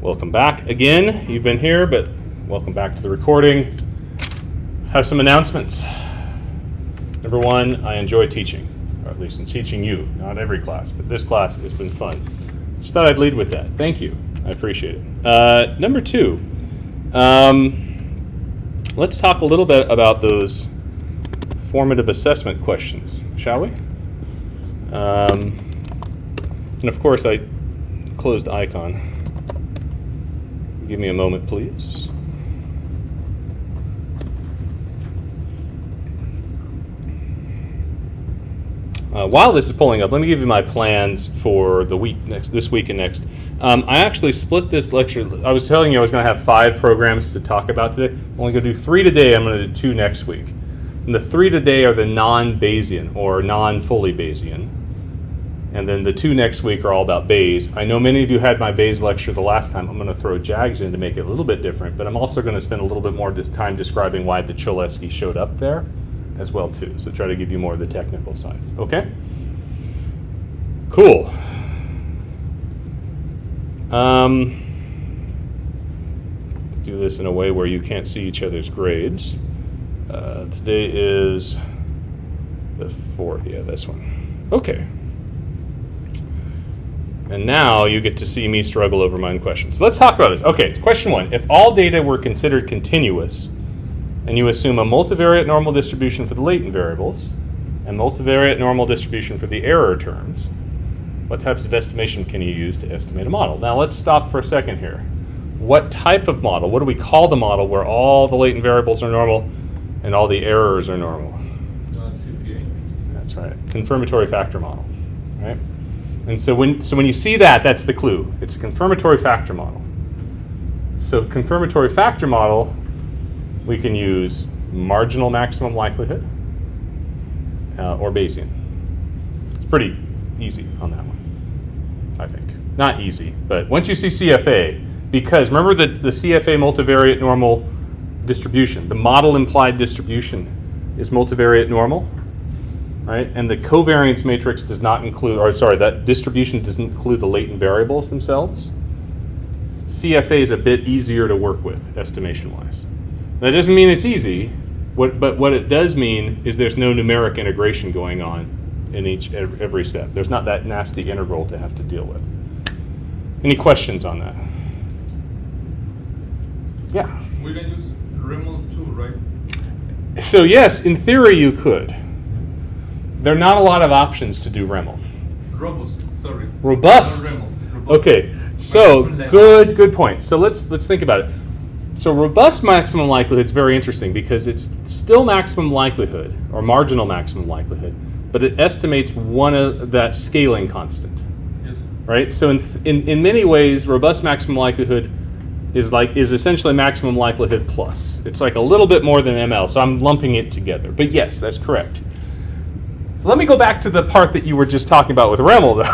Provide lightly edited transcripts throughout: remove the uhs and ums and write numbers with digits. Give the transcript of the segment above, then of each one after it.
Welcome back again. You've been here, but welcome back to the recording. Have some announcements. Number one, I enjoy teaching, or at least in teaching you. Not every class, but this class has been fun. Just thought I'd lead with that. Thank you. I appreciate it. Number two, let's talk a little bit about those formative assessment questions, shall we? And of course, I closed icon. Give me a moment, please. While this is pulling up, let me give you my plans for the week this week and next. I actually split this lecture. I was telling you I was going to have 5 programs to talk about today. I'm only going to do 3 today. I'm going to do 2 next week. And the 3 today are the non-Bayesian or non-fully Bayesian. And then the 2 next week are all about Bayes. I know many of you had my Bayes lecture the last time. I'm going to throw JAGs in to make it a little bit different, but I'm also going to spend a little bit more time describing why the Cholesky showed up there as well too. So try to give you more of the technical side. Okay? Cool. Let's do this in a way where you can't see each other's grades. Today is the 4th. Yeah, this one. Okay. And now you get to see me struggle over my own questions. So let's talk about this. Okay, question 1. If all data were considered continuous, and you assume a multivariate normal distribution for the latent variables, and multivariate normal distribution for the error terms, what types of estimation can you use to estimate a model? Now let's stop for a second here. What type of model? What do we call the model where all the latent variables are normal and all the errors are normal? CPA. That's right. Confirmatory factor model. Right? And so when you see that, that's the clue. It's a confirmatory factor model. So confirmatory factor model, we can use marginal maximum likelihood or Bayesian. It's pretty easy on that one, I think. Not easy, but once you see CFA, because remember the CFA multivariate normal distribution, the model implied distribution is multivariate normal. Right? And the covariance matrix does not include, that distribution doesn't include the latent variables themselves. CFA is a bit easier to work with, estimation-wise. That doesn't mean it's easy, but what it does mean is there's no numeric integration going on in every step. There's not that nasty integral to have to deal with. Any questions on that? Yeah? We can use Remel too, right? So yes, in theory you could. There are not a lot of options to do Remel. Robust. Robust. Okay, so good point. So let's think about it. So robust maximum likelihood is very interesting because it's still maximum likelihood or marginal maximum likelihood, but it estimates one of that scaling constant. Yes. Right? So in many ways, robust maximum likelihood is essentially maximum likelihood plus. It's like a little bit more than ML, so I'm lumping it together. But yes, that's correct. Let me go back to the part that you were just talking about with Remel, though.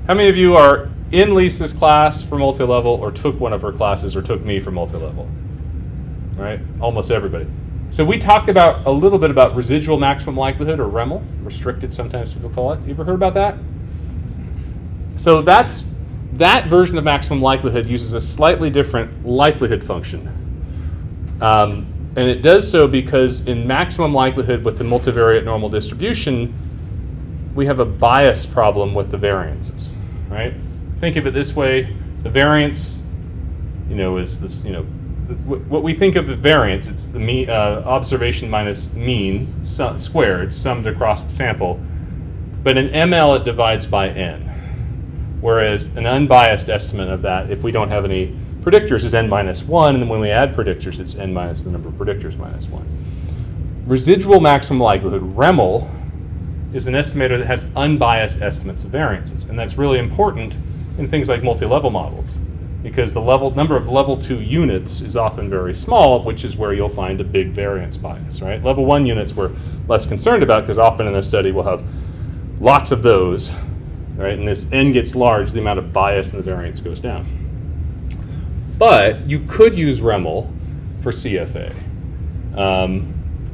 How many of you are in Lisa's class for multi-level or took one of her classes or took me for multi-level? Right? Almost everybody. So we talked about a little bit about residual maximum likelihood, or Remel, restricted sometimes people call it. You ever heard about that? So that version of maximum likelihood uses a slightly different likelihood function. And it does so because in maximum likelihood with the multivariate normal distribution, we have a bias problem with the variances, right? Think of it this way: the variance, is this, what we think of the variance. It's the mean observation minus mean squared, summed across the sample. But in ML, it divides by n, whereas an unbiased estimate of that, if we don't have any predictors, is n minus 1, and then when we add predictors, it's n minus the number of predictors minus 1. Residual maximum likelihood, Remel, is an estimator that has unbiased estimates of variances, and that's really important in things like multi-level models, because the number of level 2 units is often very small, which is where you'll find a big variance bias, right? Level 1 units we're less concerned about, because often in this study we'll have lots of those, right? And as n gets large, the amount of bias in the variance goes down. But you could use Remel for CFA.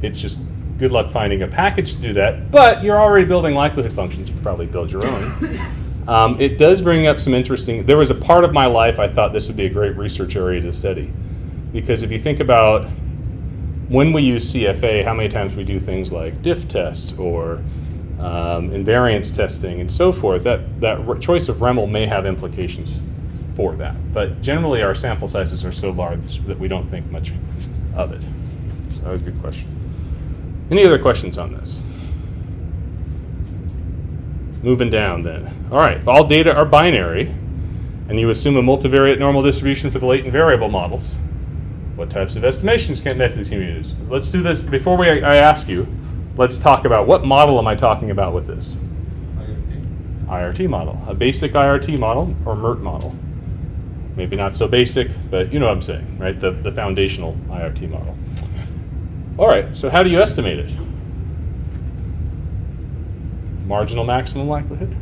It's just good luck finding a package to do that, but you're already building likelihood functions. You could probably build your own. It does bring up some interesting, there was a part of my life I thought this would be a great research area to study. Because if you think about when we use CFA, how many times we do things like diff tests or invariance testing and so forth, that choice of REML may have implications for that. But generally our sample sizes are so large that we don't think much of it. So that was a good question. Any other questions on this? Moving down then. All right, if all data are binary and you assume a multivariate normal distribution for the latent variable models, what types of estimations methods can you use? Let's do this. Before I ask you, let's talk about what model am I talking about with this? IRT model. A basic IRT model or mirt model. Maybe not so basic, but you know what I'm saying, right? The foundational IRT model. All right, so how do you estimate it? Marginal maximum likelihood.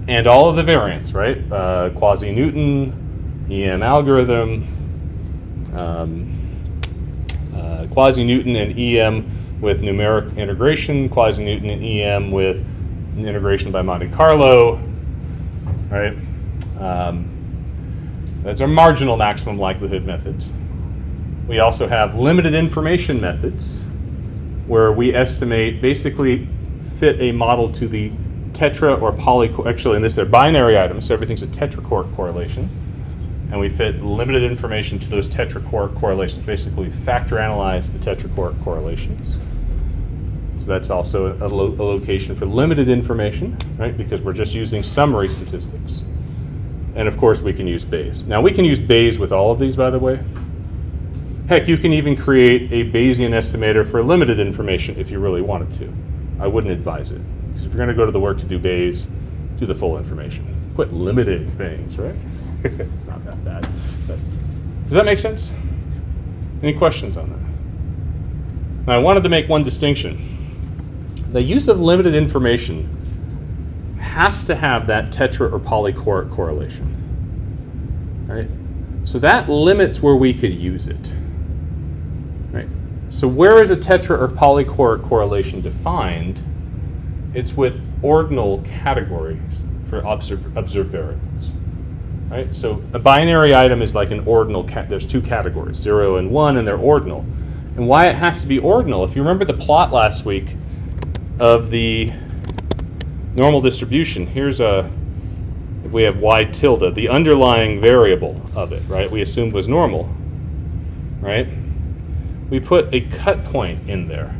And all of the variants, right? Quasi-Newton, EM algorithm, quasi-Newton and EM with numeric integration, quasi-Newton and EM with integration by Monte Carlo, right? That's our marginal maximum likelihood methods. We also have limited information methods where we estimate, basically fit a model to the tetra or poly, actually in this they're binary items, so everything's a tetraquark correlation. And we fit limited information to those tetraquark correlations, basically factor analyze the tetraquark correlations. So that's also a location for limited information, right? Because we're just using summary statistics. And of course we can use Bayes. Now we can use Bayes with all of these, by the way. Heck, you can even create a Bayesian estimator for limited information if you really wanted to. I wouldn't advise it. Because if you're going to go to the work to do Bayes, do the full information. Quit limiting things, right? It's not that bad. But does that make sense? Any questions on that? Now I wanted to make one distinction. The use of limited information has to have that tetra or polyquark correlation, right? So that limits where we could use it, right? So where is a tetra or polyquark correlation defined? It's with ordinal categories for observed variables, right? So a binary item is like an ordinal, there's two categories, 0 and 1, and they're ordinal. And why it has to be ordinal, if you remember the plot last week of the normal distribution, here's if we have y tilde, the underlying variable of it, right, we assumed was normal, right? We put a cut point in there,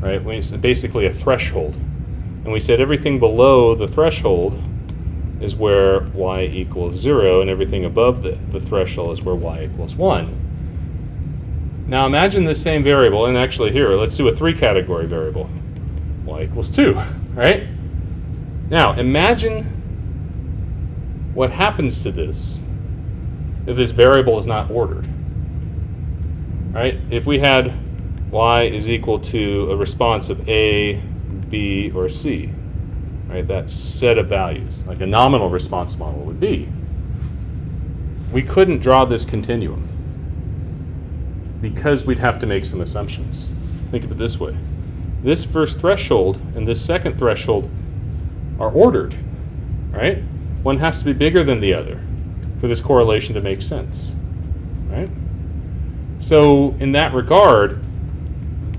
right? It's basically a threshold. And we said everything below the threshold is where y equals 0, and everything above the threshold is where y equals 1. Now imagine this same variable, and actually here, let's do a 3-category variable. Y equals 2, right? Now imagine what happens to this if this variable is not ordered, right? If we had y is equal to a response of A, B, or C, right? That set of values, like a nominal response model would be. We couldn't draw this continuum because we'd have to make some assumptions. Think of it this way. This first threshold and this second threshold are ordered, right? One has to be bigger than the other for this correlation to make sense, right? So in that regard,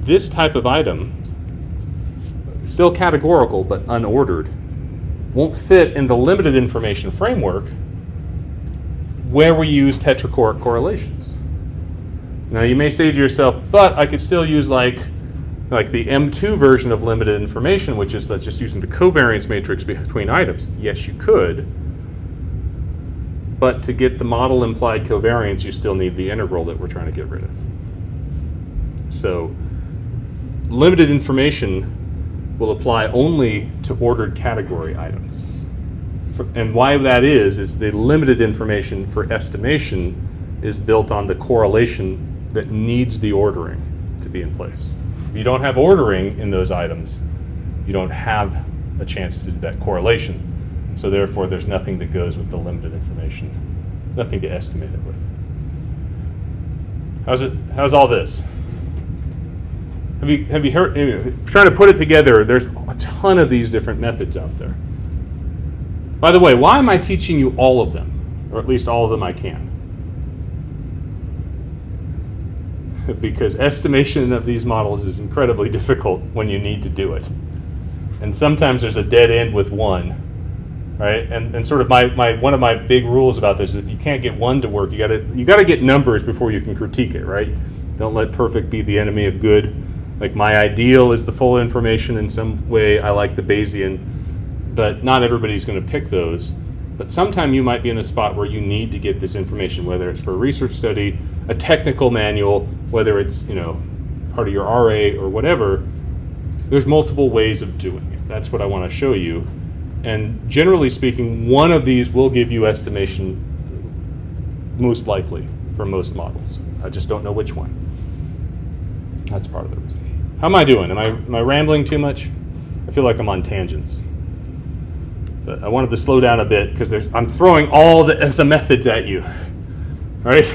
this type of item, still categorical but unordered, won't fit in the limited information framework where we use tetraquark correlations. Now you may say to yourself, but I could still use like the M2 version of limited information, which is that's just using the covariance matrix between items. Yes, you could. But to get the model implied covariance, you still need the integral that we're trying to get rid of. So limited information will apply only to ordered category items. And why that is the limited information for estimation is built on the correlation that needs the ordering to be in place. If you don't have ordering in those items, you don't have a chance to do that correlation. So therefore, there's nothing that goes with the limited information, nothing to estimate it with. How's all this? Have you heard? Trying to put it together. There's a ton of these different methods out there. By the way, why am I teaching you all of them? Or at least all of them I can. Because estimation of these models is incredibly difficult when you need to do it. And sometimes there's a dead end with one, right? And sort of one of my big rules about this is if you can't get one to work, you gotta get numbers before you can critique it, right? Don't let perfect be the enemy of good. Like my ideal is the full information. In some way I like the Bayesian, but not everybody's gonna pick those. But sometime you might be in a spot where you need to get this information, whether it's for a research study, a technical manual, whether it's part of your RA or whatever. There's multiple ways of doing it. That's what I want to show you. And generally speaking, one of these will give you estimation most likely for most models. I just don't know which one. That's part of the reason. How am I doing? Am I rambling too much? I feel like I'm on tangents. But I wanted to slow down a bit because I'm throwing all the methods at you, right?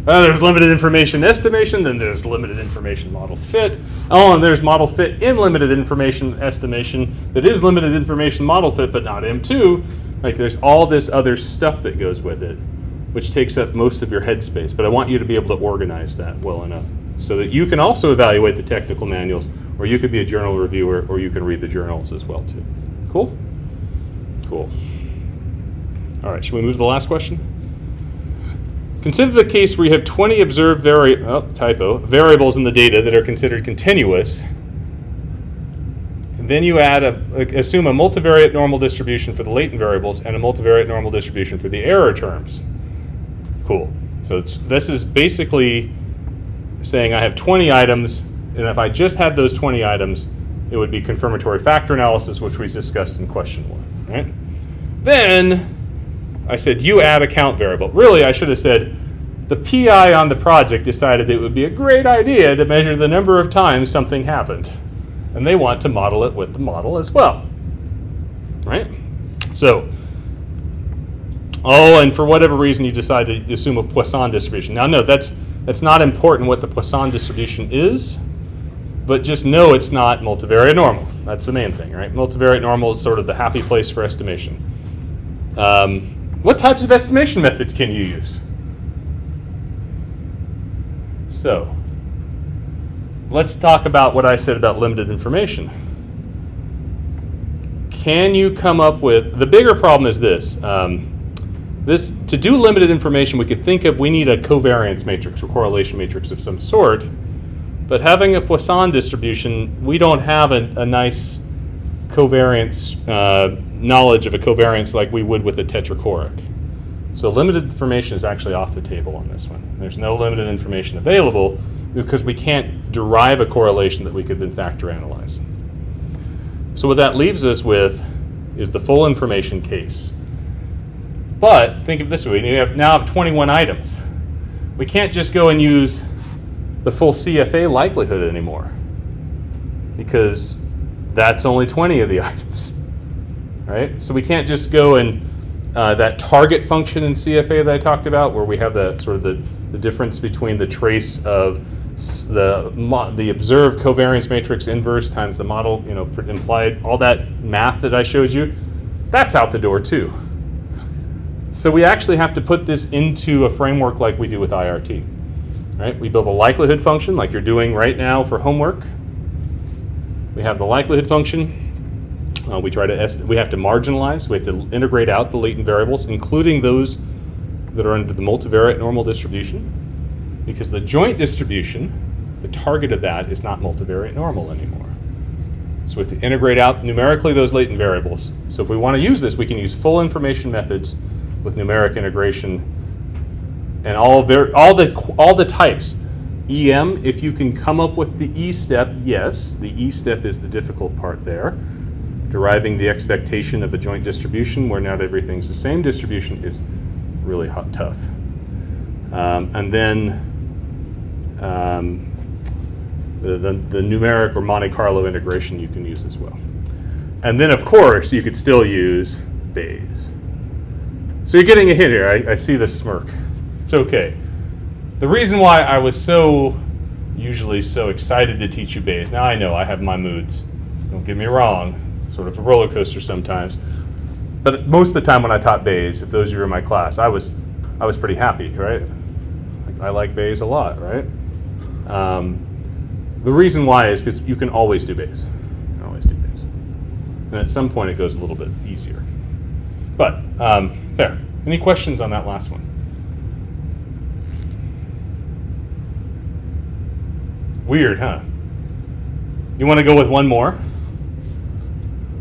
There's limited information estimation, then there's limited information model fit. Oh, and there's model fit in limited information estimation that is limited information model fit, but not M2. Like there's all this other stuff that goes with it, which takes up most of your headspace. But I want you to be able to organize that well enough so that you can also evaluate the technical manuals, or you could be a journal reviewer, or you can read the journals as well too. Cool? Cool. All right, should we move to the last question? Consider the case where you have 20 observed variables in the data that are considered continuous. And then you assume a multivariate normal distribution for the latent variables and a multivariate normal distribution for the error terms. Cool. So this is basically saying I have 20 items, and if I just had those 20 items, it would be confirmatory factor analysis, which we discussed in question 1. Right? Then I said, you add a count variable. Really, I should have said, the PI on the project decided it would be a great idea to measure the number of times something happened. And they want to model it with the model as well. Right? So, and for whatever reason, you decide to assume a Poisson distribution. Now, no, that's not important what the Poisson distribution is, but just know it's not multivariate normal. That's the main thing, right? Multivariate normal is sort of the happy place for estimation. What types of estimation methods can you use? So, let's talk about what I said about limited information. Can you come up with, the bigger problem is this. To do limited information, we could think of, we need a covariance matrix or correlation matrix of some sort, but having a Poisson distribution, we don't have a nice covariance, knowledge of a covariance like we would with a tetrachoric. So limited information is actually off the table on this one. There's no limited information available because we can't derive a correlation that we could then factor analyze. So what that leaves us with is the full information case. But think of it this way, you now have 21 items. We can't just go and use the full CFA likelihood anymore because that's only 20 of the items. Right? So we can't just go and that target function in CFA that I talked about, where we have the sort of the difference between the trace of the observed covariance matrix inverse times the model, implied, all that math that I showed you, that's out the door too. So we actually have to put this into a framework like we do with IRT. Right? We build a likelihood function like you're doing right now for homework. We have the likelihood function. We have to marginalize. We have to integrate out the latent variables, including those that are under the multivariate normal distribution, because the joint distribution, the target of that is not multivariate normal anymore. So we have to integrate out numerically those latent variables. So if we want to use this, we can use full information methods with numeric integration and all the types. EM, if you can come up with the E step, yes, the E step is the difficult part there. Deriving the expectation of a joint distribution where not everything's the same distribution is really tough. And then the numeric or Monte Carlo integration you can use as well. And then, of course, you could still use Bayes. So you're getting a hit here. I see the smirk. It's okay. The reason why I was usually so excited to teach you Bayes, now I know I have my moods. Don't get me wrong. Sort of a roller coaster sometimes. But most of the time when I taught Bayes, if those of you were in my class, I was pretty happy, right? Like, I like Bayes a lot, right? The reason why is because you can always do Bayes. You can always do Bayes. And at some point it goes a little bit easier. But, there. Any questions on that last one? Weird, huh? You want to go with one more?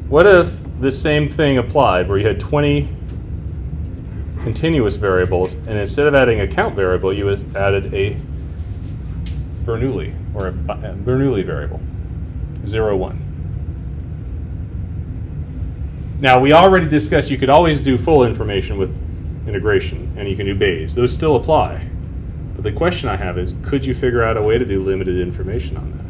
What if the same thing applied where you had 20 continuous variables, and instead of adding a count variable, you added a Bernoulli, or a Bernoulli variable, 0, 1. Now, we already discussed you could always do full information with integration, and you can do Bayes. Those still apply. But the question I have is, could you figure out a way to do limited information on that?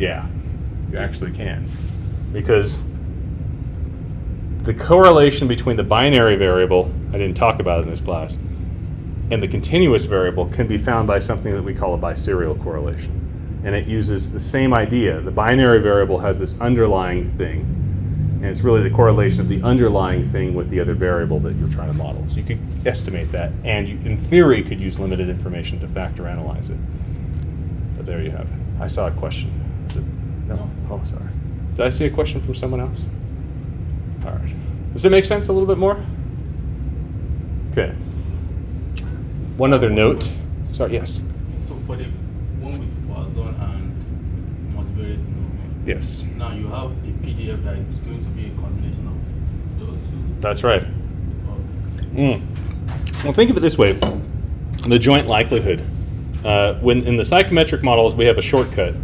Yeah, you actually can. Because the correlation between the binary variable, I didn't talk about it in this class, and the continuous variable can be found by something that we call a biserial correlation. And it uses the same idea. The binary variable has this underlying thing, and it's really the correlation of the underlying thing with the other variable that you're trying to model. So you could estimate that, and you, in theory, could use limited information to factor analyze it. But there you have it. I saw a question. Is it? No? Oh, sorry. Did I see a question from someone else? All right. Does it make sense a little bit more? Okay. One other note. Sorry, yes? So for the one with Poisson and multivariate normal. Yes. Now you have a PDF that is going to be a combination of those two. That's right. Okay. Well, think of it this way. The joint likelihood. When in the psychometric models, we have a shortcut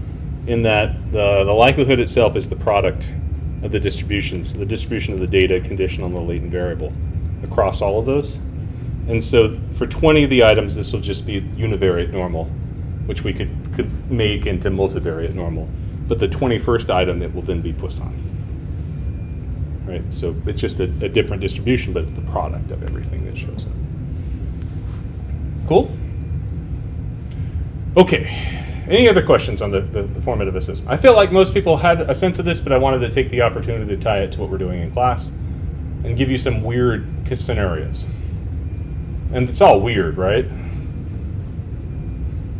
in that the likelihood itself is the product of the distributions, the distribution of the data conditioned on the latent variable across all of those. And so for 20 of the items, this will just be univariate normal, which we could make into multivariate normal. But the 21st item, it will then be Poisson. Right? So it's just a different distribution, but it's the product of everything that shows up. Cool? Okay. Any other questions on the formative system? I feel like most people had a sense of this, but I wanted to take the opportunity to tie it to what we're doing in class and give you some weird scenarios. And it's all weird, right?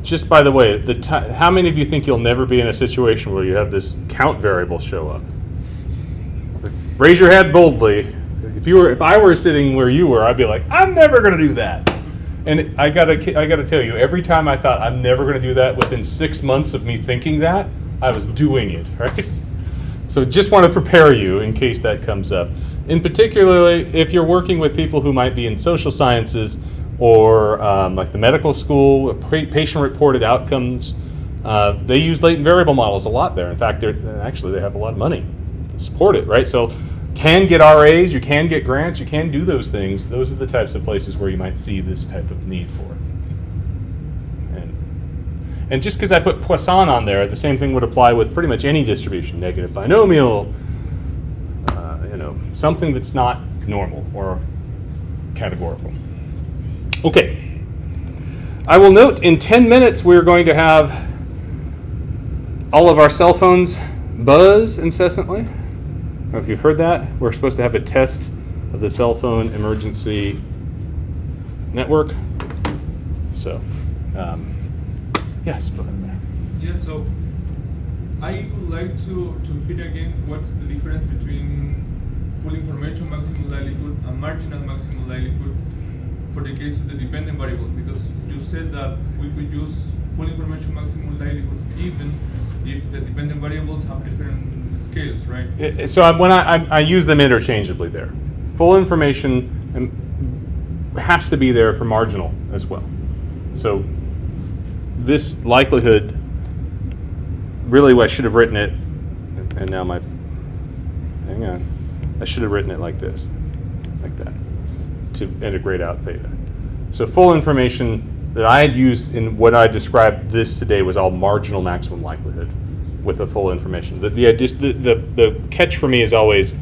Just by the way, how many of you think you'll never be in a situation where you have this count variable show up? Raise your hand boldly. If I were sitting where you were, I'd be like, I'm never going to do that. And I gotta tell you, every time I thought I'm never going to do that, within 6 months of me thinking that, I was doing it, right? So just want to prepare you in case that comes up. In particularly, if you're working with people who might be in social sciences or like the medical school, patient-reported outcomes, they use latent variable models a lot there. In fact, they have a lot of money to support it, right? So can get RAs, you can get grants, you can do those things. Those are the types of places where you might see this type of need for it. And just because I put Poisson on there, the same thing would apply with pretty much any distribution, negative binomial, something that's not normal or categorical. Okay. I will note in 10 minutes we're going to have all of our cell phones buzz incessantly. I don't know if you've heard that. We're supposed to have a test of the cell phone emergency network. So, yes, go ahead. Yeah, so I would like to hear again what's the difference between full information maximum likelihood and marginal maximum likelihood for the case of the dependent variables, because you said that we could use full information maximum likelihood even if the dependent variables have different scales, right? So when I use them interchangeably there. Full information has to be there for marginal as well. So this likelihood, really I should have written it, and now hang on. I should have written it like this, like that, to integrate out theta. So full information that I had used in what I described this today was all marginal maximum likelihood with the full information. The catch for me is always,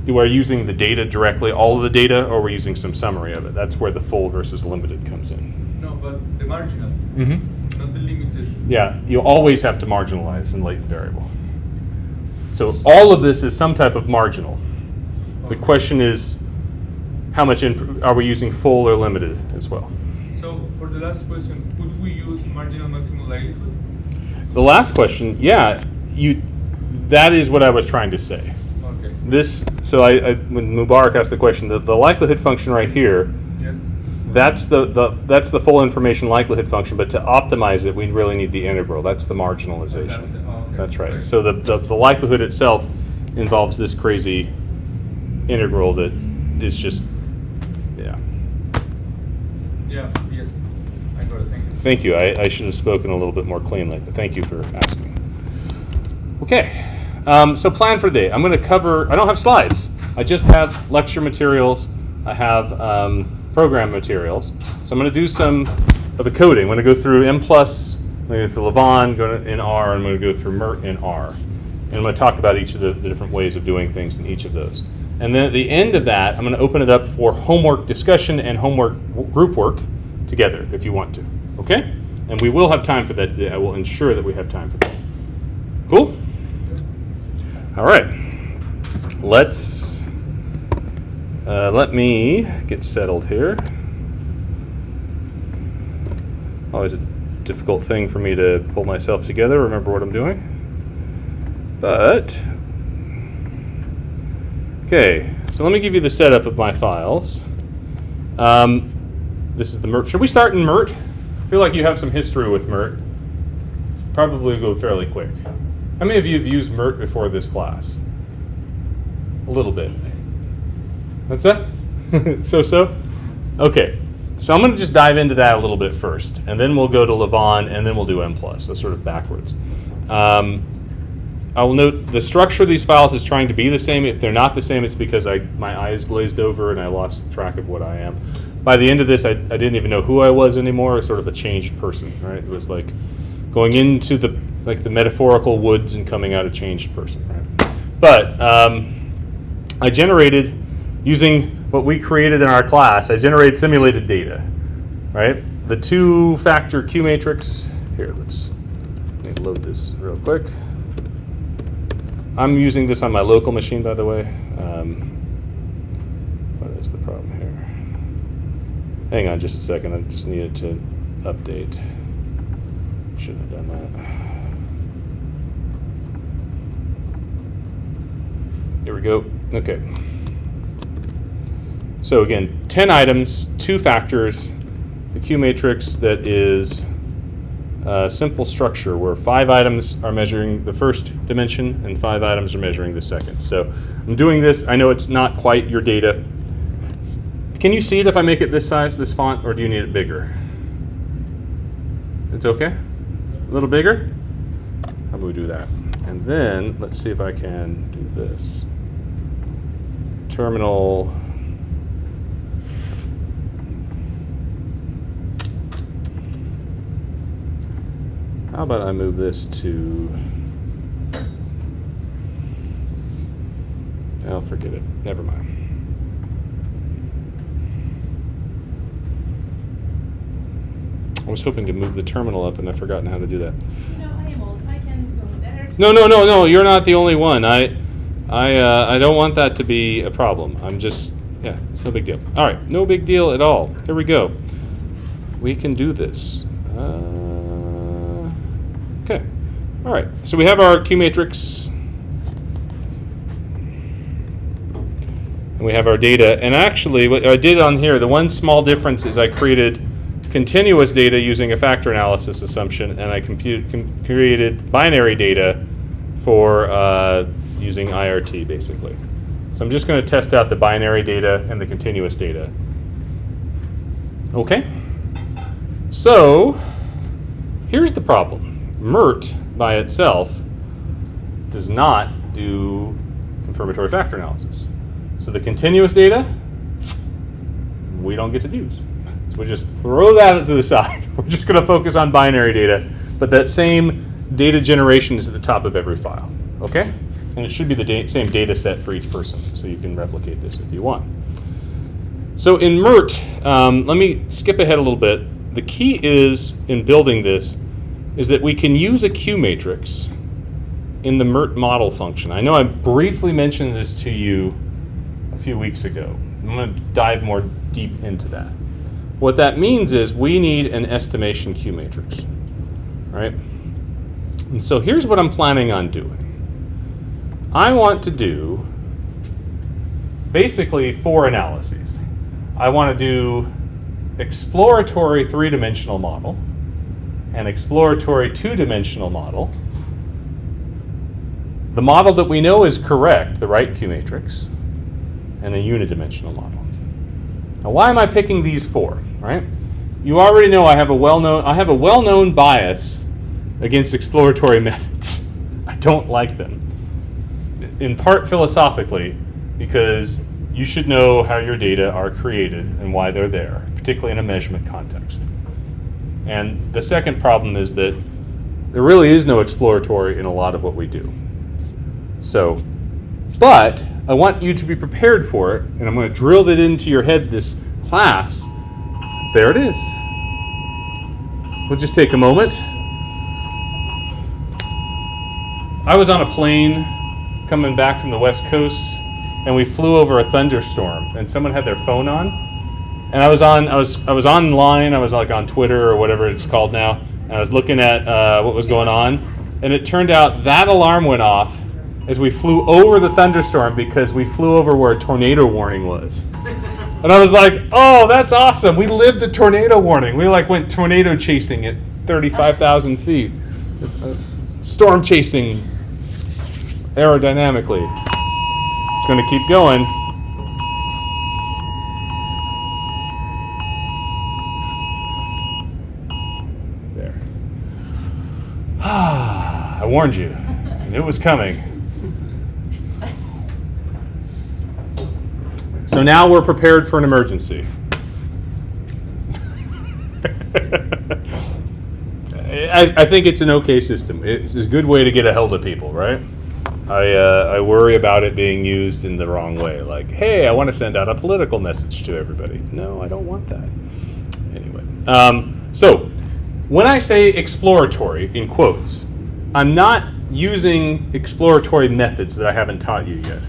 we're using the data directly, all of the data, or we're using some summary of it. That's where the full versus limited comes in. No, but the marginal, Mm-hmm. not the limited. Yeah, you always have to marginalize in latent variable. So all of this is some type of marginal. The question is, how much are we using full or limited as well? So for the last question, could we use marginal maximum likelihood? The last question, yeah, that is what I was trying to say. Okay. So when Mubarak asked the question, the likelihood function right here, Yes. that's the full information likelihood function, but to optimize it, we really need the integral. That's the marginalization. Okay. That's right. So the likelihood itself involves this crazy integral that is just, yeah. Yeah, yes. I got it, thank you. Thank you. I should have spoken a little bit more cleanly, but thank you for asking. Okay, so plan for the day. I'm going to cover, I don't have slides. I just have lecture materials. I have program materials. So I'm going to do some of the coding. I'm going to go through Mplus, I'm going to go through lavaan, in R, and I'm going to go through mirt in R. And I'm going to talk about each of the different ways of doing things in each of those. And then at the end of that, I'm going to open it up for homework discussion and homework group work together if you want to. Okay? And we will have time for that. I will ensure that we have time for that. Cool? All right. Let me get settled here. Always a difficult thing for me to pull myself together, remember what I'm doing. But, okay, so let me give you the setup of my files. This is the mirt. Should we start in mirt? I feel like you have some history with mirt. Probably go fairly quick. How many of you have used mirt before this class? A little bit. What's that? So? Okay. So I'm going to just dive into that a little bit first, and then we'll go to lavaan, and then we'll do Mplus, so sort of backwards. I will note the structure of these files is trying to be the same. If they're not the same, it's because my eyes glazed over and I lost track of what I am. By the end of this, I didn't even know who I was anymore. I was sort of a changed person, right? It was like going into the metaphorical woods and coming out a changed person, right? But I generated, using what we created in our class, I generated simulated data, right? The two-factor Q matrix. Here, let me load this real quick. I'm using this on my local machine, by the way. What is the problem here? Hang on just a second. I just needed to update. Shouldn't have done that. Here we go. Okay. So again, 10 items, 2 factors, the Q matrix that is a simple structure where 5 items are measuring the first dimension and 5 items are measuring the second. So I'm doing this. I know it's not quite your data. Can you see it if I make it this size, this font, or do you need it bigger? It's okay? A little bigger? How about we do that? And then let's see if I can do this. Terminal. How about I move this to, oh, forget it, never mind. I was hoping to move the terminal up and I've forgotten how to do that. You know, I am old, I can go better. No, you're not the only one. I don't want that to be a problem. I'm just, yeah, it's no big deal. All right, no big deal at all. Here we go. We can do this. Okay, all right, so we have our Q matrix, and we have our data, and actually what I did on here, the one small difference is I created continuous data using a factor analysis assumption, and I created binary data for using IRT, basically. So I'm just going to test out the binary data and the continuous data. Okay, so here's the problem. mirt by itself does not do confirmatory factor analysis. So the continuous data, we don't get to use. So we just throw that to the side. We're just going to focus on binary data, but that same data generation is at the top of every file, okay? And it should be the same data set for each person, so you can replicate this if you want. So in mirt, let me skip ahead a little bit. The key is, in building this, is that we can use a Q matrix in the mirt model function. I know I briefly mentioned this to you a few weeks ago. I'm going to dive more deep into that. What that means is we need an estimation Q matrix, right? And so here's what I'm planning on doing. I want to do basically 4 analyses. I want to do exploratory 3-dimensional model, an exploratory 2-dimensional model, the model that we know is correct, the right Q matrix, and a unidimensional model. Now, why am I picking these 4? Right? You already know I have a well-known bias against exploratory methods. I don't like them. In part philosophically, because you should know how your data are created and why they're there, particularly in a measurement context. And the second problem is that there really is no exploratory in a lot of what we do. So, but I want you to be prepared for it, and I'm going to drill that into your head this class. There it is. We'll just take a moment. I was on a plane coming back from the West Coast, and we flew over a thunderstorm, and someone had their phone on, and I was online. I was like on Twitter or whatever it's called now, and I was looking at what was going on, and it turned out that alarm went off as we flew over the thunderstorm because we flew over where a tornado warning was. And I was like, oh, that's awesome. We lived the tornado warning. We like went tornado chasing at 35,000 feet. It's, storm chasing aerodynamically. It's going to keep going. There. I warned you. It was coming. So now we're prepared for an emergency. I think it's an okay system. It's a good way to get a hold of people, right? I worry about it being used in the wrong way. Like, hey, I want to send out a political message to everybody. No, I don't want that. Anyway, so when I say exploratory, in quotes, I'm not using exploratory methods that I haven't taught you yet.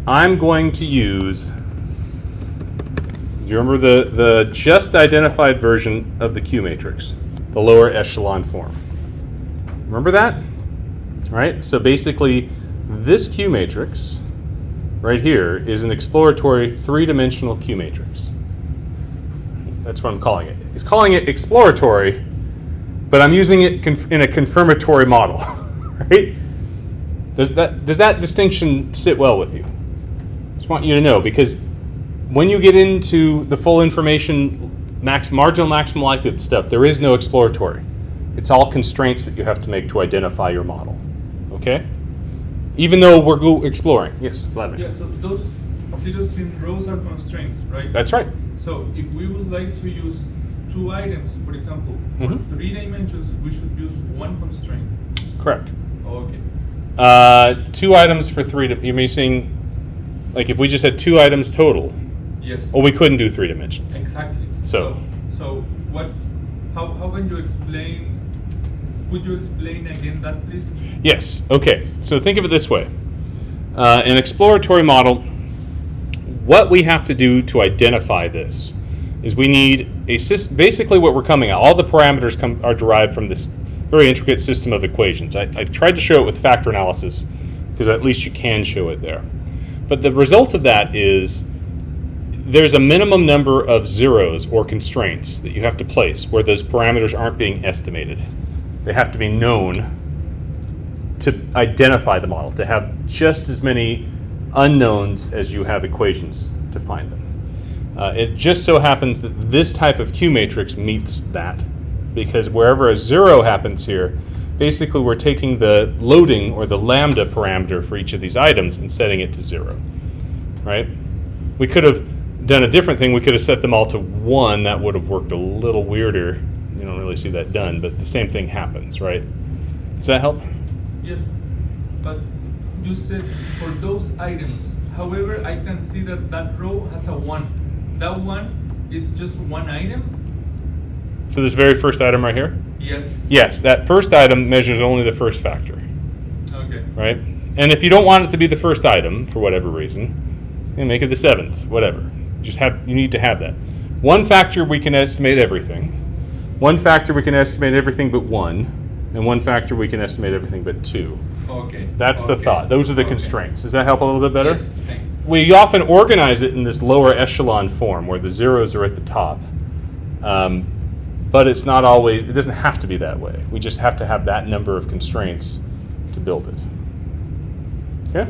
I'm going to use, do you remember the just identified version of the Q matrix, the lower echelon form? Remember that? All right, so basically this Q matrix right here is an exploratory 3-dimensional Q matrix. That's what I'm calling it. He's calling it exploratory, but I'm using it in a confirmatory model, right? Does that distinction sit well with you? Just want you to know, because when you get into the full information, marginal maximal likelihood stuff, there is no exploratory. It's all constraints that you have to make to identify your model. Okay? Even though we're exploring. Yes, Vladimir. Yeah, so those zeros in rows are constraints, right? That's right. So if we would like to use 2 items, for example, for 3 dimensions, we should use 1 constraint. Correct. Okay. 2 items for 3. You're saying, like, if we just had 2 items total. Yes. Well, we couldn't do 3 dimensions. Exactly. So how can you explain? Could you explain again that, please? Yes. Okay. So think of it this way: an exploratory model. What we have to do to identify this is we need a system. Basically, what we're coming at, all the parameters are derived from this very intricate system of equations. I tried to show it with factor analysis because at least you can show it there. But the result of that is there's a minimum number of zeros or constraints that you have to place where those parameters aren't being estimated. They have to be known to identify the model, to have just as many unknowns as you have equations to find them. It just so happens that this type of Q matrix meets that, because wherever a 0 happens here, basically we're taking the loading or the lambda parameter for each of these items and setting it to 0, right? We could have done a different thing. We could have set them all to 1. That would have worked a little weirder. You don't really see that done, but the same thing happens, right? Does that help? Yes, but you said for those items. However, I can see that row has a 1. That 1 is just 1 item. So this very first item right here? Yes. Yes, that first item measures only the first factor, Okay. right? And if you don't want it to be the first item for whatever reason, you make it the seventh, whatever. You need to have that. One factor we can estimate everything. One factor we can estimate everything but one, and one factor we can estimate everything but two. Okay. That's the thought. Those are the Okay. constraints. Does that help a little bit better? Yes, thank you. We often organize it in this lower echelon form where the zeros are at the top. But it's not always, it doesn't have to be that way. We just have to have that number of constraints to build it. Okay?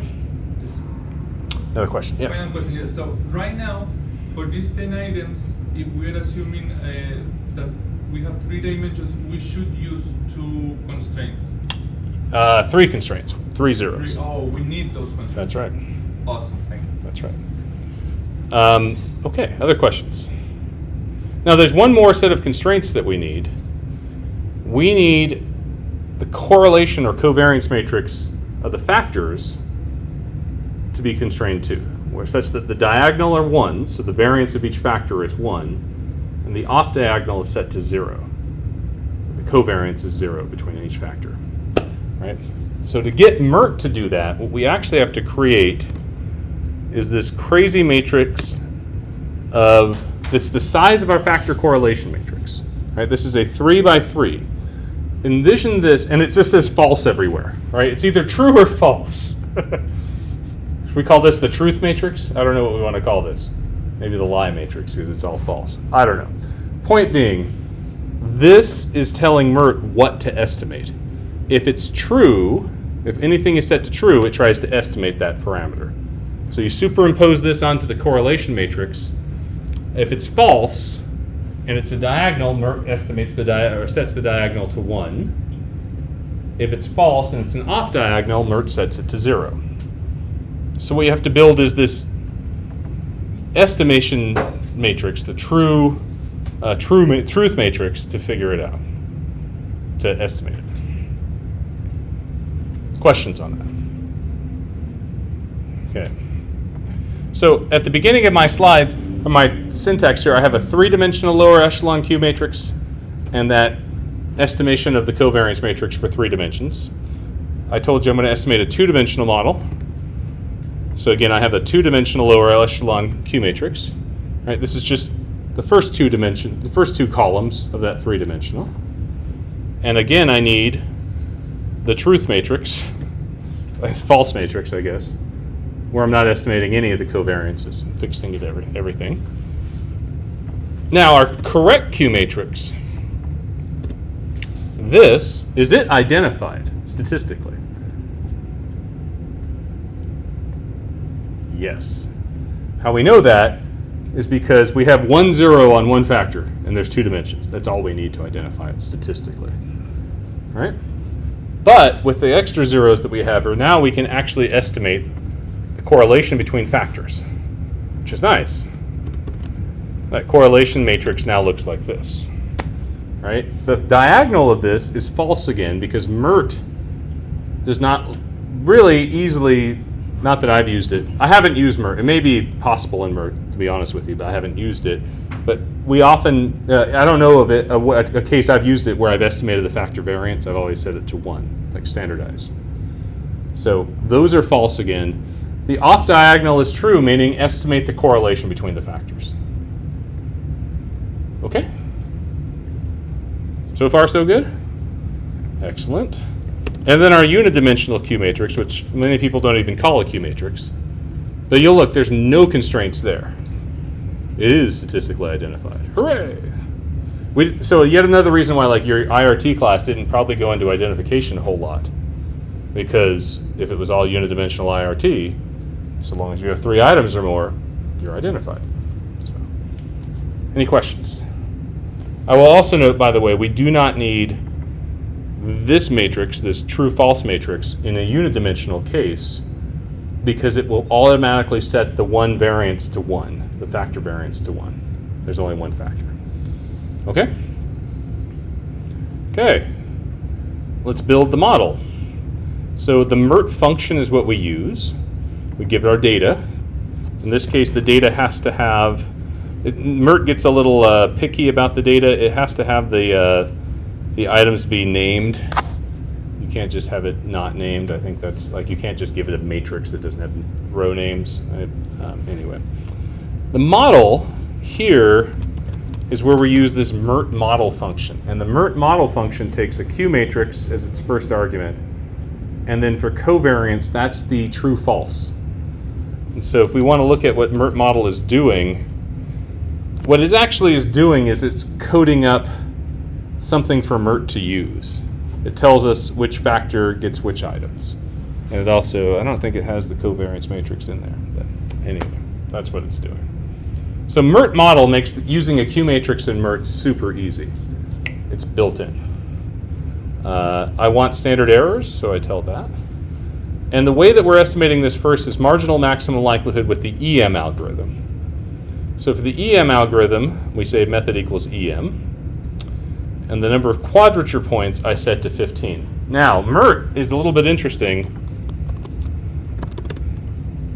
Another question. Yes. Final question. Yeah. So right now, for these 10 items, if we're assuming that we have 3 dimensions, we should use 2 constraints. 3 constraints, 3 zeros. Oh, we need those constraints. That's right. Awesome. Thank you. That's right. Okay, other questions? Now there's one more set of constraints that we need. We need the correlation or covariance matrix of the factors to be constrained to, where such that the diagonal are 1, so the variance of each factor is 1, and the off diagonal is set to 0. The covariance is 0 between each factor. Right? So to get mirt to do that, what we actually have to create is this crazy matrix that's the size of our factor correlation matrix. Right? This is a 3 by 3. Envision this, and it just says false everywhere. Right? It's either true or false. Should we call this the truth matrix? I don't know what we want to call this. Maybe the lie matrix because it's all false. I don't know. Point being, this is telling mirt what to estimate. If it's true, if anything is set to true, it tries to estimate that parameter. So you superimpose this onto the correlation matrix. If it's false and it's a diagonal, mirt estimates or sets the diagonal to 1. If it's false and it's an off diagonal, mirt sets it to 0. So what you have to build is this estimation matrix, the truth matrix, to figure it out, to estimate it. Questions on that? Okay. So at the beginning of my slides, or my syntax here, I have a 3-dimensional lower echelon Q matrix and that estimation of the covariance matrix for 3 dimensions. I told you I'm going to estimate a 2-dimensional model. So again, I have a 2-dimensional lower echelon Q matrix. Right? This is just the first 2 columns of that 3-dimensional. And again, I need the truth matrix, false matrix, I guess, where I'm not estimating any of the covariances and fixing it everything. Now our correct Q matrix, is it identified statistically? Yes. How we know that is because we have 1 0 on one factor and there's 2 dimensions. That's all we need to identify it statistically. All right? But with the extra zeros that we have, now we can actually estimate the correlation between factors, which is nice. That correlation matrix now looks like this. Right? The diagonal of this is false again because mirt does not really easily, not that I've used it. I haven't used mirt. It may be possible in mirt, to be honest with you, but I haven't used it. But we often, I don't know of it, a case I've used it where I've estimated the factor variance. I've always set it to 1, like standardized. So those are false again. The off diagonal is true, meaning estimate the correlation between the factors. Okay? So far, so good? Excellent. And then our unidimensional Q matrix, which many people don't even call a Q matrix. But you'll look, there's no constraints there. It is statistically identified. Hooray! So yet another reason why like your IRT class didn't probably go into identification a whole lot. Because if it was all unidimensional IRT, so long as you have 3 items or more, you're identified. So, any questions? I will also note, by the way, we do not need this matrix, this true-false matrix, in a unidimensional case because it will automatically set the 1 variance to 1, the factor variance to 1. There's only 1 factor. Okay? Okay. Let's build the model. So the mirt function is what we use. We give it our data. In this case, the data has to have, mirt gets a little picky about the data. It has to have the the items be named. You can't just have it not named. I think that's like you can't just give it a matrix that doesn't have row names. Anyway, the model here is where we use this mirt model function. And the mirt model function takes a Q matrix as its first argument. And then for covariance, that's the true false. And so if we want to look at what mirt model is doing, what it actually is doing is it's coding up something for mirt to use. It tells us which factor gets which items. And it also, I don't think it has the covariance matrix in there. But anyway, that's what it's doing. So mirt model makes using a Q matrix in mirt super easy. It's built in. I want standard errors, so I tell that. And the way that we're estimating this first is marginal maximum likelihood with the EM algorithm. So for the EM algorithm, we say method equals EM. And the number of quadrature points I set to 15. Now, mirt is a little bit interesting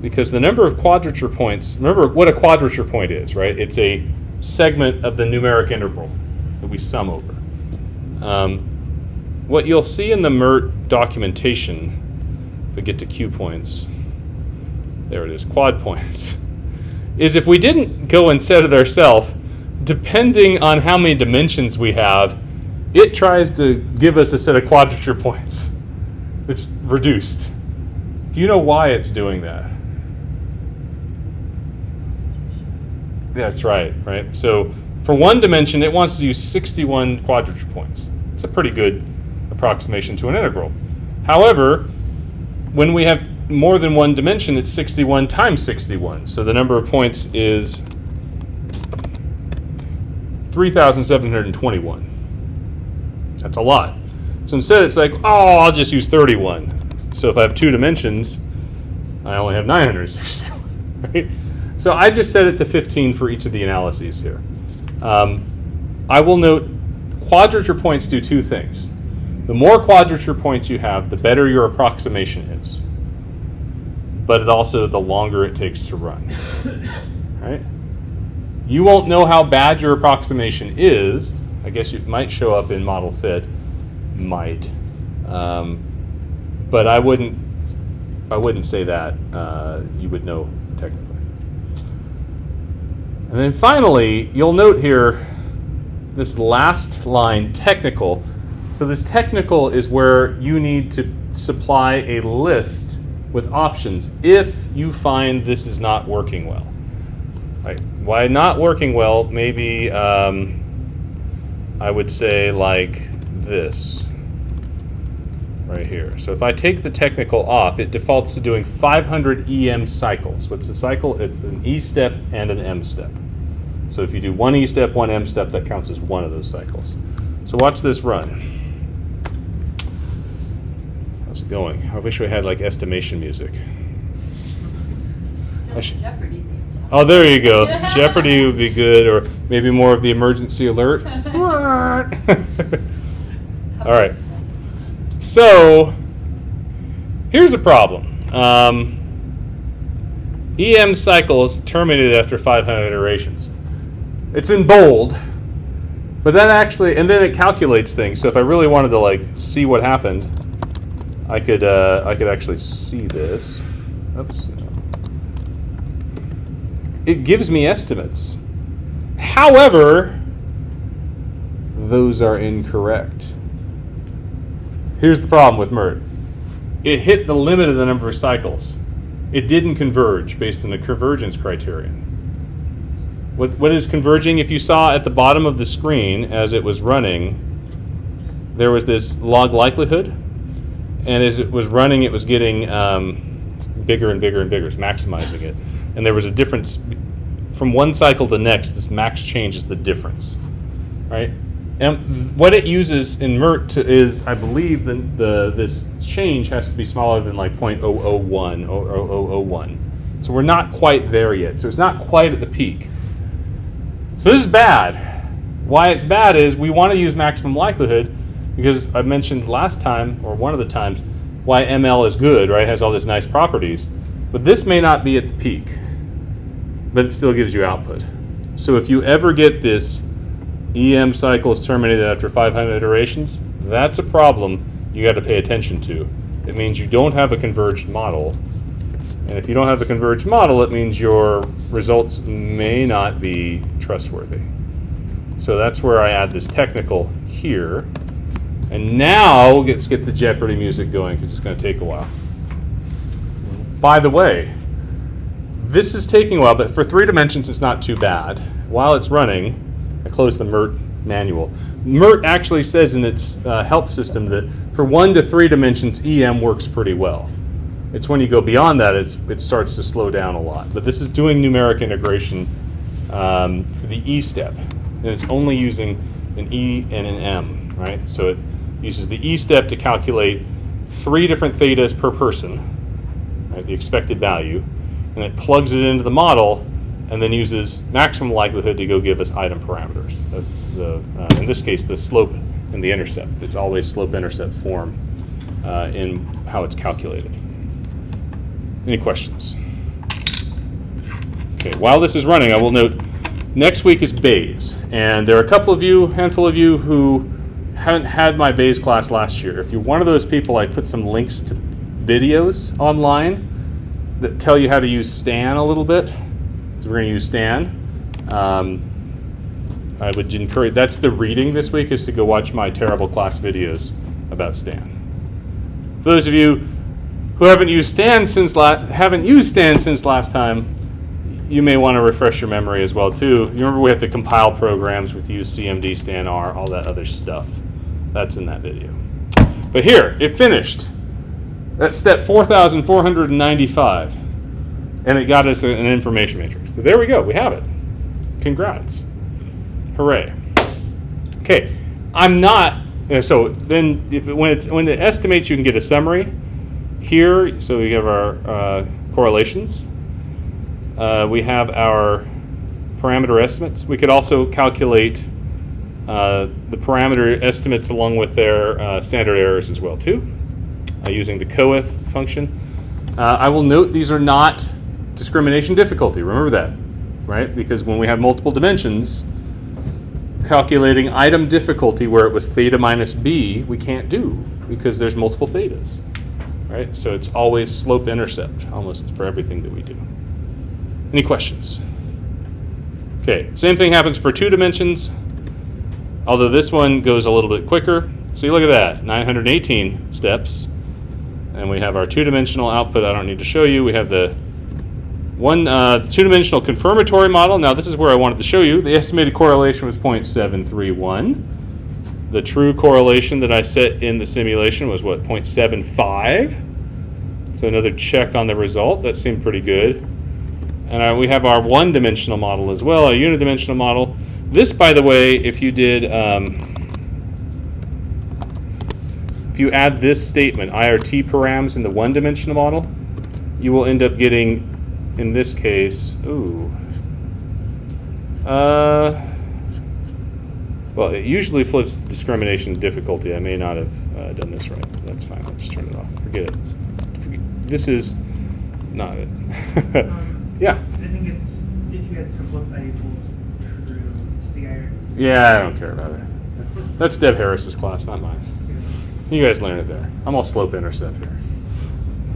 because the number of quadrature points, remember what a quadrature point is, right? It's a segment of the numeric integral that we sum over. What you'll see in the mirt documentation, if we get to Q points, there it is, quad points, is if we didn't go and set it ourselves, depending on how many dimensions we have, it tries to give us a set of quadrature points. It's reduced. Do you know why it's doing that? That's right? So for one dimension, it wants to use 61 quadrature points. It's a pretty good approximation to an integral. However, when we have more than one dimension, it's 61 times 61. So the number of points is 3,721. That's a lot. So instead it's like, oh, I'll just use 31. So if I have two dimensions, I only have 961, right? So I just set it to 15 for each of the analyses here. I will note quadrature points do two things. The more quadrature points you have, the better your approximation is. But it also, the longer it takes to run, right? You won't know how bad your approximation is. I guess it might show up in model fit, might, but I wouldn't say that. You would know technically. And then finally, you'll note here this last line, technical. So this technical is where you need to supply a list with options if you find this is not working well. Right. Why not working well? Maybe I would say like this right here. So if I take the technical off, it defaults to doing 500 EM cycles. What's a cycle? It's an E step and an M step. So if you do one E step, one M step, that counts as one of those cycles. So watch this run. How's it going? I wish we had like estimation music. Jeopardy theme song. Oh, there you go. Jeopardy would be good, or maybe more of the emergency alert. All right. So here's a problem. EM cycles terminated after 500 iterations. It's in bold, but that actually, and then it calculates things. So if I really wanted to like see what happened, I could actually see this. Oops. It gives me estimates. However, those are incorrect. Here's the problem with mirt. It hit the limit of the number of cycles. It didn't converge based on the convergence criterion. What is converging? If you saw at the bottom of the screen as it was running, there was this log likelihood, and as it was running, it was getting bigger and bigger and bigger. It's maximizing it. And there was a difference from one cycle to the next. This max change is the difference, right? And what it uses in mirt is, I believe, this change has to be smaller than like 0.001 or 0.0001. So we're not quite there yet. So it's not quite at the peak. So this is bad. Why it's bad is we want to use maximum likelihood because I mentioned last time, or one of the times, why ML is good, right? It has all these nice properties. But this may not be at the peak, but it still gives you output. So if you ever get this EM cycle is terminated after 500 iterations. That's a problem you got to pay attention to. It means you don't have a converged model. And if you don't have a converged model, it means your results may not be trustworthy. So that's where I add this technical here. And now let's get the Jeopardy music going because it's going to take a while. By the way, this is taking a while, but for 3 dimensions, it's not too bad. While it's running, I close the mirt manual. mirt actually says in its help system that for 1 to 3 dimensions, EM works pretty well. It's when you go beyond that, it starts to slow down a lot. But this is doing numeric integration for the E step. And it's only using an E and an M, right? So it uses the E step to calculate 3 different thetas per person, right, the expected value, and it plugs it into the model and then uses maximum likelihood to go give us item parameters. In this case, the slope and the intercept. It's always slope-intercept form in how it's calculated. Any questions? Okay, while this is running, I will note next week is Bayes, and there are a handful of you who haven't had my Bayes class last year. If you're one of those people, I put some links to videos online that tell you how to use Stan a little bit. So we're going to use Stan. I would encourage, that's the reading this week, is to go watch my terrible class videos about Stan. For those of you who haven't used Stan since last time, you may want to refresh your memory as well too. You remember we have to compile programs with use CMD, Stan R, all that other stuff. That's in that video. But here, it finished. That's step 4,495. And it got us an information matrix. But there we go, we have it. Congrats. Hooray. Okay, I'm not, so then when it estimates, you can get a summary here. So we have our correlations. We have our parameter estimates. We could also calculate the parameter estimates along with their standard errors as well too, using the coef function. I will note these are not discrimination difficulty. Remember that, right? Because when we have multiple dimensions, calculating item difficulty where it was theta minus b, we can't do because there's multiple thetas, right? So it's always slope-intercept almost for everything that we do. Any questions? Okay, same thing happens for 2 dimensions, although this one goes a little bit quicker. See, look at that, 918 steps. And we have our 2-dimensional output. I don't need to show you. We have the 2-dimensional confirmatory model. Now, this is where I wanted to show you. The estimated correlation was 0.731. The true correlation that I set in the simulation was, what, 0.75? So another check on the result. That seemed pretty good. And we have our 1-dimensional model as well, our unidimensional model. This, by the way, if you did, if you add this statement, IRT params in the 1-dimensional model, you will end up getting, in this case, well, it usually flips discrimination difficulty. I may not have done this right. That's fine. I'll just turn it off. Forget it. This is not it. Yeah. I think it's if you had simplify equals true to the IRT. Yeah, I don't care about it. That's Deb Harris's class, not mine. You guys learn it there. I'm all slope intercept here.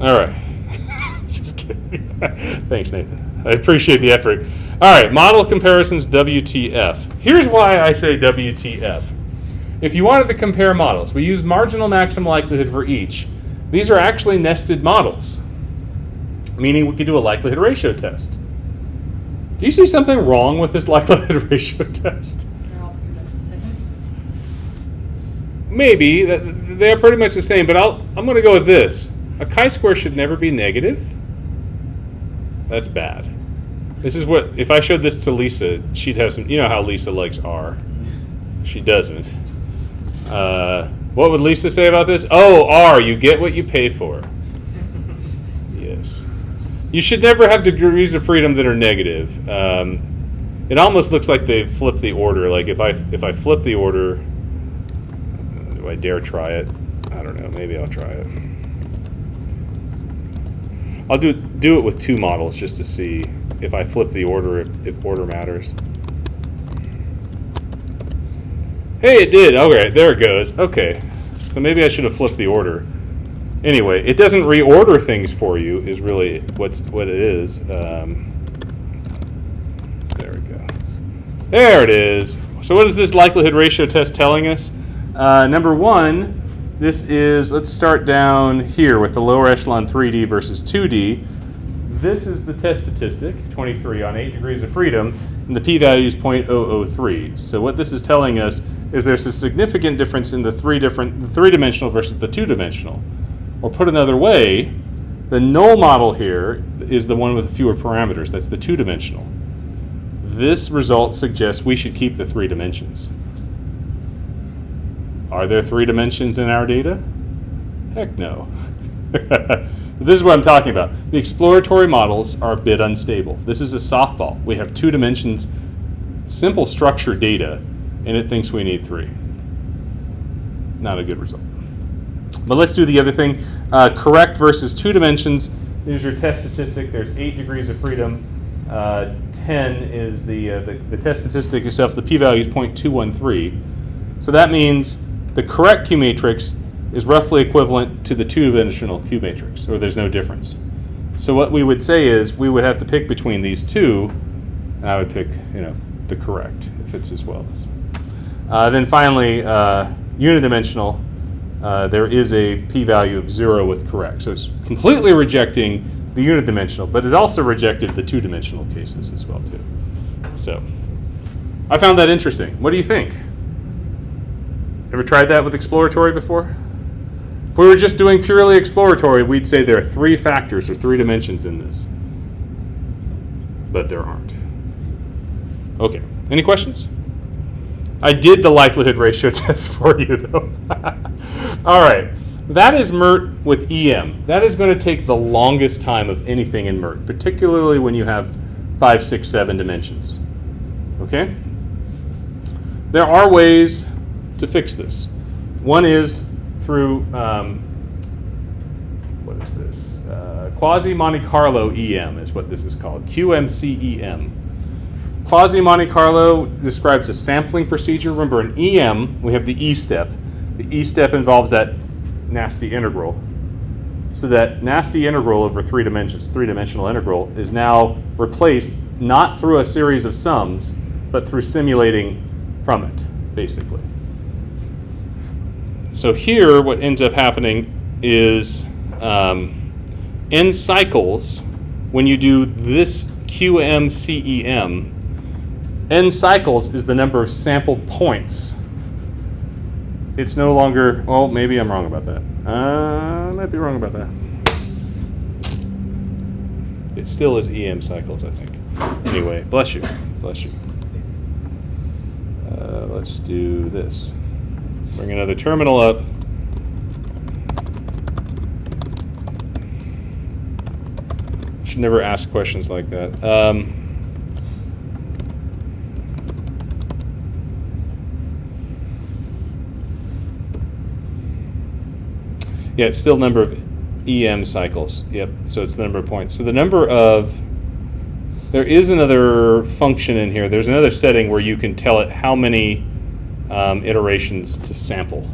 All right. Just kidding. Thanks, Nathan. I appreciate the effort. All right, model comparisons, WTF. Here's why I say WTF. If you wanted to compare models, we use marginal maximum likelihood for each. These are actually nested models, meaning we could do a likelihood ratio test. Do you see something wrong with this likelihood ratio test? They're all pretty much the same. Maybe. They're pretty much the same, but I'm going to go with this. A chi-square should never be negative. That's bad. This is what, if I showed this to Lisa, she'd have some, you know how Lisa likes R. She doesn't. What would Lisa say about this? Oh, R, you get what you pay for. Yes. You should never have degrees of freedom that are negative. It almost looks like they flipped the order. Like if I flip the order, do I dare try it? I don't know. Maybe I'll try it. I'll do it with 2 models just to see if I flip the order, if order matters. Hey, it did. Okay, there it goes. Okay. So maybe I should have flipped the order. Anyway, it doesn't reorder things for you is really what it is. There we go. There it is. So what is this likelihood ratio test telling us? Number one, this is, let's start down here with the lower echelon 3D versus 2D. This is the test statistic, 23 on 8 degrees of freedom, and the p-value is 0.003. So what this is telling us is there's a significant difference in the three-dimensional versus the two-dimensional. Or put another way, the null model here is the one with fewer parameters. That's the two-dimensional. This result suggests we should keep the 3 dimensions. Are there 3 dimensions in our data? Heck no. This is what I'm talking about. The exploratory models are a bit unstable. This is a softball. We have 2 dimensions, simple structure data, and it thinks we need 3. Not a good result. But let's do the other thing. Correct versus 2 dimensions. Here's your test statistic. There's 8 degrees of freedom. 10 is the test statistic itself. The p-value is 0.213. So that means the correct Q matrix is roughly equivalent to the 2-dimensional Q matrix, or there's no difference. So what we would say is we would have to pick between these two, and I would pick, the correct if it's as well as. Then finally, unidimensional, there is a p-value of 0 with correct. So it's completely rejecting the unidimensional, but it also rejected the 2-dimensional cases as well too. So I found that interesting. What do you think? Ever tried that with exploratory before? If we were just doing purely exploratory, we'd say there are 3 factors or 3 dimensions in this. But there aren't. Okay, any questions? I did the likelihood ratio test for you though. All right, that is MIRT with EM. That is going to take the longest time of anything in MIRT, particularly when you have 5, 6, 7 dimensions. Okay? There are ways to fix this. One is through, what is this? Quasi-Monte Carlo EM is what this is called, QMCEM. Quasi-Monte Carlo describes a sampling procedure. Remember, in EM, we have the E step. The E step involves that nasty integral. So that nasty integral over 3 dimensions, 3-dimensional integral, is now replaced not through a series of sums, but through simulating from it, basically. So here, what ends up happening is n cycles, when you do this QMCEM, n cycles is the number of sampled points. It's no longer, well, maybe I'm wrong about that. I might be wrong about that. It still is EM cycles, I think. Anyway, bless you. Bless you. Let's do this. Bring another terminal up. Should never ask questions like that. Yeah, it's still number of EM cycles. Yep, so it's the number of points. So the number of, there is another function in here. There's another setting where you can tell it how many iterations to sample,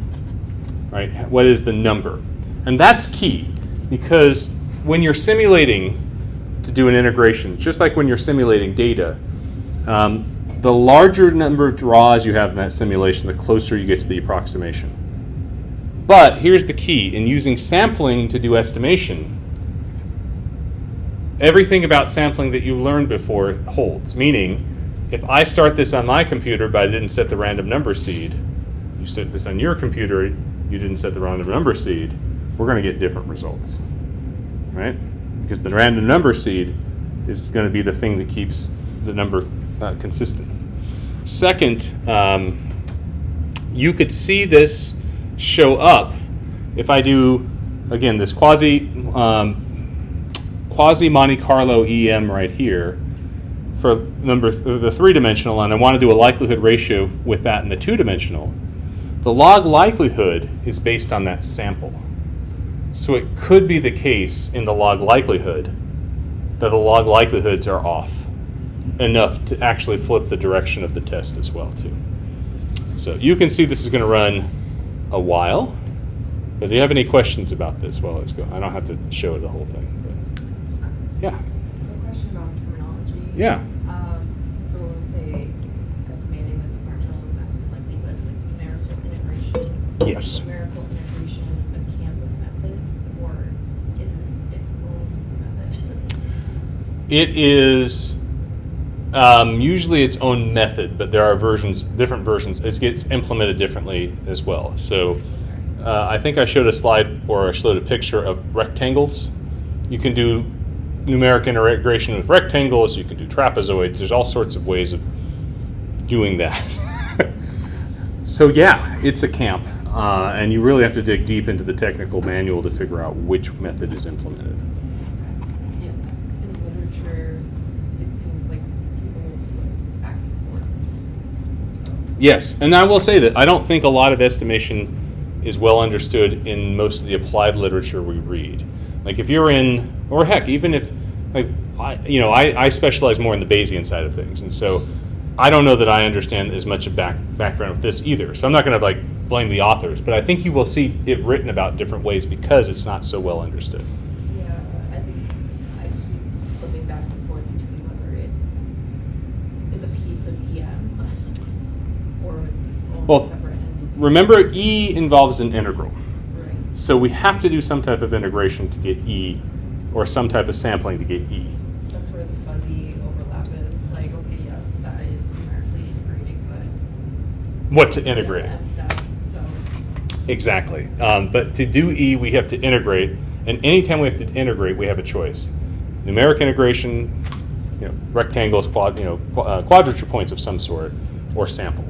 right? What is the number? And that's key, because when you're simulating to do an integration, just like when you're simulating data, the larger number of draws you have in that simulation, the closer you get to the approximation. But here's the key. In using sampling to do estimation, everything about sampling that you learned before holds. Meaning, if I start this on my computer but I didn't set the random number seed, you set this on your computer, you didn't set the random number seed, we're going to get different results, right? Because the random number seed is going to be the thing that keeps the number consistent. Second, you could see this show up if I do, again, this quasi-Monte Carlo EM right here for the 3-dimensional, and I want to do a likelihood ratio with that in the 2-dimensional. The log likelihood is based on that sample. So it could be the case in the log likelihood that the log likelihoods are off enough to actually flip the direction of the test as well too. So you can see this is going to run a while. But do you have any questions about this? Well, let's go. I don't have to show the whole thing. But yeah. A question about terminology. Yeah. So we'll say estimating the marginal and maximum likelihood, like numerical integration. Yes. Numerical integration, a camp of methods, or is it its own method? It is usually its own method, but there are different versions. It gets implemented differently as well. So I think I showed a slide or I showed a picture of rectangles. You can do numeric integration with rectangles. You can do trapezoids. There's all sorts of ways of doing that. So yeah, it's a camp, and you really have to dig deep into the technical manual to figure out which method is implemented. Yeah. In literature, it seems like people will flip back and forth. So. Yes, and I will say that I don't think a lot of estimation is well understood in most of the applied literature we read. Like if you're in, or heck, even if, like, I specialize more in the Bayesian side of things, and so I don't know that I understand as much of background with this either. So I'm not going to blame the authors, but I think you will see it written about different ways because it's not so well understood. Yeah, I think I keep flipping back and forth between whether it is a piece of EM or it's almost separate entity. Remember, E involves an integral. Right. So we have to do some type of integration to get E, or some type of sampling to get E. That's where the fuzzy overlap is. It's like, okay, yes, that is numerically integrating, but What to integrate? the M step, so Exactly. But to do E, we have to integrate, and anytime we have to integrate, we have a choice: numeric integration, rectangles, quadrature points of some sort, or samples.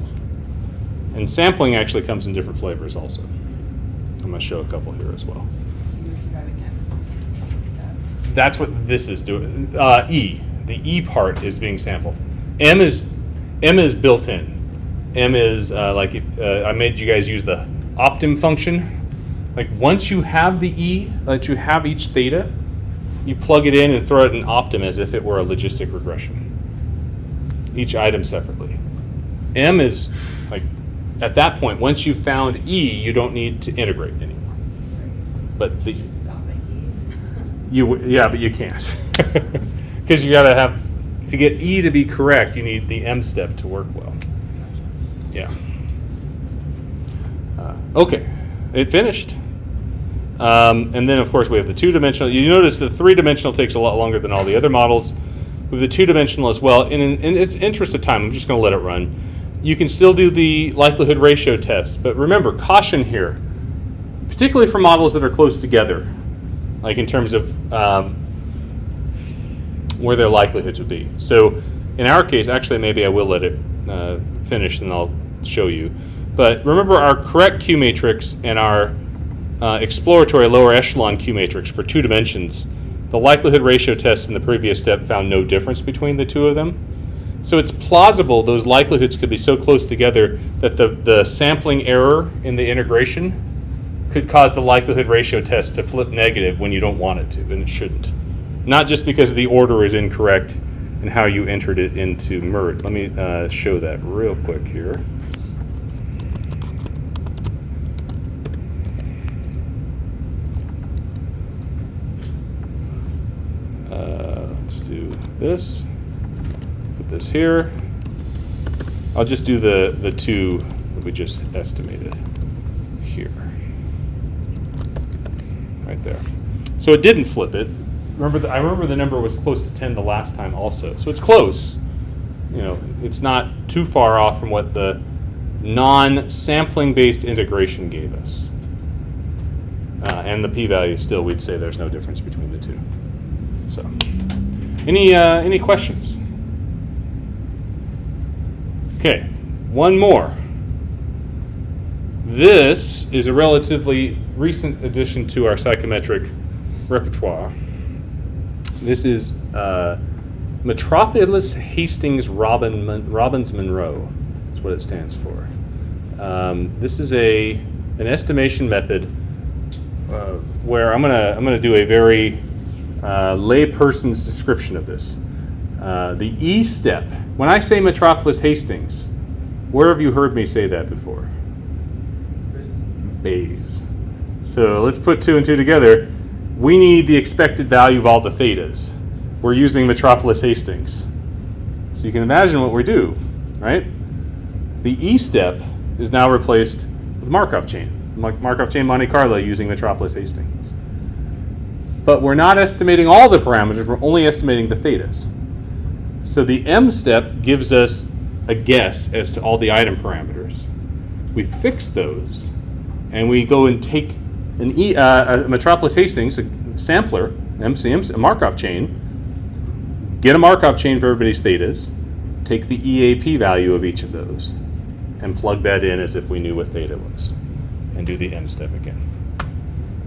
And sampling actually comes in different flavors also. I'm going to show a couple here as well. so you're describing M as a sampling step. That's what this is doing. E, the E part is being sampled. M is built in. M is I made you guys use the optim function. Like once you have the E, you have each theta, you plug it in and throw it in optim as if it were a logistic regression. Each item separately. M is at that point, once you've found E, you don't need to integrate anymore. But Just stop at E. but you can't, because you got to have to get E to be correct. You need the M step to work well. Yeah. Okay, it finished, and then of course we have the two-dimensional. You notice the three-dimensional takes a lot longer than all the other models. With the two-dimensional as well. In interest of time, I'm just going to let it run. You can still do the likelihood ratio tests, but remember, caution here, particularly for models that are close together, like in terms of where their likelihoods would be. So in our case, actually maybe I will let it finish and I'll show you. But remember our correct Q matrix and our exploratory lower echelon Q matrix for 2 dimensions, the likelihood ratio tests in the previous step found no difference between the two of them. So it's plausible those likelihoods could be so close together that the sampling error in the integration could cause the likelihood ratio test to flip negative when you don't want it to, and it shouldn't. Not just because the order is incorrect and how you entered it into mirt. Let me show that real quick here. Let's do this. This here. I'll just do the two that we just estimated here. Right there. So it didn't flip it. I remember the number was close to 10 the last time also. So it's close. It's not too far off from what the non-sampling based integration gave us. And the p-value still, we'd say there's no difference between the two. So, any questions? Okay, one more. This is a relatively recent addition to our psychometric repertoire. This is Metropolis Hastings Robbins Monroe. That's what it stands for. This is an estimation method where I'm gonna do a very layperson's description of this. The E step. When I say Metropolis Hastings, Where have you heard me say that before? Base. Bayes. So let's put 2 and 2 together. We need the expected value of all the thetas. We're using Metropolis Hastings. So you can imagine what we do, right? The E step is now replaced with Markov chain. Markov chain Monte Carlo using Metropolis Hastings. But we're not estimating all the parameters, we're only estimating the thetas. So the M step gives us a guess as to all the item parameters. We fix those, and we go and take a Metropolis Hastings, a sampler, MCM, a Markov chain, get a Markov chain for everybody's thetas, take the EAP value of each of those, and plug that in as if we knew what theta was, and do the M step again.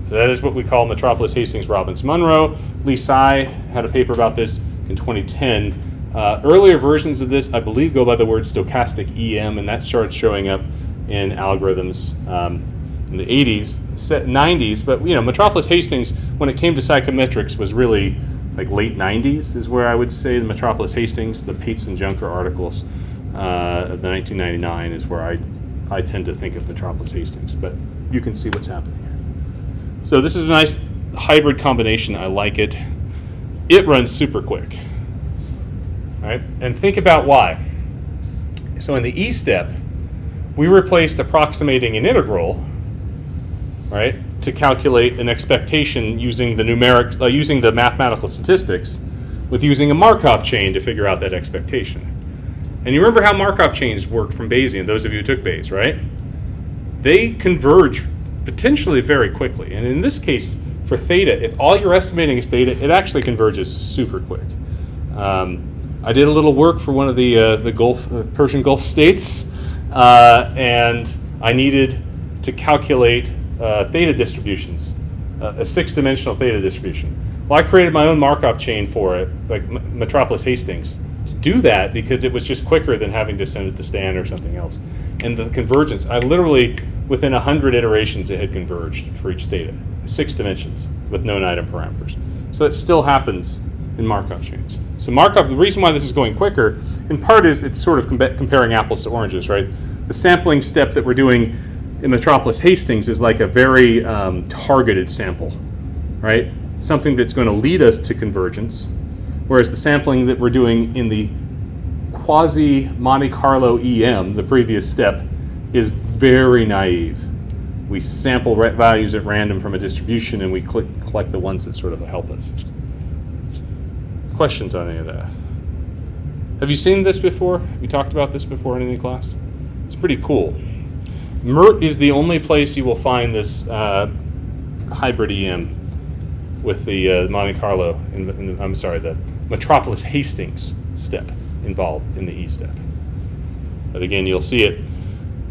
So that is what we call Metropolis Hastings Robbins-Monroe. Lee Tsai had a paper about this in 2010. Earlier versions of this, I believe, go by the word stochastic EM, and that started showing up in algorithms in the 80s, 90s. But Metropolis Hastings, when it came to psychometrics, was really like late 90s is where I would say the Metropolis Hastings, the Pates and Junker articles of the 1999 is where I tend to think of Metropolis Hastings. But you can see what's happening here. So this is a nice hybrid combination. I like it. It runs super quick. Right? And think about why. So in the E step, we replaced approximating an integral, right, to calculate an expectation using the numerics, using the mathematical statistics, with using a Markov chain to figure out that expectation. And you remember how Markov chains worked from Bayesian, those of you who took Bayes, right? They converge potentially very quickly. And in this case, for theta, if all you're estimating is theta, it actually converges super quick. I did a little work for one of the Persian Gulf states, and I needed to calculate theta distributions, a 6-dimensional theta distribution. Well, I created my own Markov chain for it, like Metropolis Hastings, to do that because it was just quicker than having to send it to Stan or something else. And the convergence, I literally, within 100 iterations, it had converged for each theta, 6 dimensions with known item parameters. So it still happens in Markov chains. So Markov, the reason why this is going quicker, in part is it's sort of comparing apples to oranges, right? The sampling step that we're doing in Metropolis Hastings is like a very targeted sample, right? Something that's going to lead us to convergence, whereas the sampling that we're doing in the quasi-Monte Carlo EM, the previous step, is very naive. We sample values at random from a distribution and we collect the ones that sort of help us. Questions on any of that? Have you seen this before? Have you talked about this before in any class? It's pretty cool. mirt is the only place you will find this hybrid EM with the Monte Carlo, the Metropolis Hastings step involved in the E step. But again, you'll see it.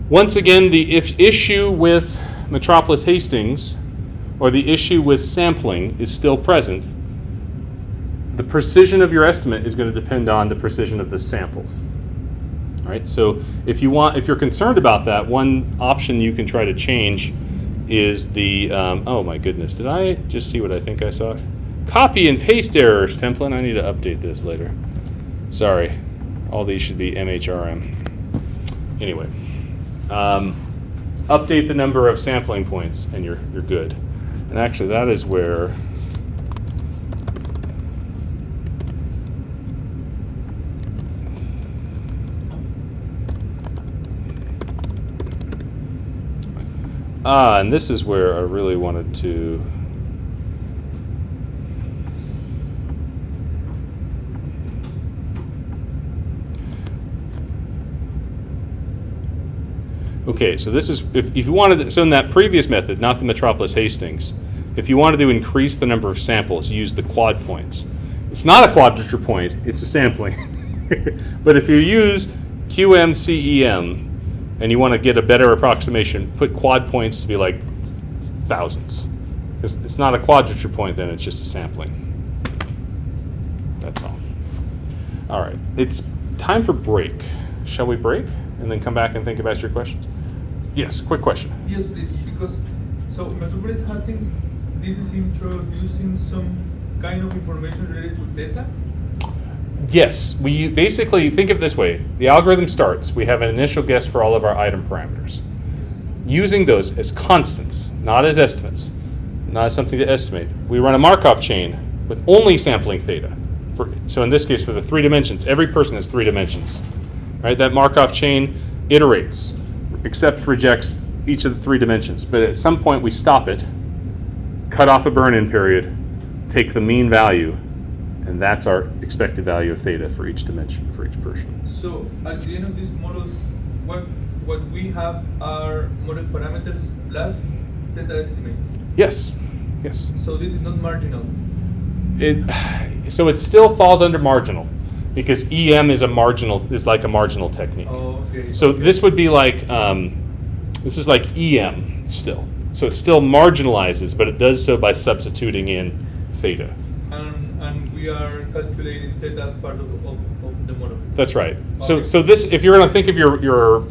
Once again, the issue with Metropolis Hastings, or the issue with sampling, is still present. The precision of your estimate is going to depend on the precision of the sample. All right, so if you're concerned about that, one option you can try to change is the, oh my goodness, did I just see what I think I saw? Copy and paste errors, Templin. I need to update this later. Sorry, all these should be MHRM. Anyway, update the number of sampling points and you're good. And actually that is where and this is where I really wanted to okay, so this is, if you wanted, so in that previous method, not the Metropolis Hastings, if you wanted to increase the number of samples, use the quad points. It's not a quadrature point, it's a sampling. But if you use QMCEM and you want to get a better approximation, put quad points to be like thousands. Because it's not a quadrature point then, it's just a sampling. That's all. All right, it's time for break. Shall we break and then come back and think about your questions? Yes, quick question. Yes, please, because so Metropolis Hastings, this is introducing some kind of information related to theta? Yes, we basically think of it this way. The algorithm starts, we have an initial guess for all of our item parameters. Using those as constants, not as estimates, not as something to estimate, we run a Markov chain with only sampling theta. So in this case, for the 3 dimensions, every person has 3 dimensions. Right? That Markov chain iterates, accepts, rejects each of the 3 dimensions. But at some point, we stop it, cut off a burn-in period, take the mean value, and that's our expected value of theta for each dimension, for each person. So at the end of these models, what we have are model parameters plus theta estimates. Yes, yes. So this is not marginal. So it still falls under marginal, because EM is like a marginal technique. Oh, okay. So okay. this would be like, this is like EM still. So it still marginalizes, but it does so by substituting in theta. And we are calculating theta as part of the model. That's right. Okay. So this, if you're going to think of your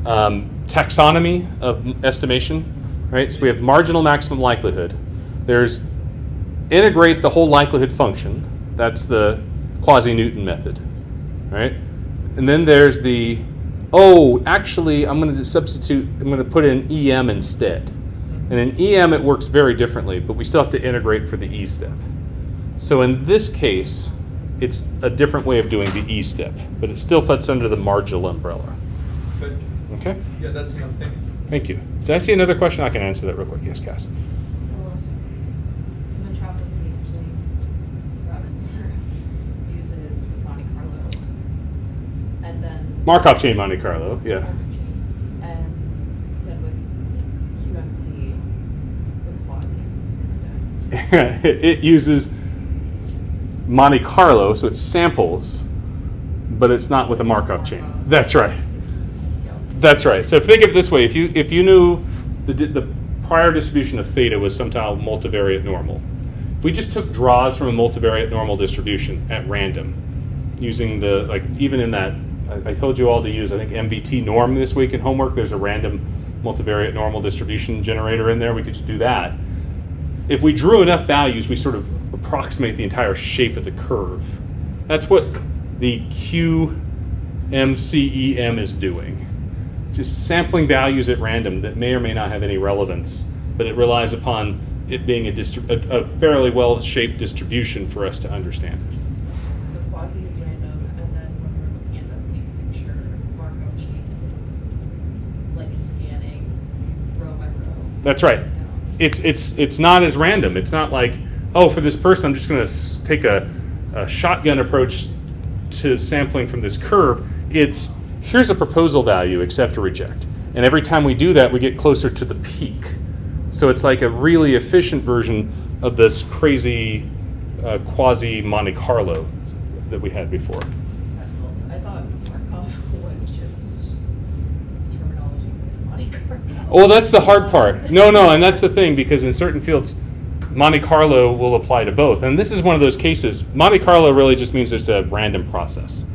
taxonomy of estimation, right? So we have marginal maximum likelihood. There's integrate the whole likelihood function. That's the quasi-Newton method, right? And then there's the, actually, I'm going to substitute, I'm going to put in EM instead. And in EM, it works very differently, but we still have to integrate for the E step. So in this case, it's a different way of doing the E step, but it still fits under the marginal umbrella. But Okay? yeah, that's enough. Thank you. Thank you. Did I see another question? I can answer that real quick. Yes, Cass. So, Mplus Hastings Ravensburg uses Monte Carlo, and then Markov chain Monte Carlo, yeah. and then with QMC with quasi instead. It uses Monte Carlo, so it samples, but it's not with a Markov chain. That's right. That's right. So think of it this way: if you knew the prior distribution of theta was somehow multivariate normal, if we just took draws from a multivariate normal distribution at random, using even in that, I told you all to use, I think, MVT norm this week in homework. There's a random multivariate normal distribution generator in there. We could just do that. If we drew enough values, we sort of approximate the entire shape of the curve. That's what the QMCEM is doing. Just sampling values at random that may or may not have any relevance, but it relies upon it being a fairly well-shaped distribution for us to understand it. So quasi is random, and then when we're looking at that same picture, Markov chain is like scanning row by row. That's right. Down. It's not as random. It's not like, for this person, I'm just going to take a shotgun approach to sampling from this curve. It's, here's a proposal value, accept or reject. And every time we do that, we get closer to the peak. So it's like a really efficient version of this crazy quasi Monte Carlo that we had before. I thought Markov was just terminology for Monte Carlo. Well, that's the hard part. No, and that's the thing, because in certain fields, Monte Carlo will apply to both. And this is one of those cases. Monte Carlo really just means it's a random process,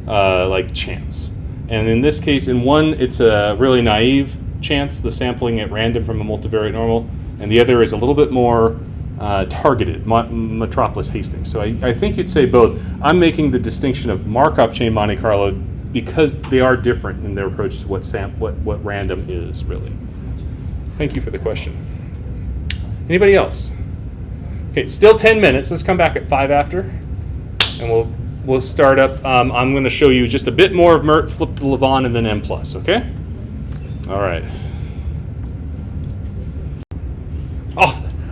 like chance. And in this case, in one, it's a really naive chance, the sampling at random from a multivariate normal, and the other is a little bit more targeted, Mplus Hastings. So I think you'd say both. I'm making the distinction of Markov chain Monte Carlo because they are different in their approach to what random is, really. Thank you for the question. Anybody else? Okay, still 10 minutes. Let's come back at 5 after, and we'll start up. I'm going to show you just a bit more of mirt, flip to lavaan, and then Mplus, okay? All right.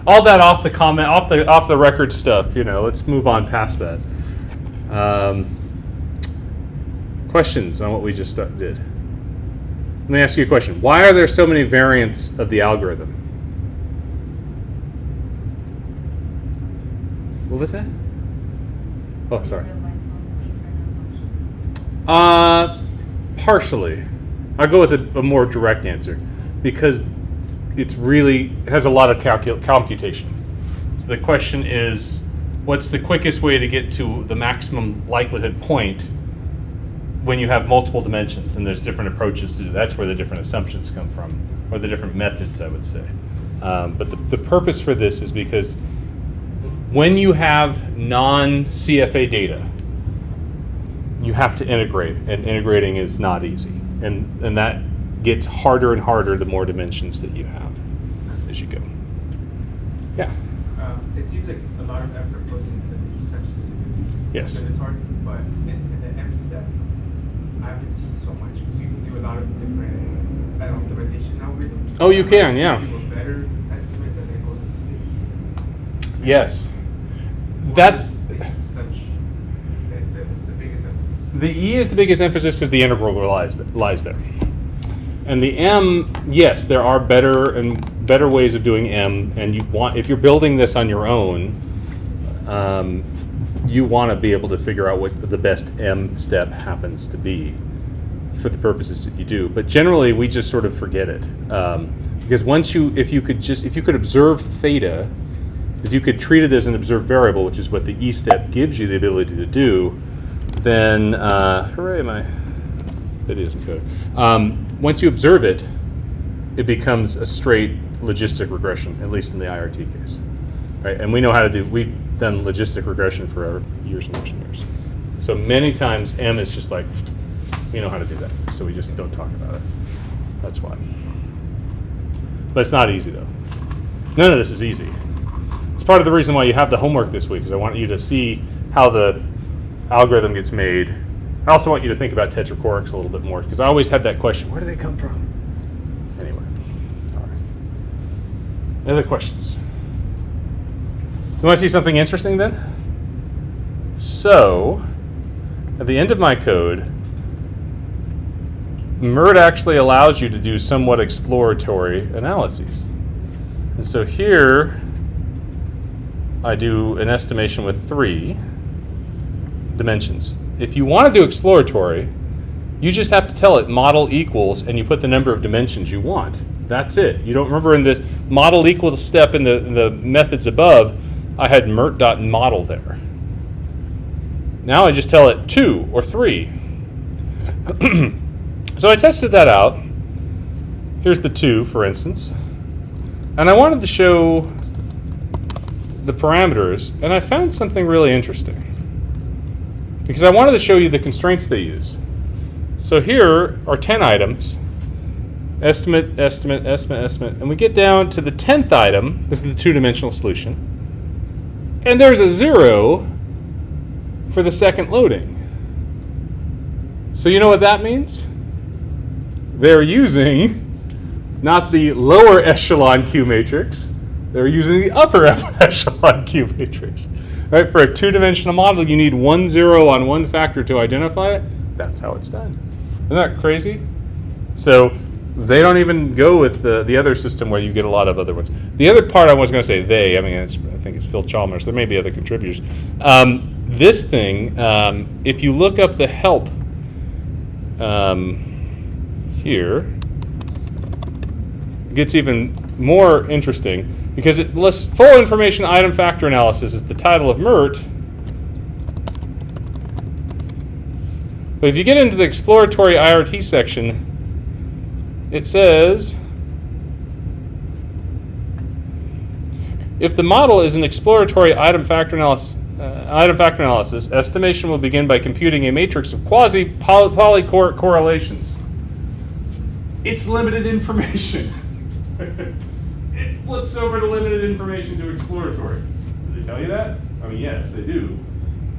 All that off the record stuff, let's move on past that. Questions on what we just did? Let me ask you a question. Why are there so many variants of the algorithm? What was that? Oh, sorry. Partially. I'll go with a more direct answer because it has a lot of computation. So the question is, what's the quickest way to get to the maximum likelihood point when you have multiple dimensions? And there's different approaches to do that. That's where the different assumptions come from, or the different methods, I would say. But the purpose for this is because when you have non-CFA data, you have to integrate, and integrating is not easy. And that gets harder and harder the more dimensions that you have as you go. Yeah. It seems like a lot of effort goes into the E step specifically. Yes. And it's hard, but in the M step, I haven't seen so much because you can do a lot of different optimization algorithms. Oh, you can, yeah. You have a better estimate that then goes into the E. Yes. Why That's is the E such the biggest emphasis? the E is the biggest emphasis because the integral lies there. And the M, yes, there are better ways of doing M, and if you're building this on your own, you want to be able to figure out what the best M step happens to be for the purposes that you do. But generally, we just sort of forget it because if you could observe theta, if you could treat it as an observed variable, which is what the E step gives you the ability to do, then hooray, my video isn't coded. Once you observe it, it becomes a straight logistic regression, at least in the IRT case, right? And we know how to do. We've done logistic regression for years and years and years. So many times M is just like, we know how to do that, so we just don't talk about it. That's why. But it's not easy though. None of this is easy. It's part of the reason why you have the homework this week, because I want you to see how the algorithm gets made. I also want you to think about tetrachorics a little bit more, because I always had that question, where do they come from? Anyway, all right. Any other questions? You want to see something interesting then? So, at the end of my code, mirt actually allows you to do somewhat exploratory analyses. And so here, I do an estimation with 3 dimensions. If you want to do exploratory, you just have to tell it model equals, and you put the number of dimensions you want. That's it. You don't remember in the model equals step in the methods above, I had mirt.model there. Now I just tell it 2 or 3. So I tested that out. Here's the 2, for instance. And I wanted to show the parameters, and I found something really interesting, because I wanted to show you the constraints they use. So here are 10 items, estimate, estimate, estimate, estimate, and we get down to the 10th item. This is the 2-dimensional solution. And there's a 0 for the second loading. So you know what that means? They're using not the lower echelon Q matrix, they're using the upper echelon Q matrix. Right, for a 2-dimensional model, you need 1 0 on one factor to identify it. That's how it's done. Isn't that crazy? So they don't even go with the other system where you get a lot of other ones. The other part I was going to say, I think it's Phil Chalmers. There may be other contributors. This thing, if you look up the help here, it gets even more interesting, because it lists full information item factor analysis is the title of mirt. But if you get into the exploratory IRT section, it says, if the model is an exploratory item factor analysis, estimation will begin by computing a matrix of quasi-polychoric correlations. It's limited information. It flips over to limited information to exploratory. Did they tell you that? I mean, yes, they do.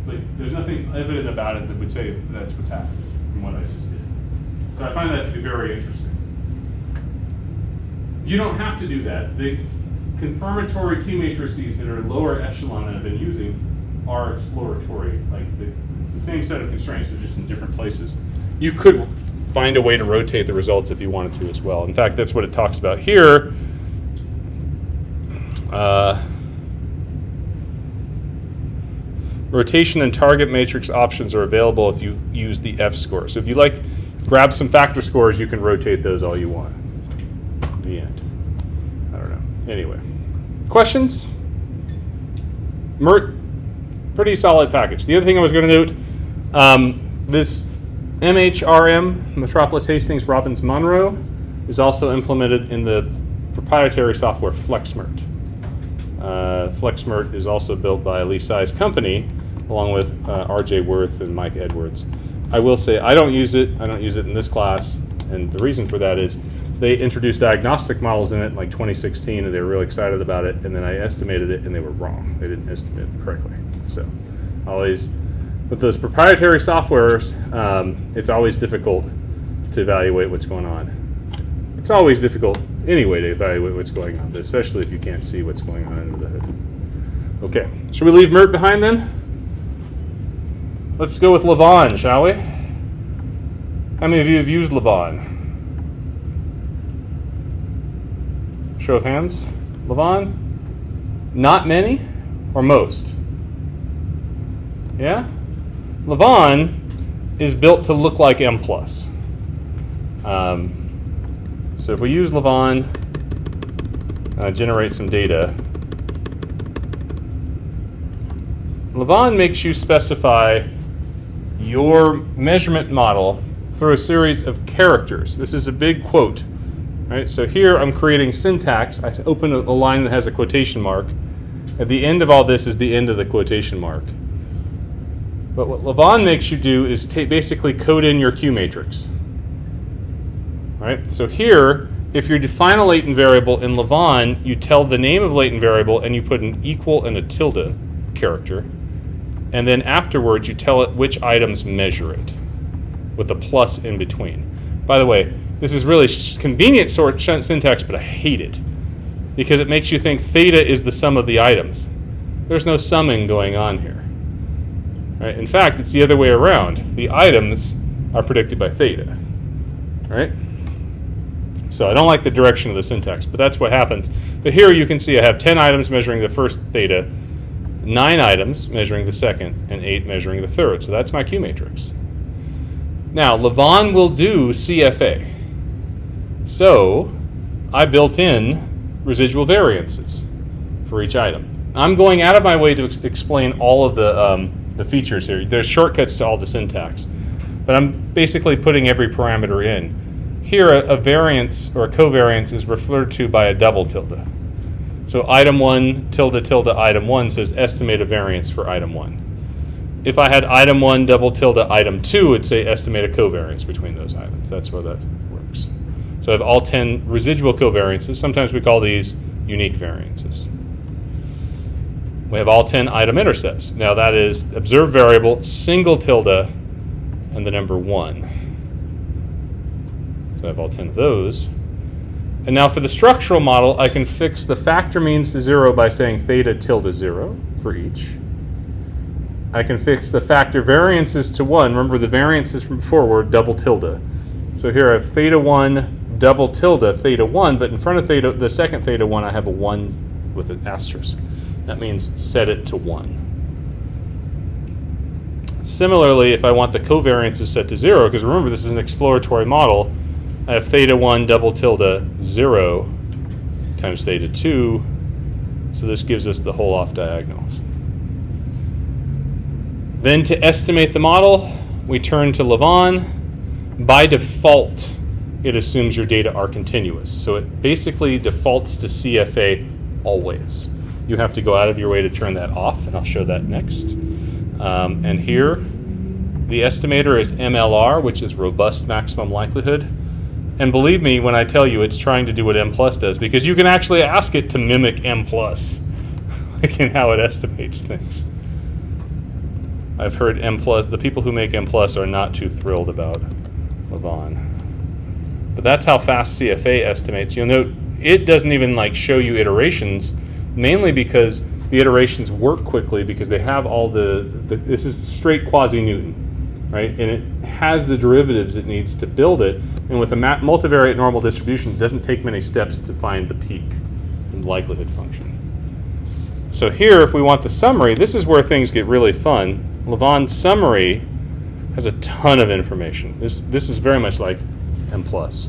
But there's nothing evident about it that would say that's what's happened from what I just did. So I find that to be very interesting. You don't have to do that. The confirmatory Q matrices that are lower echelon that I've been using are exploratory. It's the same set of constraints, they're just in different places. You could find a way to rotate the results if you wanted to as well. In fact, that's what it talks about here. Rotation and target matrix options are available if you use the F score. So if you grab some factor scores, you can rotate those all you want. The end. I don't know. Anyway, questions? mirt, pretty solid package. The other thing I was going to note, this MHRM, Metropolis Hastings Robbins Monroe, is also implemented in the proprietary software FlexMirt. FlexMirt is also built by Lee Sai's company, along with R.J. Worth and Mike Edwards. I will say I don't use it. I don't use it in this class, and the reason for that is they introduced diagnostic models in it in like 2016, and they were really excited about it. And then I estimated it, and they were wrong. They didn't estimate it correctly. So, always with those proprietary softwares, it's always difficult to evaluate what's going on. It's always difficult anyway to evaluate what's going on, but especially if you can't see what's going on under the hood. Okay, should we leave mirt behind then? Let's go with lavaan, shall we? How many of you have used lavaan? Show of hands. lavaan? Not many or most? Yeah? lavaan is built to look like Mplus. So if we use lavaan, generate some data, lavaan makes you specify your measurement model through a series of characters. This is a big quote, right? So here I'm creating syntax. I open a line that has a quotation mark. At the end of all this is the end of the quotation mark. But what lavaan makes you do is basically code in your Q matrix. Right? So here, if you define a latent variable in lavaan, you tell the name of latent variable and you put an equal and a tilde character. And then afterwards, you tell it which items measure it with a plus in between. By the way, this is really convenient sort syntax, but I hate it because it makes you think theta is the sum of the items. There's no summing going on here. Right? In fact, it's the other way around. The items are predicted by theta. Right? So I don't like the direction of the syntax, but that's what happens. But here you can see I have 10 items measuring the first theta, 9 items measuring the second, and 8 measuring the third. So that's my Q matrix. Now, lavaan will do CFA. So I built in residual variances for each item. I'm going out of my way to explain all of the features here. There's shortcuts to all the syntax, but I'm basically putting every parameter in. Here, a variance or a covariance is referred to by a double tilde. So item 1 tilde tilde item 1 says estimate a variance for item 1. If I had item 1 double tilde item 2, it'd say estimate a covariance between those items. That's where that works. So I have all 10 residual covariances. Sometimes we call these unique variances. We have all 10 item intercepts. Now that is observed variable, single tilde, and the number 1. So I have all 10 of those. And now for the structural model, I can fix the factor means to 0 by saying theta tilde 0 for each. I can fix the factor variances to 1. Remember, the variances from before were double tilde. So here I have theta 1 double tilde theta 1, but in front of theta, the second theta 1, I have a 1 with an asterisk. That means set it to 1. Similarly, if I want the covariances set to 0, because remember this is an exploratory model, I have theta 1 double tilde 0 times theta 2, so this gives us the whole off diagonals. Then to estimate the model, we turn to lavaan. By default, it assumes your data are continuous. So it basically defaults to CFA always. You have to go out of your way to turn that off, and I'll show that next. And here, the estimator is MLR, which is robust maximum likelihood. And believe me when I tell you it's trying to do what Mplus does, because you can actually ask it to mimic Mplus, like in how it estimates things. I've heard Mplus, the people who make Mplus are not too thrilled about lavaan. But that's how fast CFA estimates. You'll note it doesn't even like show you iterations, mainly because the iterations work quickly because they have all this is straight quasi-Newton, right? And it has the derivatives it needs to build it. And with a multivariate normal distribution, it doesn't take many steps to find the peak in the likelihood function. So here, if we want the summary, this is where things get really fun. lavaan summary has a ton of information. This is very much like Mplus.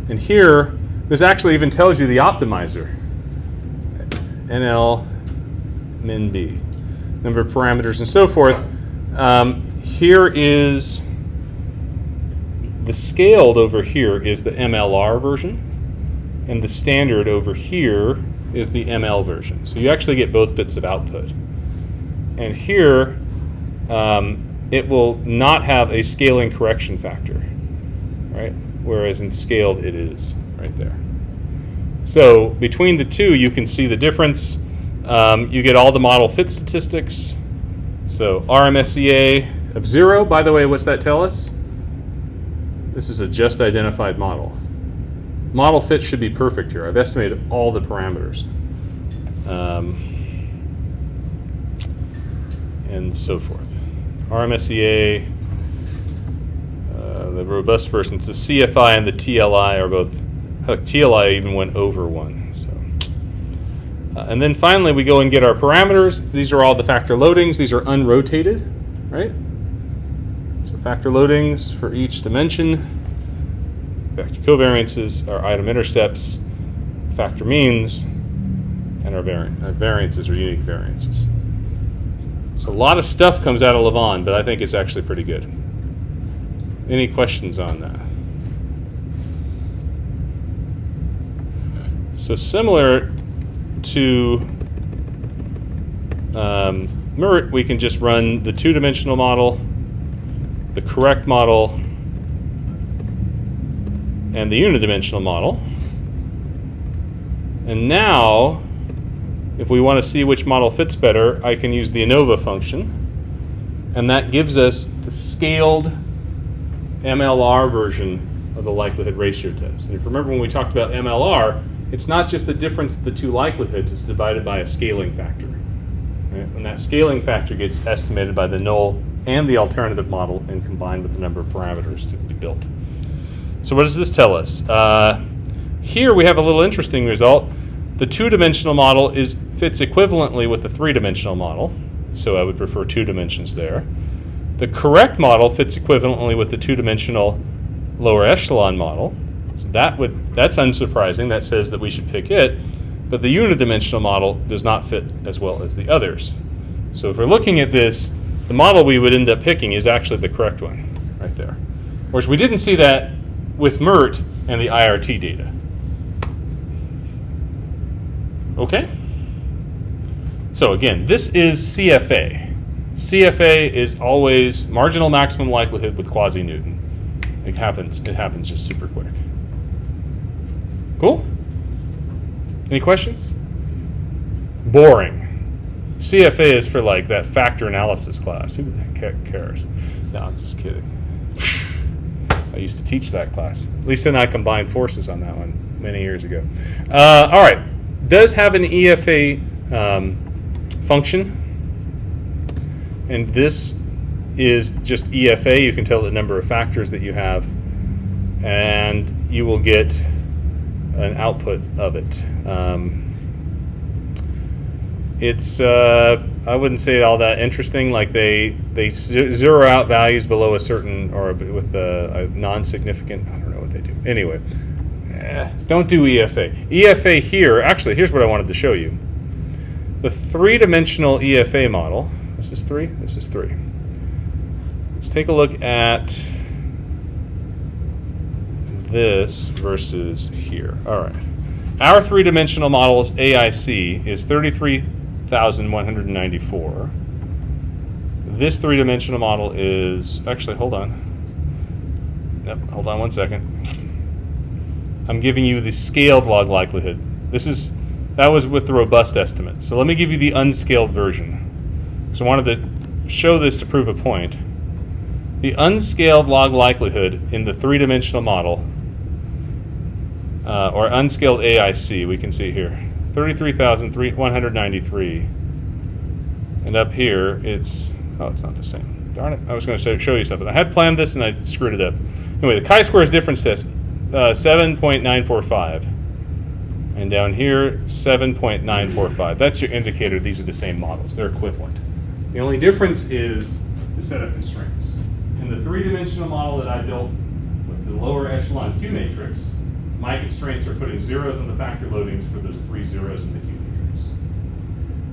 And here, this actually even tells you the optimizer. NL min B, number of parameters and so forth. Here is the scaled over here is the MLR version, and the standard over here is the ML version. So you actually get both bits of output. And here, it will not have a scaling correction factor, right? Whereas in scaled, it is right there. So between the two, you can see the difference. You get all the model fit statistics. So RMSEA of 0, by the way, what's that tell us? This is a just identified model. Model fit should be perfect here. I've estimated all the parameters. And so forth. RMSEA, the robust versions, the CFI and the TLI are both, heck, TLI even went over 1. So, and then finally we go and get our parameters. These are all the factor loadings. These are unrotated, right? So factor loadings for each dimension. Factor covariances, our item intercepts, factor means, and our variances or unique variances. So a lot of stuff comes out of lavaan, but I think it's actually pretty good. Any questions on that? So similar to mirt, we can just run the 2-dimensional model, the correct model, and the unidimensional model. And now, if we want to see which model fits better, I can use the ANOVA function, and that gives us the scaled MLR version of the likelihood ratio test. And if you remember when we talked about MLR, it's not just the difference of the two likelihoods, it's divided by a scaling factor. Right? And that scaling factor gets estimated by the null and the alternative model and combined with the number of parameters to be built. So what does this tell us? Here we have a little interesting result. The 2-dimensional model fits equivalently with the 3-dimensional model, so I would prefer 2 dimensions there. The correct model fits equivalently with the 2-dimensional lower echelon model. So that's unsurprising. That says that we should pick it, but the unidimensional model does not fit as well as the others. So if we're looking at this, the model we would end up picking is actually the correct one, right there. Whereas we didn't see that with mirt and the IRT data. Okay? So again, this is CFA. CFA is always marginal maximum likelihood with quasi-Newton. It happens just super quick. Cool? Any questions? Boring. CFA is for like that factor analysis class. Who the heck cares? No, I'm just kidding. I used to teach that class. Lisa and I combined forces on that one many years ago. All right. Does have an EFA function, and this is just EFA. You can tell the number of factors that you have, and you will get an output of it. It's I wouldn't say all that interesting. Like they zero out values below a certain, or with a non-significant. I don't know what they do. Anyway, don't do EFA. EFA here. Actually, here's what I wanted to show you. The 3-dimensional EFA model. This is 3. This is 3. Let's take a look at this versus here. All right. Our 3-dimensional model's AIC is 33,194. This 3-dimensional model is, actually, hold on. Yep, hold on one second. I'm giving you the scaled log likelihood. That was with the robust estimate. So let me give you the unscaled version. So I wanted to show this to prove a point. The unscaled log likelihood in the 3-dimensional model, or unscaled AIC, we can see here, 33,193. And up here, it's not the same. Darn it, I was going to show you something. I had planned this and I screwed it up. Anyway, the chi-squares difference test, 7.945. And down here, 7.945. That's your indicator these are the same models. They're equivalent. The only difference is the set of constraints. In the 3-dimensional model that I built with the lower echelon Q matrix, my constraints are putting zeros on the factor loadings for those 3 zeros in the Q matrix.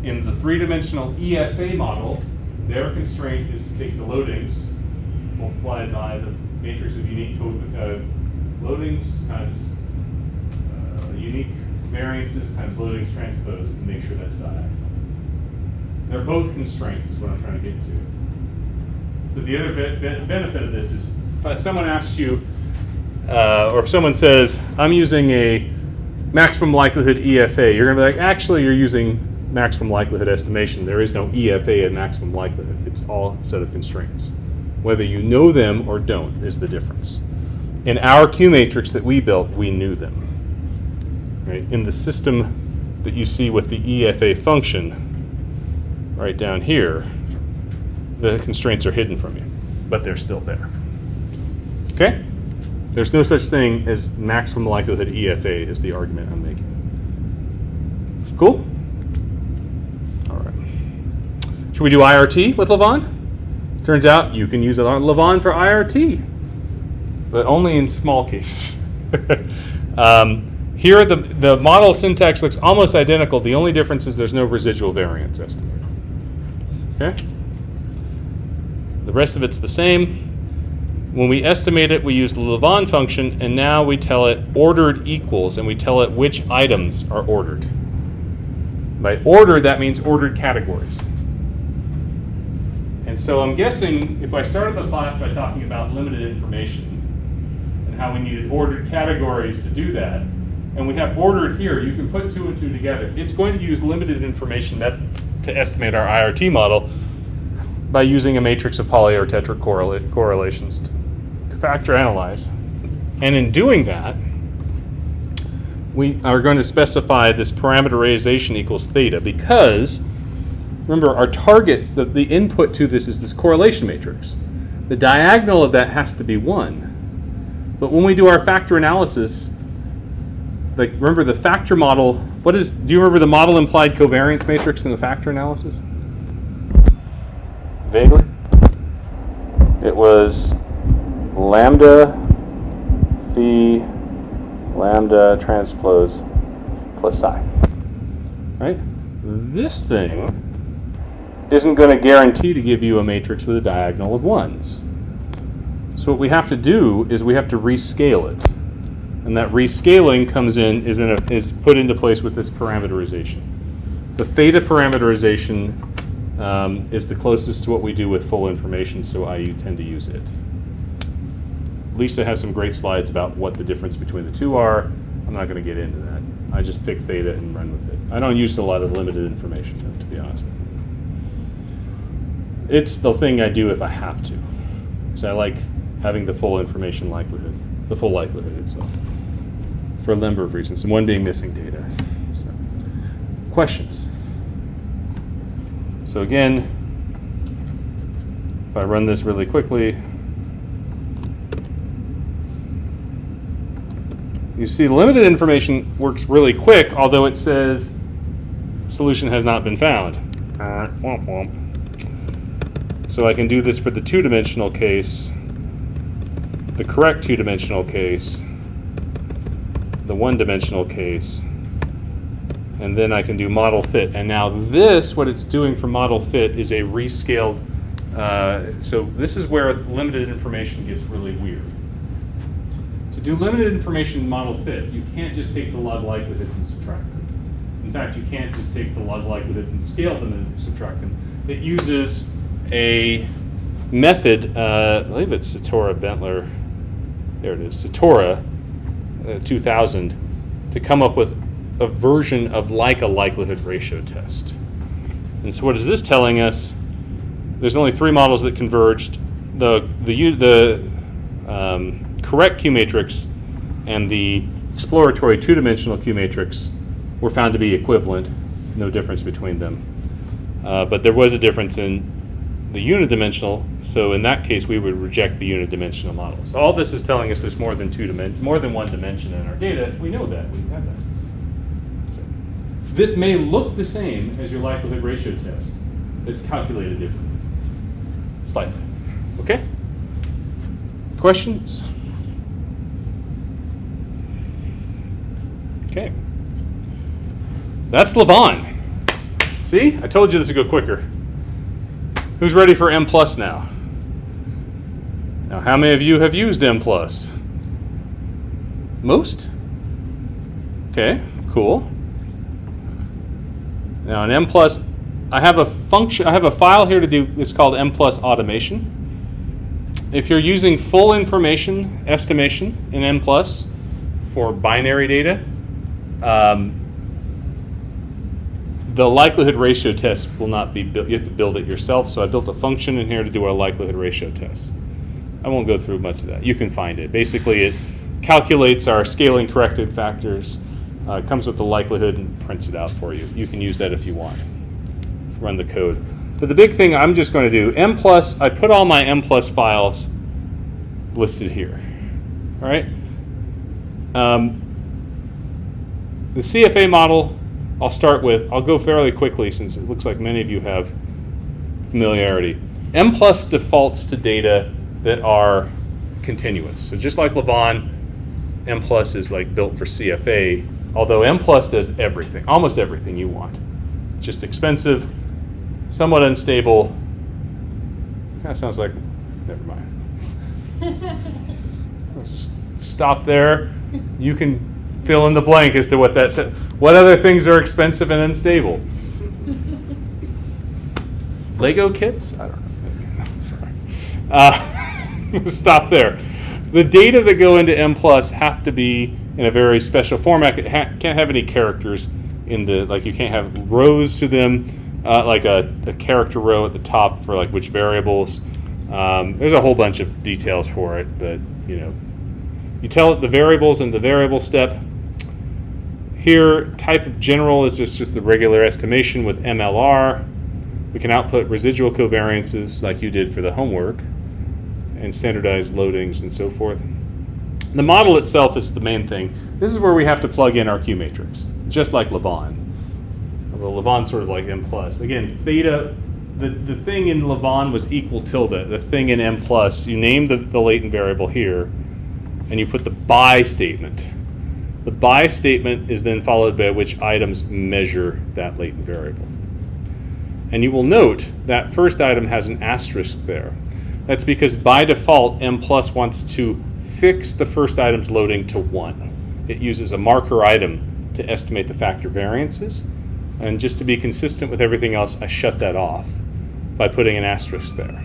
In the 3-dimensional EFA model, their constraint is to take the loadings multiplied by the matrix of unique loadings times unique variances times loadings transposed to make sure that's diagonal. They're both constraints is what I'm trying to get to. So the other benefit of this is if someone asks you, or if someone says, I'm using a maximum likelihood EFA, you're going to be like, actually, you're using maximum likelihood estimation. There is no EFA in maximum likelihood. It's all a set of constraints. Whether you know them or don't is the difference. In our Q matrix that we built, we knew them. Right? In the system that you see with the EFA function, right down here, the constraints are hidden from you, but they're still there. Okay? There's no such thing as maximum likelihood EFA is the argument I'm making. Cool? All right. Should we do IRT with lavaan? Turns out you can use lavaan for IRT, but only in small cases. Here the model syntax looks almost identical. The only difference is there's no residual variance estimate. Okay? The rest of it's the same. When we estimate it, we use the lavaan function, and now we tell it ordered equals, and we tell it which items are ordered. By ordered, that means ordered categories. And so I'm guessing if I started the class by talking about limited information and how we needed ordered categories to do that, and we have ordered here, you can put 2 and 2 together. It's going to use limited information to estimate our IRT model by using a matrix of poly or tetra correlations to factor analyze. And in doing that, we are going to specify this parameterization equals theta because, remember, our target, the input to this is this correlation matrix. The diagonal of that has to be 1. But when we do our factor analysis, like remember the factor model, do you remember the model implied covariance matrix in the factor analysis? Vaguely? It was lambda phi lambda transpose plus psi. Right? This thing isn't going to guarantee to give you a matrix with a diagonal of 1s. So what we have to do is we have to rescale it. And that rescaling comes in, is put into place with this parameterization. The theta parameterization is the closest to what we do with full information, so IU tend to use it. Lisa has some great slides about what the difference between the two are. I'm not going to get into that. I just pick theta and run with it. I don't use a lot of limited information, though, to be honest with you. It's the thing I do if I have to. So I like having the full information likelihood, the full likelihood itself, for a number of reasons, and one being missing data. So, questions? So again, if I run this really quickly, you see limited information works really quick, although it says solution has not been found. Womp womp. So I can do this for the 2-dimensional case, the correct 2-dimensional case, the 1-dimensional case, and then I can do model fit. And now this, what it's doing for model fit is a rescaled, so this is where limited information gets really weird. To do limited information model fit, you can't just take the log likelihoods and subtract them. In fact, you can't just take the log likelihoods and scale them and subtract them. It uses a method, I believe it's Satora Bentler, there it is, Satora 2000, to come up with a version of like a likelihood ratio test. And so what is this telling us? There's only 3 models that converged. The correct Q matrix and the exploratory 2-dimensional Q matrix were found to be equivalent, no difference between them. But there was a difference in the unidimensional, so in that case we would reject the unidimensional model. So all this is telling us there's more than 1 dimension in our data. We know that, we have that. So this may look the same as your likelihood ratio test. It's calculated differently, slightly. Okay? Questions? Okay. That's lavaan. See? I told you this would go quicker. Who's ready for Mplus now? Now, how many of you have used Mplus? Most? Okay, cool. Now in Mplus, I have a file here to do, it's called Mplus automation. If you're using full information estimation in Mplus for binary data, the likelihood ratio test will not be built. You have to build it yourself. So I built a function in here to do our likelihood ratio test. I won't go through much of that. You can find it. Basically, it calculates our scaling corrected factors, comes with the likelihood, and prints it out for you. You can use that if you want. Run the code. But the big thing I'm just going to do, Mplus, I put all my Mplus files listed here. All right? The CFA model, I'll start with, I'll go fairly quickly since it looks like many of you have familiarity. Mplus defaults to data that are continuous. So just like lavaan, Mplus is like built for CFA, although Mplus does everything, almost everything you want. It's just expensive, somewhat unstable. Kind of sounds like, never mind. I'll just stop there. You can fill in the blank as to what that said. What other things are expensive and unstable? Lego kits? I don't know. Sorry. Stop there. The data that go into Mplus have to be in a very special format. It can't have any characters in the, like you can't have rows to them, like a character row at the top for like which variables. There's a whole bunch of details for it, but you know, you tell it the variables in the variable step. Here, type of general is just the regular estimation with MLR. We can output residual covariances like you did for the homework, and standardized loadings and so forth. The model itself is the main thing. This is where we have to plug in our Q matrix, just like lavaan. Well, lavaan's sort of like Mplus. Again, theta, the thing in lavaan was equal tilde. The thing in Mplus, you name the latent variable here, and you put the by statement. The by statement is then followed by which items measure that latent variable. And you will note that first item has an asterisk there. That's because by default, Mplus wants to fix the first item's loading to 1. It uses a marker item to estimate the factor variances. And just to be consistent with everything else, I shut that off by putting an asterisk there.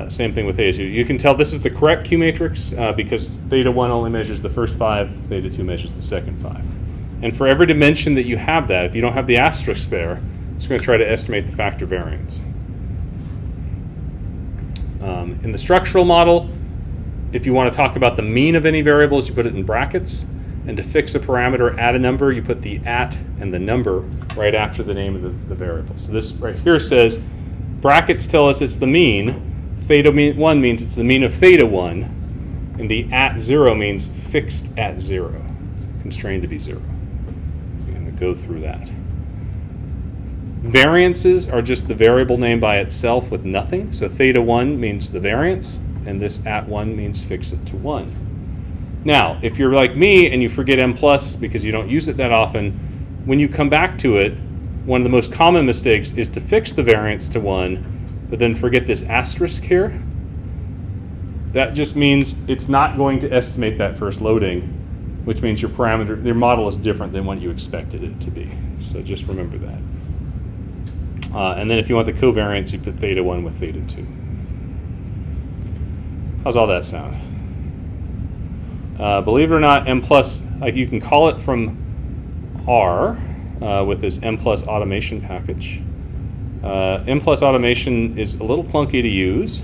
Same thing with theta 2. You can tell this is the correct Q matrix because theta 1 only measures the first 5, theta 2 measures the second 5. And for every dimension that you have that, if you don't have the asterisk there, it's going to try to estimate the factor variance. In the structural model, if you want to talk about the mean of any variables, you put it in brackets. And to fix a parameter, add a number, you put the at and the number right after the name of the variable. So this right here says, brackets tell us it's the mean. Theta 1 means it's the mean of theta 1. And the at 0 means fixed at 0, constrained to be 0. So I'm going to go through that. Variances are just the variable name by itself with nothing. So theta 1 means the variance, and this at 1 means fix it to 1. Now, if you're like me and you forget Mplus because you don't use it that often, when you come back to it, one of the most common mistakes is to fix the variance to 1, but then forget this asterisk here. That just means it's not going to estimate that first loading, which means your model is different than what you expected it to be. So just remember that. And then if you want the covariance, you put theta 1 with theta 2. How's all that sound? Believe it or not, Mplus, like you can call it from R with this Mplus automation package. Mplus automation is a little clunky to use,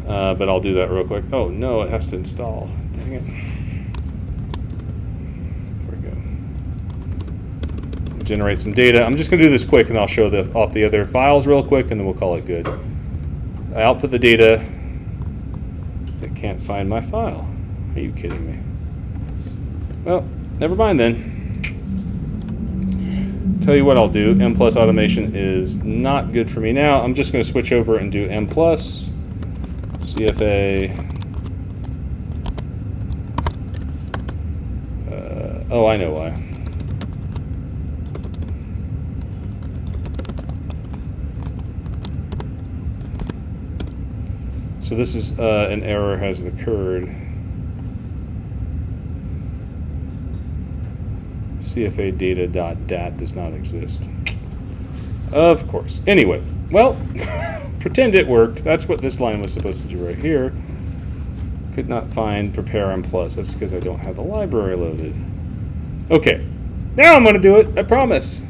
but I'll do that real quick. Oh no, it has to install. Dang it. Generate some data. I'm just going to do this quick and I'll show off the other files real quick and then we'll call it good. I output the data. It can't find my file. Are you kidding me? Well, never mind then. Tell you what I'll do. Mplus automation is not good for me now. I'm just going to switch over and do Mplus, CFA. Oh, I know why. So this is an error has occurred. CFA data.dat does not exist. Of course. Anyway, well, pretend it worked. That's what this line was supposed to do right here. Could not find prepare Mplus. That's because I don't have the library loaded. Okay, now I'm going to do it. I promise.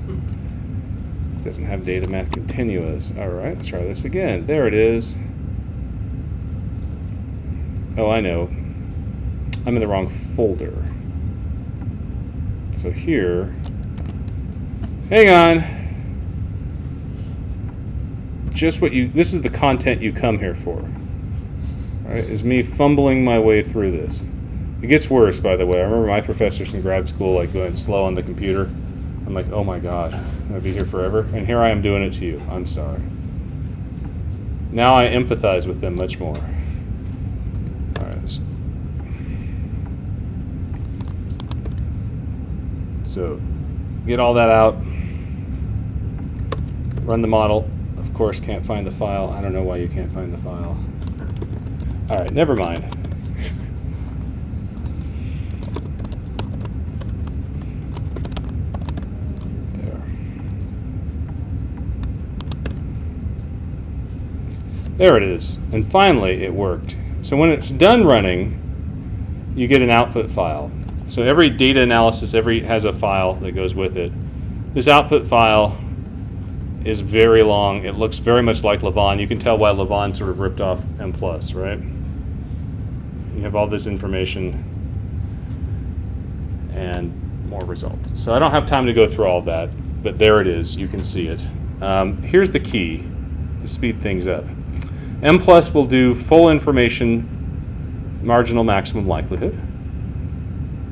Doesn't have data mat continuous. All right, let's try this again. There it is. Oh, I know. I'm in the wrong folder. So here, hang on. Just what you, this is the content you come here for. All right, is me fumbling my way through this. It gets worse, by the way. I remember my professors in grad school like going slow on the computer. I'm like, oh my God, I'll be here forever. And here I am doing it to you. I'm sorry. Now I empathize with them much more. All right. So get all that out. Run the model. Of course, can't find the file. I don't know why you can't find the file. All right, never mind. There it is. And finally, it worked. So when it's done running, you get an output file. So every data analysis has a file that goes with it. This output file is very long. It looks very much like lavaan. You can tell why lavaan sort of ripped off Mplus, right? You have all this information and more results. So I don't have time to go through all of that, but there it is. You can see it. Here's the key to speed things up. Mplus will do full information, marginal maximum likelihood.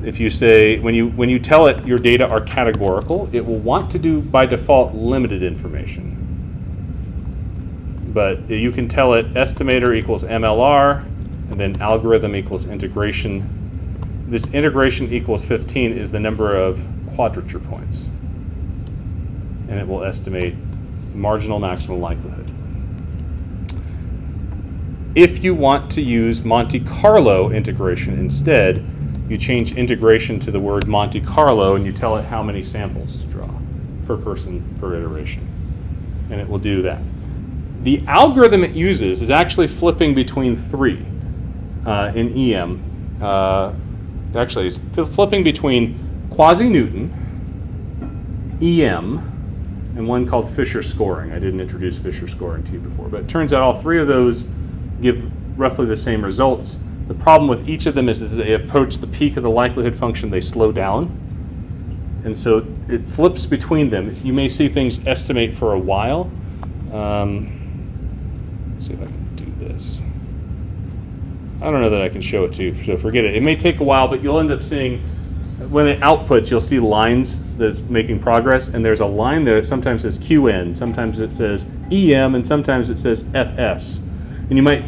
If you say, when you tell it your data are categorical, it will want to do by default limited information. But you can tell it estimator equals MLR, and then algorithm equals integration. This integration equals 15 is the number of quadrature points. And it will estimate marginal maximum likelihood. If you want to use Monte Carlo integration instead, you change integration to the word Monte Carlo and you tell it how many samples to draw per person per iteration. And it will do that. The algorithm it uses is actually flipping between three in EM. Actually, it's flipping between quasi-Newton, EM, and one called Fisher scoring. I didn't introduce Fisher scoring to you before, but it turns out all three of those give roughly the same results. The problem with each of them is as they approach the peak of the likelihood function, they slow down. And so it flips between them. You may see things estimate for a while. Let's see if I can do this. I don't know that I can show it to you, so forget it. It may take a while, but you'll end up seeing, when it outputs, you'll see lines that's making progress, and there's a line there that sometimes says QN, sometimes it says EM, and sometimes it says FS. And you might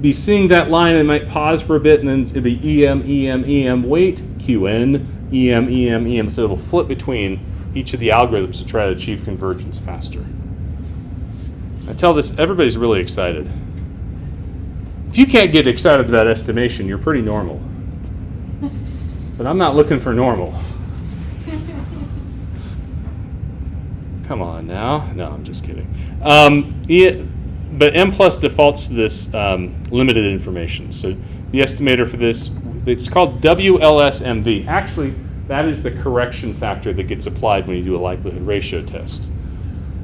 be seeing that line, and it might pause for a bit, and then it'll be EM, EM, EM, wait, QN, EM, EM, EM. So it'll flip between each of the algorithms to try to achieve convergence faster. I tell this, everybody's really excited. If you can't get excited about estimation, you're pretty normal. But I'm not looking for normal. Come on now. No, I'm just kidding. But Mplus defaults to this limited information. So the estimator for this, it's called WLSMV. Actually, that is the correction factor that gets applied when you do a likelihood ratio test.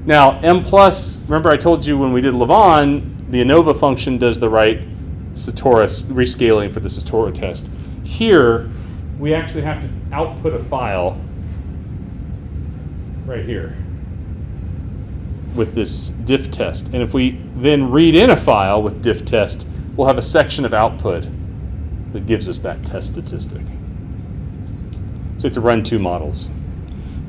Now, Mplus, remember I told you when we did lavaan, the ANOVA function does the right Satora rescaling for the Satora test. Here, we actually have to output a file right here with this diff test. And if we then read in a file with diff test, we'll have a section of output that gives us that test statistic. So you have to run two models.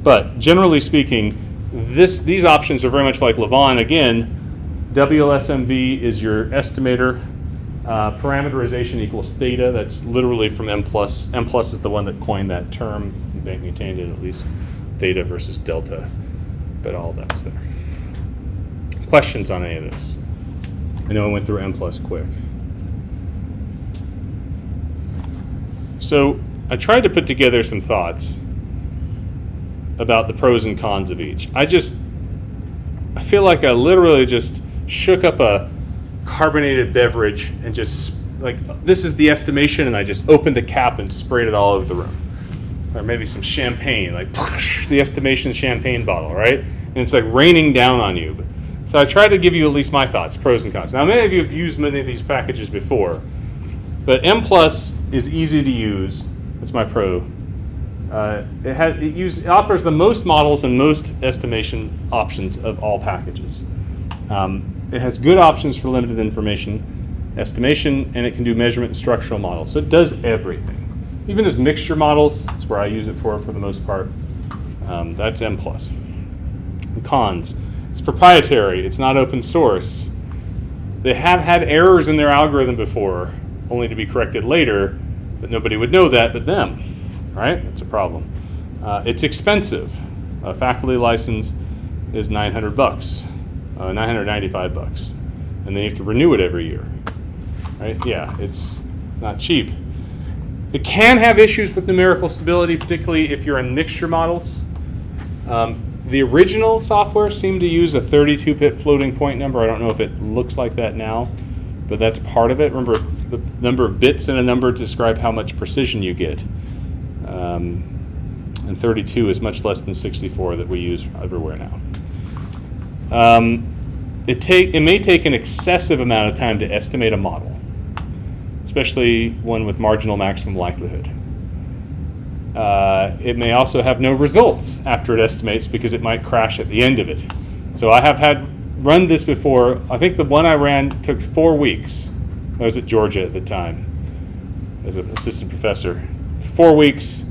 But generally speaking, these options are very much like lavaan. Again, WLSMV is your estimator. Parameterization equals theta. That's literally from Mplus. Mplus is the one that coined that term, maintained it at least, theta versus delta. But all that's there. Questions on any of this? I know I went through Mplus quick. So I tried to put together some thoughts about the pros and cons of each. I feel like I literally just shook up a carbonated beverage and just like, this is the estimation, and I just opened the cap and sprayed it all over the room. Or maybe some champagne, like the estimation champagne bottle, right? And it's like raining down on you. So I tried to give you at least my thoughts, pros and cons. Now, many of you have used many of these packages before, but Mplus is easy to use. That's my pro. It offers the most models and most estimation options of all packages. It has good options for limited information estimation, and it can do measurement and structural models. So it does everything. Even as mixture models, that's where I use it for the most part. That's Mplus. And cons. It's proprietary. It's not open source. They have had errors in their algorithm before, only to be corrected later, but nobody would know that but them, right? That's a problem. It's expensive. A faculty license is $900, $995, and then you have to renew it every year, right? Yeah, it's not cheap. It can have issues with numerical stability, particularly if you're in mixture models. The original software seemed to use a 32-bit floating point number. I don't know if it looks like that now, but that's part of it. Remember, the number of bits in a number describe how much precision you get. And 32 is much less than 64 that we use everywhere now. It may take an excessive amount of time to estimate a model, especially one with marginal maximum likelihood. It may also have no results after it estimates because it might crash at the end of it. So I have run this before. I think the one I ran took 4 weeks. I was at Georgia at the time as an assistant professor. 4 weeks.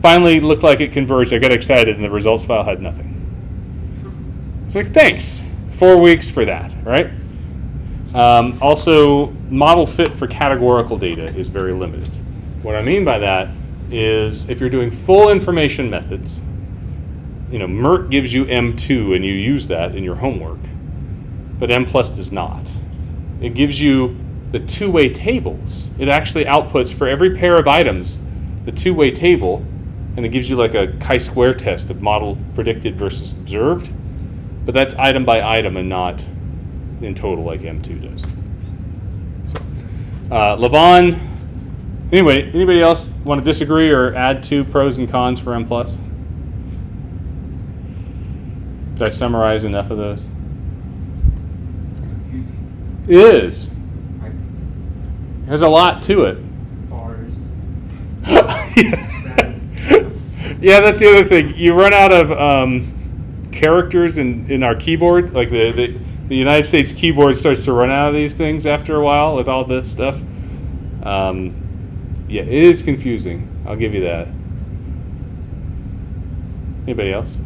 Finally looked like it converged. I got excited and the results file had nothing. It's like, thanks. 4 weeks for that, right? Also, model fit for categorical data is very limited. What I mean by that is if you're doing full information methods, mirt gives you M2 and you use that in your homework, but Mplus does not. It gives you the two-way tables. It actually outputs for every pair of items the two-way table, and it gives you like a chi-square test of model predicted versus observed, but that's item by item and not in total like M2 does. So, lavaan. Anyway, anybody else want to disagree or add to pros and cons for Mplus? Did I summarize enough of those? It's confusing. It is. Like There's a lot to it. bars. Yeah, that's the other thing. You run out of characters in our keyboard. Like the United States keyboard starts to run out of these things after a while with all this stuff. Yeah, it is confusing. I'll give you that. Anybody else?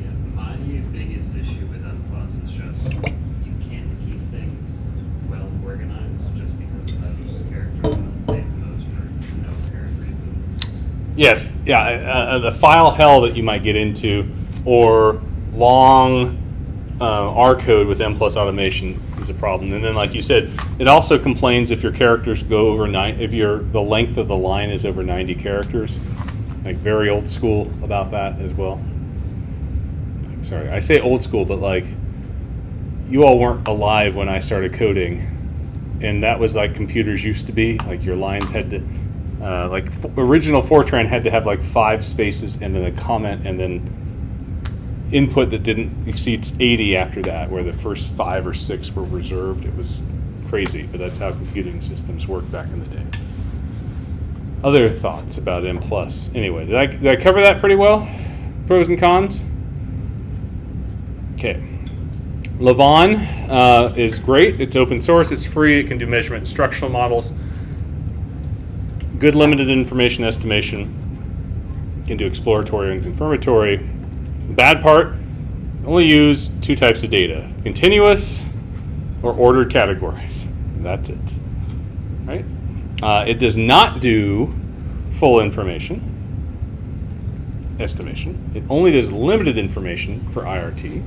Yeah, my biggest issue with Mplus is just you can't keep things well organized just because of those characters must take those for no apparent reason. Yes. Yeah. The file hell that you might get into, or long R code with Mplus automation is a problem. And then, like you said, it also complains if your characters go over the length of the line is over 90 characters. Like very old school about that as well. Sorry, I say old school, but like you all weren't alive when I started coding, and that was like computers used to be. Like your lines had to, original Fortran had to have like 5 spaces and then a comment and then input that didn't exceed 80 after that, where the first 5 or 6 were reserved. It was crazy, but that's how computing systems worked back in the day. Other thoughts about Mplus? Anyway, did I cover that pretty well? Pros and cons? Okay. Lavaan is great. It's open source. It's free. It can do measurement and structural models. Good limited information estimation. It can do exploratory and confirmatory. The bad part, only use 2 types of data, continuous or ordered categories. That's it, right? It does not do full information estimation. It only does limited information for IRT.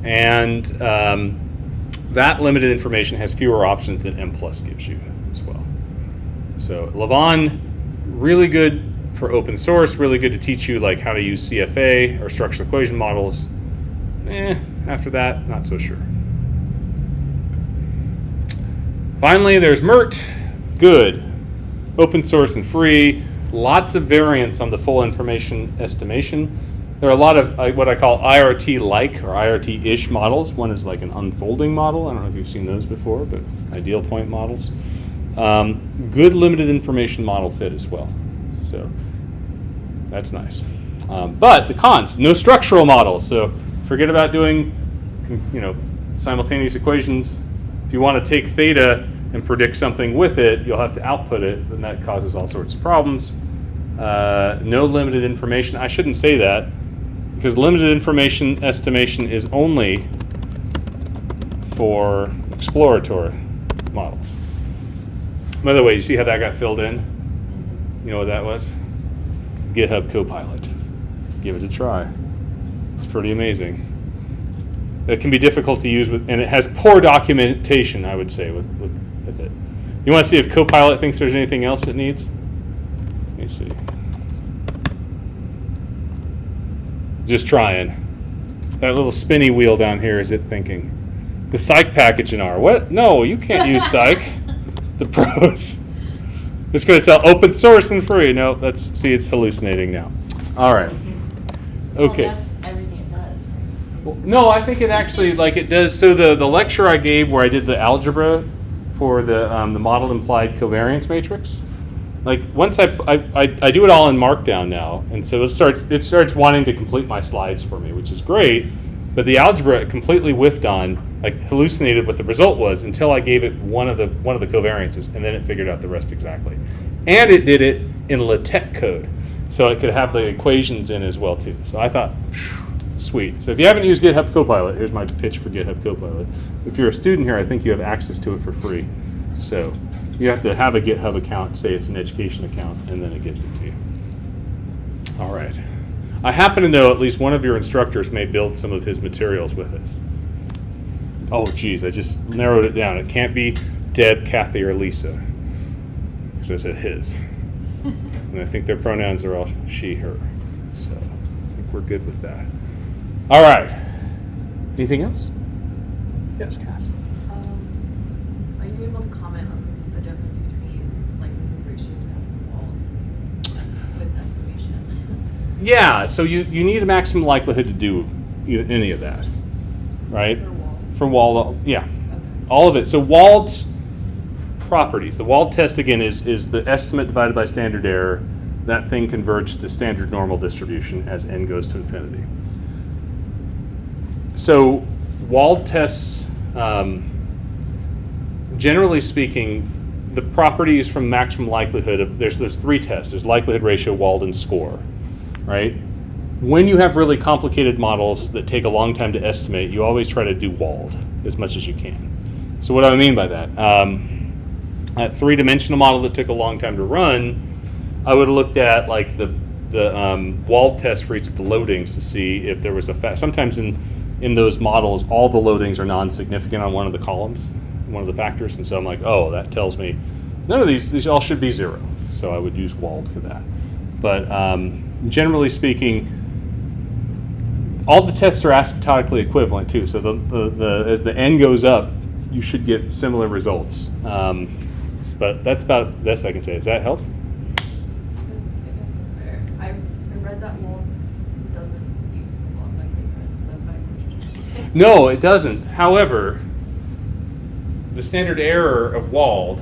And that limited information has fewer options than Mplus gives you as well. So lavaan, really good for open source, really good to teach you like how to use CFA or structural equation models. After that, not so sure. Finally, there's mirt. Good. Open source and free. Lots of variants on the full information estimation. There are a lot of what I call IRT-like or IRT-ish models. One is like an unfolding model. I don't know if you've seen those before, but ideal point models. Good limited information model fit as well. So that's nice. But the cons, no structural model. So forget about doing, simultaneous equations. If you want to take theta and predict something with it, you'll have to output it, and that causes all sorts of problems. No limited information. I shouldn't say that, because limited information estimation is only for exploratory models. By the way, you see how that got filled in? You know what that was? GitHub Copilot. Give it a try. It's pretty amazing. It can be difficult to use, and it has poor documentation, I would say, with it. You want to see if Copilot thinks there's anything else it needs? Let me see. Just trying. That little spinny wheel down here, is it thinking? The psych package in R. What? No, you can't use psych. The pros. It's going to tell open source and free. No, it's hallucinating now. All right. Okay. Well, that's everything it does, right? Well, no, I think it actually, it does. So the lecture I gave where I did the algebra for the model implied covariance matrix, once I do it all in Markdown now, and so it starts wanting to complete my slides for me, which is great. But the algebra it completely whiffed on, hallucinated what the result was until I gave it one of the covariances, and then it figured out the rest exactly. And it did it in LaTeX code, so it could have the equations in as well too. So I thought, sweet. So if you haven't used GitHub Copilot, here's my pitch for GitHub Copilot. If you're a student here, I think you have access to it for free. So you have to have a GitHub account, say it's an education account, and then it gives it to you. All right. I happen to know at least one of your instructors may build some of his materials with it. Oh, geez, I just narrowed it down. It can't be Deb, Kathy, or Lisa, because I said his. And I think their pronouns are all she, her. So I think we're good with that. All right. Anything else? Yes, Cass. Are you able to comment on the difference between likelihood ratio test and Wald with estimation? Yeah, so you need a maximum likelihood to do any of that, right? For Wald, yeah. Okay. All of it. So Wald's properties. The Wald test, again, is the estimate divided by standard error. That thing converges to standard normal distribution as n goes to infinity. So Wald tests, generally speaking, the properties from maximum likelihood, there's three tests. There's likelihood ratio, Wald, and score, right? When you have really complicated models that take a long time to estimate, you always try to do Wald as much as you can. So what do I mean by that? A three-dimensional model that took a long time to run, I would have looked at the Wald test for each of the loadings to see if there was sometimes in those models, all the loadings are non-significant on one of the columns, one of the factors, and so I'm like, oh, that tells me none of these all should be zero. So I would use Wald for that. But generally speaking, all the tests are asymptotically equivalent too. So as the n goes up, you should get similar results. But that's about the best I can say. Does that help? I guess that's fair. I read that Wald doesn't use the log likelihood, so that's my question. No, it doesn't. However, the standard error of Wald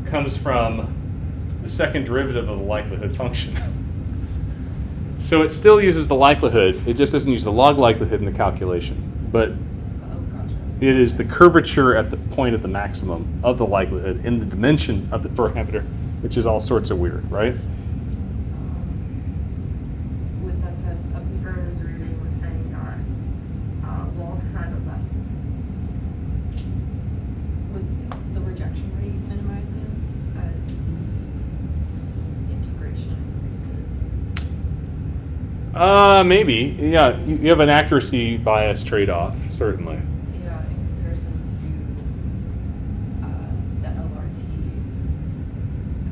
comes from the second derivative of the likelihood function. So it still uses the likelihood, it just doesn't use the log likelihood in the calculation. But Gotcha. it is the curvature at the point of the maximum of the likelihood in the dimension of the parameter, which is all sorts of weird, right? With that said, a paper I was reading was saying that Wald had a less, With the rejection rate minimizes as integration increases. Maybe. Yeah, you have an accuracy bias trade-off, certainly. Yeah, in comparison to the LRT.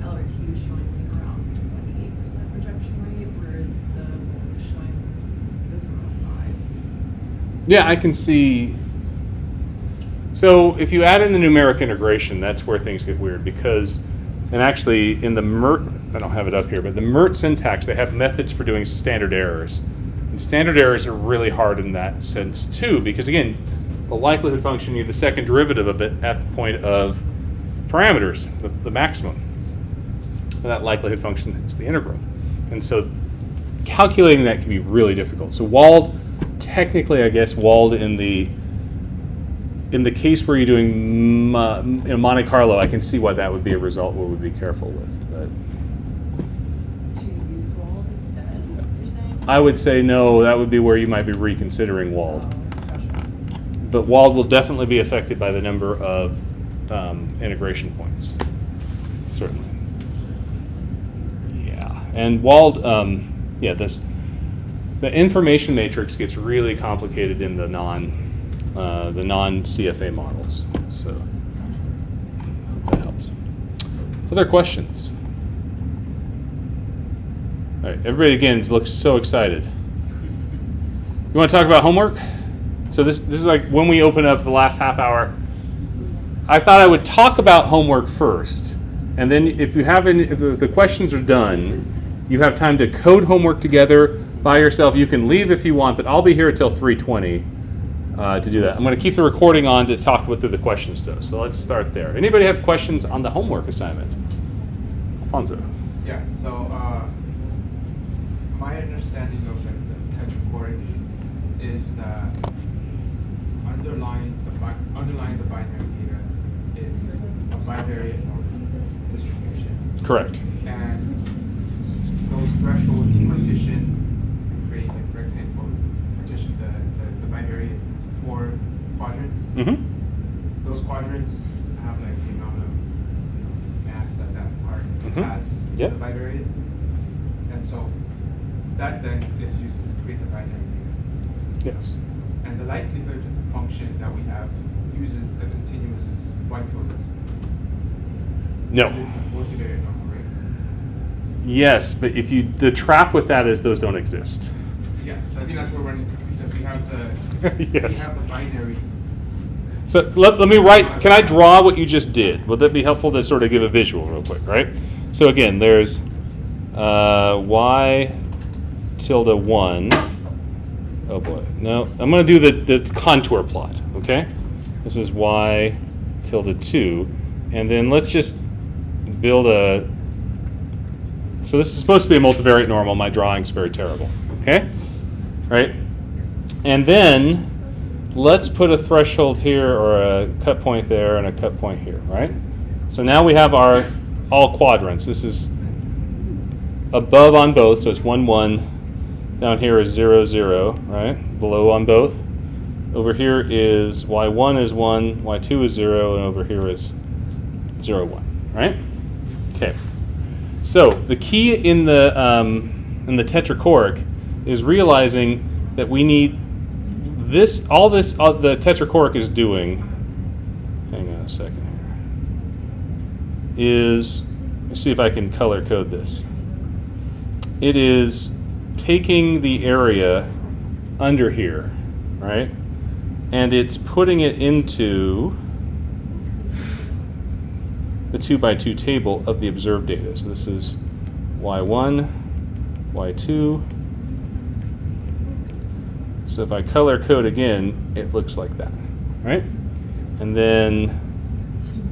LRT was showing like around 28% rejection rate, whereas the Wald was showing it was around Yeah, I can see. So if you add in the numeric integration, that's where things get weird because, and actually in the mirt, I don't have it up here, but the mirt syntax, they have methods for doing standard errors. And standard errors are really hard in that sense too, because again, the likelihood function, you have the second derivative of it at the point of parameters, the maximum. And that likelihood function is the integral. And so calculating that can be really difficult. So walled, technically, I guess, walled in the case where you're doing Monte Carlo, I can see why that would be a result we would be careful with. But To use walled instead, you're saying? I would say no, that would be where you might be reconsidering walled. Gotcha. But walled will definitely be affected by the number of integration points, certainly. Yeah, and walled, yeah, the information matrix gets really complicated in the non-CFA models. So hope that helps. Other questions? All right, everybody again looks so excited. You want to talk about homework? So this is like when we open up the last half hour. I thought I would talk about homework first, and then if the questions are done, you have time to code homework together by yourself. You can leave if you want, but I'll be here until 3:20 to do that. I'm going to keep the recording on to talk through the questions though. So let's start there. Anybody have questions on the homework assignment? Alfonso. Yeah, so my understanding of the tetrachoric is that underlying the binary data is a bivariate distribution. Correct. And those thresholds partition and create like rectangle partition the binary into 4 quadrants. Mm-hmm. Those quadrants have like the amount of mass that part has Yep. the bivariate. And so that then is used to create the binary data. Yes. And the likelihood function that we have uses the continuous y tildes. No. It's a multivariate number, right? Yes, but the trap with that is those don't exist. Yeah, so I think that's where we're running because we have the Yes. we have the binary. So let me write, can I draw what you just did? Would that be helpful to sort of give a visual real quick, right? So again, there's y tilde 1. Oh boy, no, I'm going to do the contour plot, okay? This is y tilde 2. And then let's just build so this is supposed to be a multivariate normal. My drawing's very terrible, okay? Right? And then let's put a threshold here or a cut point there and a cut point here, right? So now we have our all quadrants. This is above on both, so it's 1, 1. Down here is 0, 0, right? Below on both. Over here is y1 is 1, y2 is 0, and over here is 0, 1, right? Okay. So the key in the tetrachoric is realizing that we need this. All this the tetrachoric is doing. Hang on a second here. Is let's see if I can color code this. It is taking the area under here, right? And it's putting it into the 2x2 table of the observed data. So this is y1, y2. So if I color code again, it looks like that, right? And then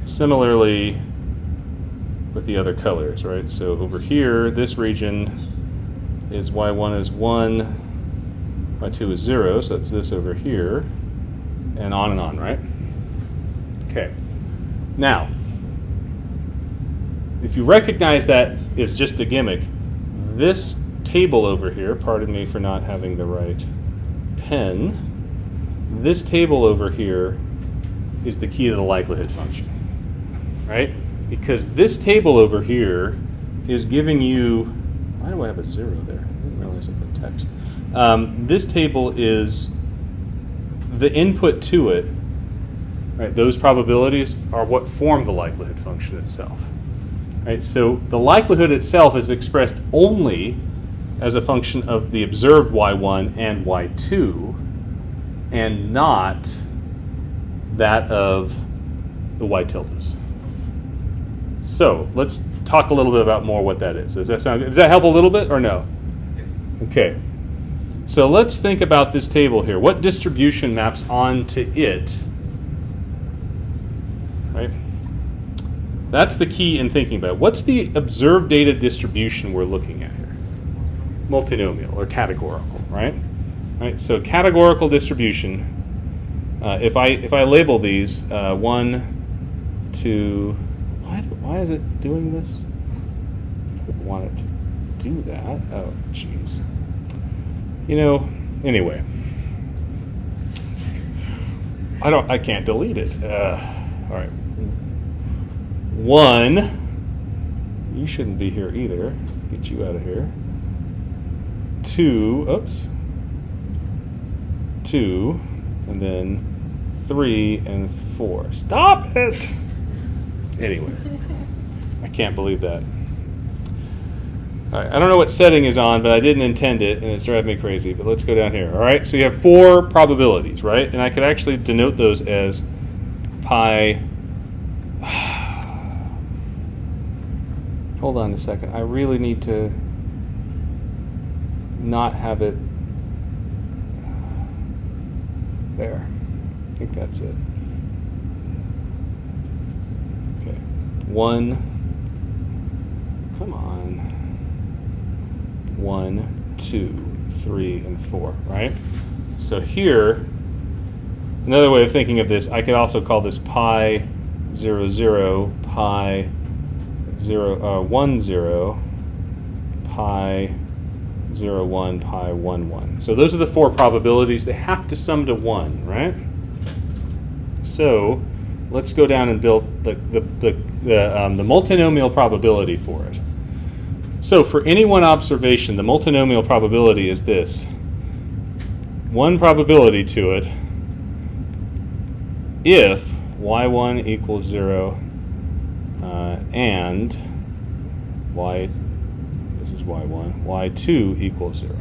similarly with the other colors, right? So over here, this region is y1 is 1, y2 is 0, so that's this over here, and on, right? Okay. Now, if you recognize that is just a gimmick, this table over here, pardon me for not having the right pen, this table over here is the key to the likelihood function, right? Because this table over here is giving you, why do I have a 0 there? I didn't realize I put text. This table is the input to it, right? Those probabilities are what form the likelihood function itself. Right, so the likelihood itself is expressed only as a function of the observed y1 and y2, and not that of the y tildes. So let's talk a little bit about more what that is. Does that help a little bit or no? Yes. Okay. So let's think about this table here. What distribution maps onto it? Right? That's the key in thinking about it. What's the observed data distribution we're looking at here? Multinomial or categorical, right? Right. So categorical distribution. If I label these 1, 2, why is it doing this? I don't want it to do that. Oh, jeez. You know. Anyway, I can't delete it. All right. 1. You shouldn't be here either. Get you out of here. 2. Oops. 2, and then 3 and 4. Stop it! Anyway, I can't believe that. All right, I don't know what setting is on, but I didn't intend it, and it's driving me crazy. But let's go down here. All right, so you have 4 probabilities, right? And I could actually denote those as pi. Hold on a second. I really need to not have it there. I think that's it. Okay. 1. Come on. 1, 2, 3, and 4, right? So here, another way of thinking of this, I could also call this pi 0, 0, pi 0, 1, 0, pi 0, 1, pi 1, 1. So those are the 4 probabilities. They have to sum to 1, right? So let's go down and build the multinomial probability for it. So for any one observation, the multinomial probability is this. One probability to it if y1 equals 0 and this is y1, y2 equals 0.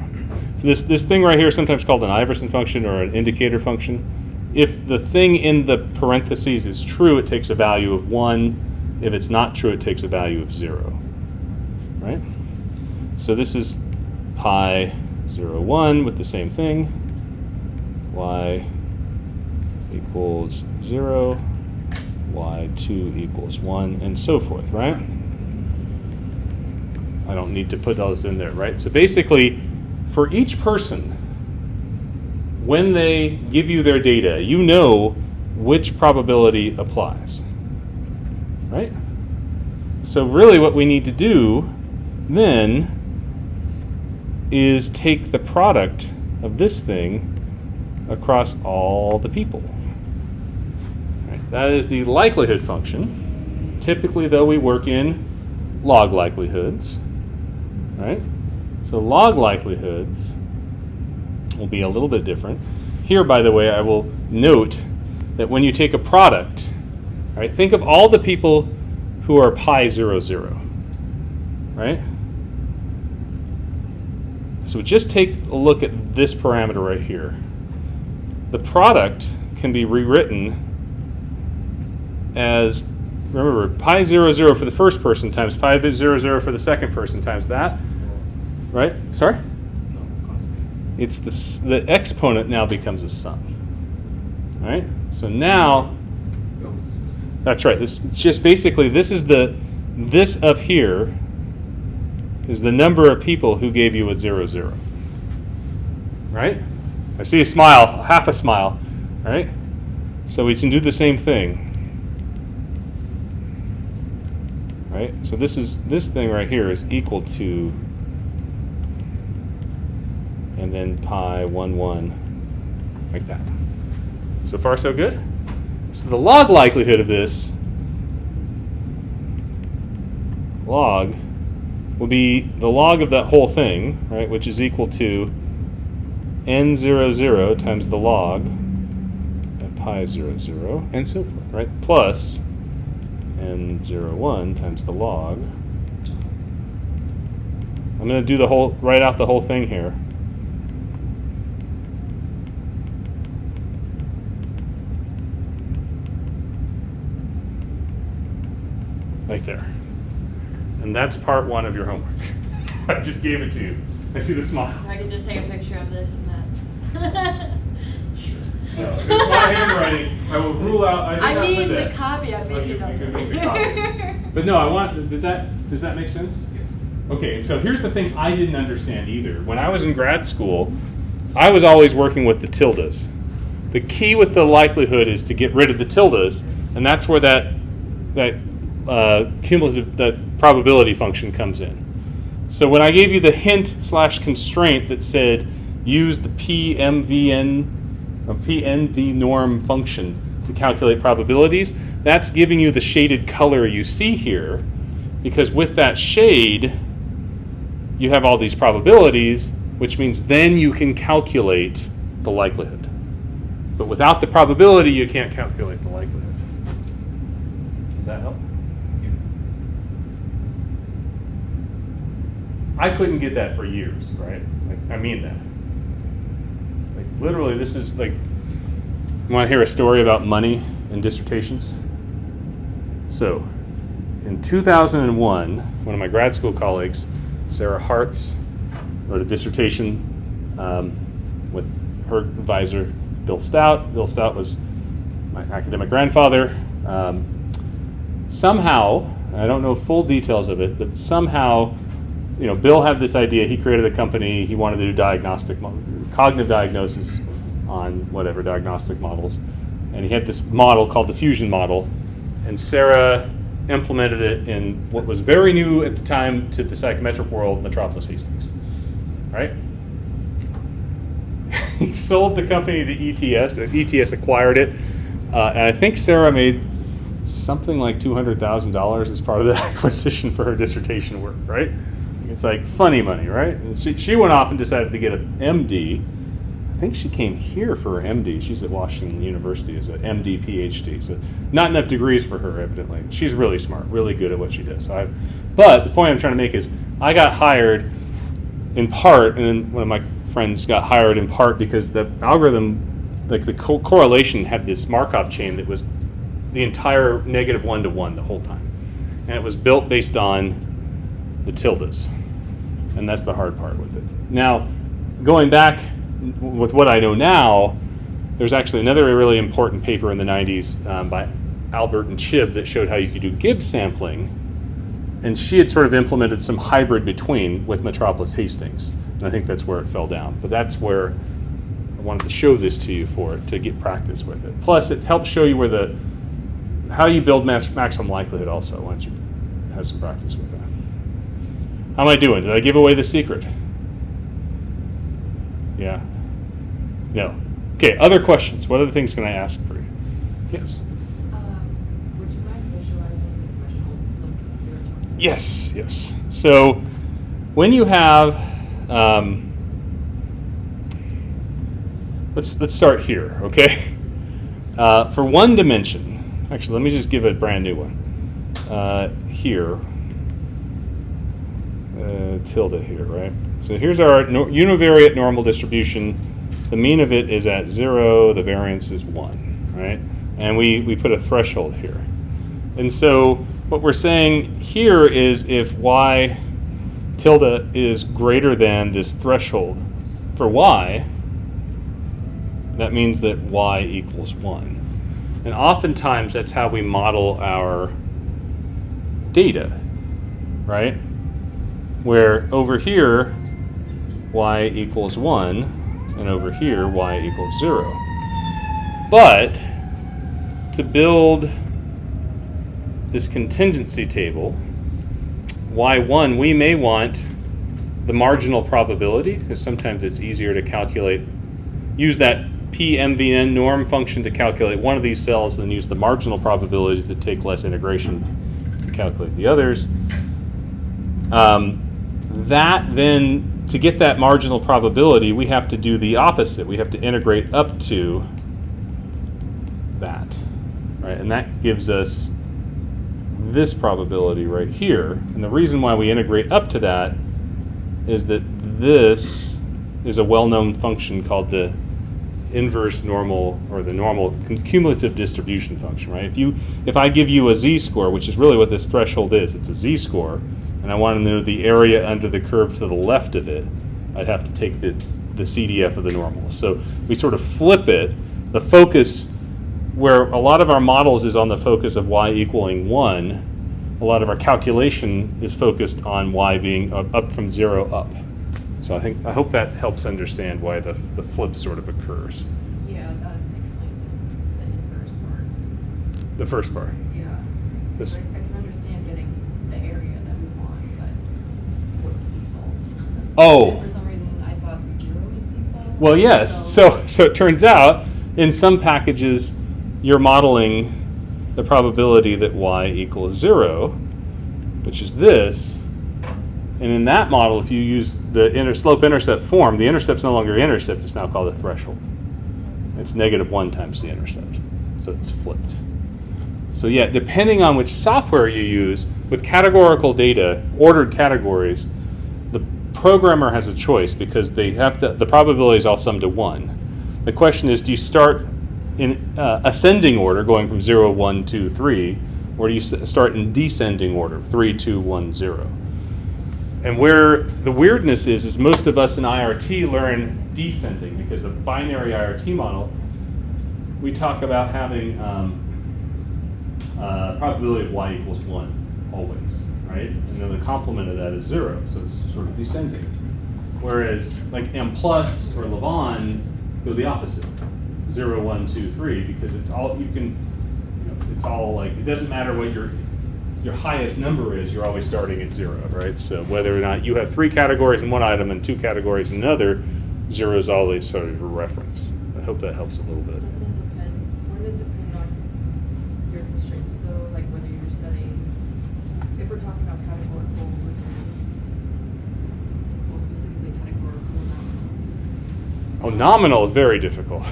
So this thing right here is sometimes called an Iverson function or an indicator function. If the thing in the parentheses is true, it takes a value of 1. If it's not true, it takes a value of 0. Right? So this is pi 0, 1 with the same thing. Y equals 0, y2 equals 1, and so forth, right? I don't need to put those in there, right? So basically, for each person, when they give you their data, you know which probability applies, right? So really what we need to do then is take the product of this thing across all the people. Right? That is the likelihood function. Typically, though, we work in log likelihoods, right? So log likelihoods will be a little bit different. Here, by the way, I will note that when you take a product, right, think of all the people who are pi 0, 0, right? So just take a look at this parameter right here. The product can be rewritten as, remember, pi 0, 0 for the first person times pi 0, 0 for the second person times that, right? Sorry? It's the exponent now becomes a sum, right? So now, that's right. This it's just basically this up here is the number of people who gave you a 0, 0, right? I see a smile, half a smile, right? So we can do the same thing, right? So this thing right here is equal to, and then pi 1, 1, like that. So far, so good? So the log likelihood of this log will be the log of that whole thing, right, which is equal to n 0, 0 times the log of pi 0, 0, and so forth, right, plus n 0, 1 times the log. I'm going to do write out the whole thing here. right there. And that's part 1 of your homework. I just gave it to you. I see the smile. I can just take a picture of this and that's. Sure. No, if it's my handwriting, I will rule out. I mean the the copy I'm making you of can make the it. copy. But no, I want. Does that make sense? Yes. Okay, and so here's the thing I didn't understand either. When I was in grad school, I was always working with the tildes. The key with the likelihood is to get rid of the tildes, and that's where that cumulative, that probability function comes in. So when I gave you the hint/constraint that said use the PMVN or PNV norm function to calculate probabilities, that's giving you the shaded color you see here, because with that shade, you have all these probabilities, which means then you can calculate the likelihood. But without the probability, you can't calculate the likelihood. Does that help? I couldn't get that for years, right? Like, I mean that. Like, literally, this is like, you want to hear a story about money in dissertations? So, in 2001, one of my grad school colleagues, Sarah Hartz, wrote a dissertation with her advisor, Bill Stout. Bill Stout was my academic grandfather. Somehow, I don't know full details of it, but somehow, Bill had this idea. He created a company. He wanted to do cognitive diagnosis on whatever diagnostic models. And he had this model called the fusion model. And Sarah implemented it in what was very new at the time to the psychometric world, Mplus Hastings. Right? He sold the company to ETS, and ETS acquired it. And I think Sarah made something like $200,000 as part of the acquisition for her dissertation work, right? It's like funny money, right? And she went off and decided to get an MD. I think she came here for her MD. She's at Washington University as an MD, PhD. So not enough degrees for her, evidently. She's really smart, really good at what she does. But the point I'm trying to make is I got hired in part, and then one of my friends got hired in part because the algorithm, like the correlation had this Markov chain that was the entire -1 to 1 the whole time. And it was built based on the tildes. And that's the hard part with it. Now, going back with what I know now, there's actually another really important paper in the 90s by Albert and Chib that showed how you could do Gibbs sampling. And she had sort of implemented some hybrid between with Mplus Hastings. And I think that's where it fell down. But that's where I wanted to show this to you to get practice with it. Plus, it helps show you how you build maximum likelihood also once you have some practice with that. How am I doing? Did I give away the secret? Yeah? No. Okay, other questions. What other things can I ask for you? Yes? Would you mind visualizing the threshold flip you were talking about? Yes. So when you have, let's start here, okay? For one dimension, actually, let me just give a brand new one. Here. Tilde here, right? So here's our univariate normal distribution. The mean of it is at 0, the variance is 1, right? And we put a threshold here. And so what we're saying here is if y tilde is greater than this threshold for y, that means that y equals 1. And oftentimes that's how we model our data, right? Where over here, y equals 1, and over here, y equals 0. But to build this contingency table, y1, we may want the marginal probability, because sometimes it's easier to calculate, use that PMVN norm function to calculate one of these cells than use the marginal probabilities that take less integration to calculate the others. That then, to get that marginal probability, we have to do the opposite. We have to integrate up to that, right? And that gives us this probability right here. And the reason why we integrate up to that is that this is a well-known function called the inverse normal or the normal cumulative distribution function, right? If I give you a z-score, which is really what this threshold is, it's a z-score, and I want to know the area under the curve to the left of it, I'd have to take the CDF of the normal. So we sort of flip it. The focus, where a lot of our models is on the focus of y equaling 1, a lot of our calculation is focused on y being up from 0 up. So I hope that helps understand why the flip sort of occurs. Yeah, that explains it, the inverse part. The first part. Yeah. This- I can understand getting the area that we want, but what's default? Oh. And for some reason, I thought 0 was default. Well, yes. So it turns out in some packages you're modeling the probability that y equals 0, which is this. And in that model, if you use the slope-intercept form, the intercept's no longer intercept, it's now called a threshold. It's -1 times the intercept. So it's flipped. So yeah, depending on which software you use, with categorical data, ordered categories, the programmer has a choice because they have to, the probabilities all sum to 1. The question is, do you start in ascending order, going from 0, 1, 2, 3, or do you start in descending order, 3, 2, 1, 0? And where the weirdness is most of us in IRT learn descending, because a binary IRT model, we talk about having probability of y equals 1 always, right? And then the complement of that is 0, so it's sort of descending. Whereas like Mplus or lavaan go the opposite, 0, 1, 2, 3, because it's all it's all like, it doesn't matter what your highest number is, you're always starting at 0, right? So whether or not you have 3 categories in one item and 2 categories in another, 0 is always sort of a reference. I hope that helps a little bit. Doesn't it depend? Wouldn't it depend on your constraints though? Like whether you're setting, if we're talking about categorical, well, specifically categorical nominal. Oh, nominal is very difficult.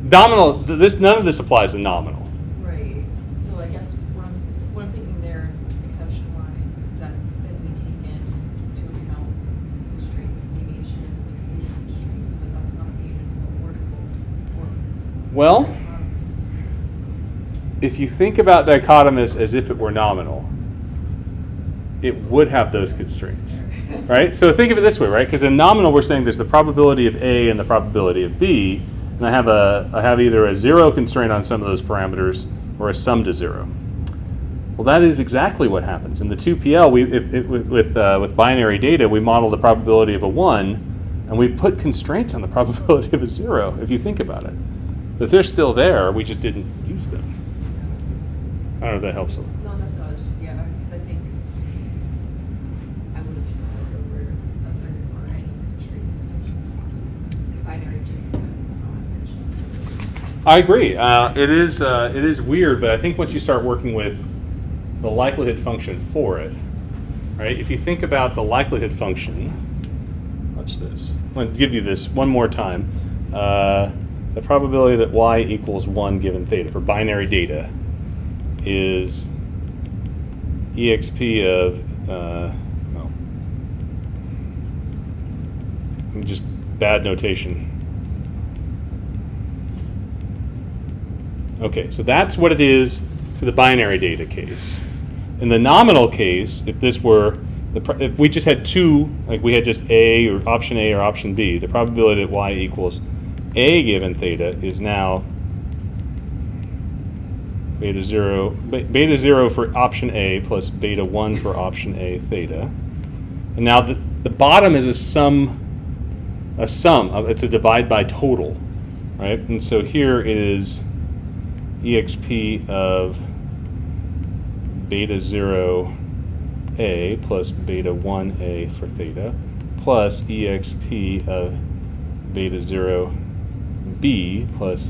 Nominal, none of this applies to nominal. Right. So I guess what I'm thinking there, exception-wise, is that then we take into account constraints, deviation, exclusion constraints, but that's not needed for orbital or Well, dichotomous. if you think about dichotomous as if it were nominal, it would have those constraints, right? So think of it this way, right? Because in nominal, we're saying there's the probability of A and the probability of B, and I have either a 0 constraint on some of those parameters or a sum to 0. Well, that is exactly what happens in the 2PL. With binary data, we model the probability of a 1, and we put constraints on the probability of a 0. If you think about it, but they're still there. We just didn't use them. I don't know if that helps. No, that does, yeah, because I think I would have just put over that there weren't any constraints to binary just because it's not mentioned. I agree. It is weird, but I think once you start working with the likelihood function for it, right? If you think about the likelihood function, watch this. I'm going to give you this one more time. The probability that y equals 1 given theta for binary data is exp of just bad notation. Okay, so that's what it is for the binary data case. In the nominal case, if this were if we just had 2, like we had just A or option B, the probability that y equals A given theta is now beta 0 for option A plus beta 1 for option A theta. And now the bottom is a sum. It's a divide by total, right? And so here is exp of beta 0 A plus beta 1 A for theta plus exp of beta 0 B plus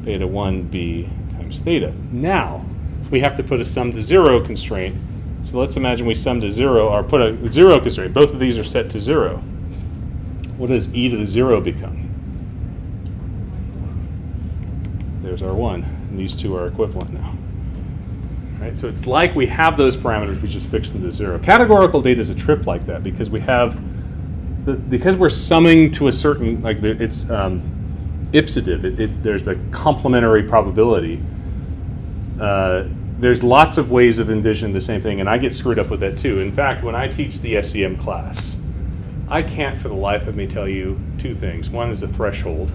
beta 1 B times theta. Now we have to put a sum to 0 constraint. So let's imagine we sum to 0 or put a 0 constraint. Both of these are set to 0. What does e to the 0 become? There's our 1, and these two are equivalent now. Right? So it's like we have those parameters, we just fix them to 0. Categorical data is a trip like that because we have because we're summing to a certain, like it's ipsative. There's a complementary probability. There's lots of ways of envisioning the same thing, and I get screwed up with that too. In fact, when I teach the SEM class, I can't for the life of me tell you two things. One is a threshold,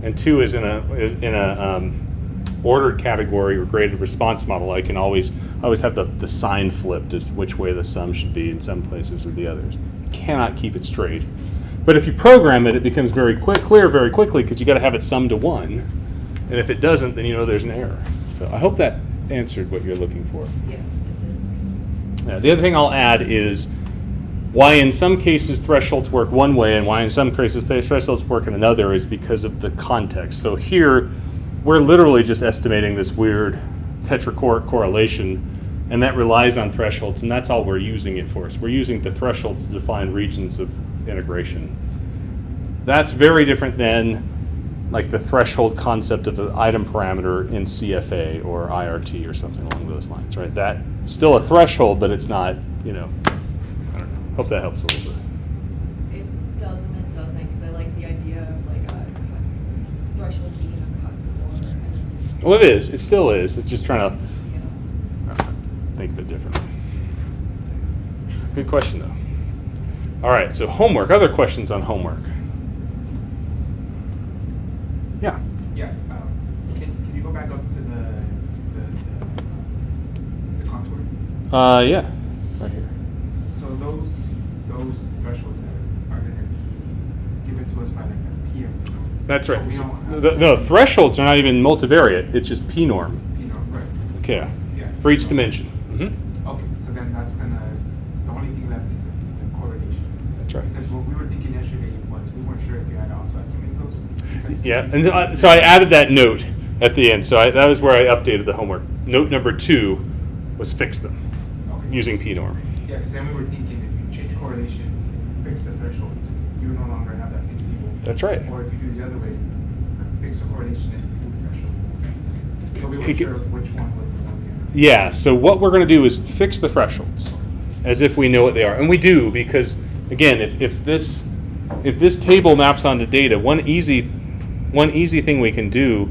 and two is in a ordered category or graded response model. I always have the sign flipped as which way the sum should be in some places or the others. I cannot keep it straight. But if you program it, it becomes very clear very quickly because you got to have it sum to 1, and if it doesn't, then you know there's an error. So I hope that answered what you're looking for. Yeah, it did. The other thing I'll add is why in some cases thresholds work one way and why in some cases thresholds work in another is because of the context. So here, we're literally just estimating this weird tetrachoric correlation, and that relies on thresholds, and that's all we're using it for. So we're using the thresholds to define regions of integration. That's very different than like the threshold concept of the item parameter in CFA or IRT or something along those lines, right? That's still a threshold, but it's not, I don't know. Hope that helps a little bit. It does and it doesn't, because I like the idea of like a cut threshold being a cut score. And, Well, it is. It still is. It's just trying to you know, think of it differently. Good question, though. All right, so homework. Other questions on homework? Yeah. Yeah. Can you go back up to the contour? Yeah. Right here. So those thresholds that are going to be given to us by like the PM. That's right. So we don't have No, thresholds are not even multivariate. It's just p norm. Right. Okay. Yeah. For each dimension. Okay, so then that's gonna, the only thing left is the correlation. That's right. Because what we were thinking yesterday was we weren't sure if you had to also estimate those. Because Yeah, and so I added that note at the end. So that was where I updated the homework. Note number 2 was fix them Okay. using p norm. Yeah, because then we were thinking if you change correlations and fix the thresholds, you no longer have that same table. That's right. Or if you do the other way, fix the correlation and move the thresholds. So we weren't sure which one was the one we had. Yeah, so what we're going to do is fix the thresholds as if we know what they are. And we do because, again, if this table maps onto data, one easy thing we can do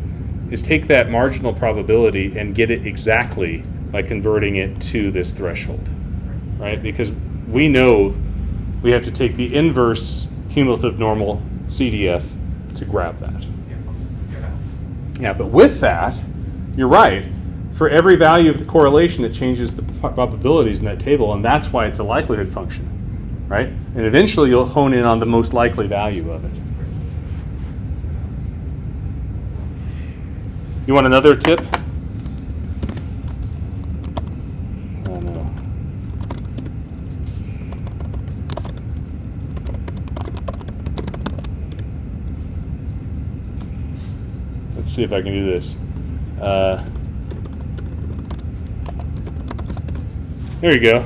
is take that marginal probability and get it exactly by converting it to this threshold, right? Because we know we have to take the inverse cumulative normal CDF to grab that. Yeah, but with that, you're right. For every value of the correlation, it changes the probabilities in that table, and that's why it's a likelihood function, right? And eventually you'll hone in on the most likely value of it. You want another tip? Oh, no. Let's see if I can do this. There you go.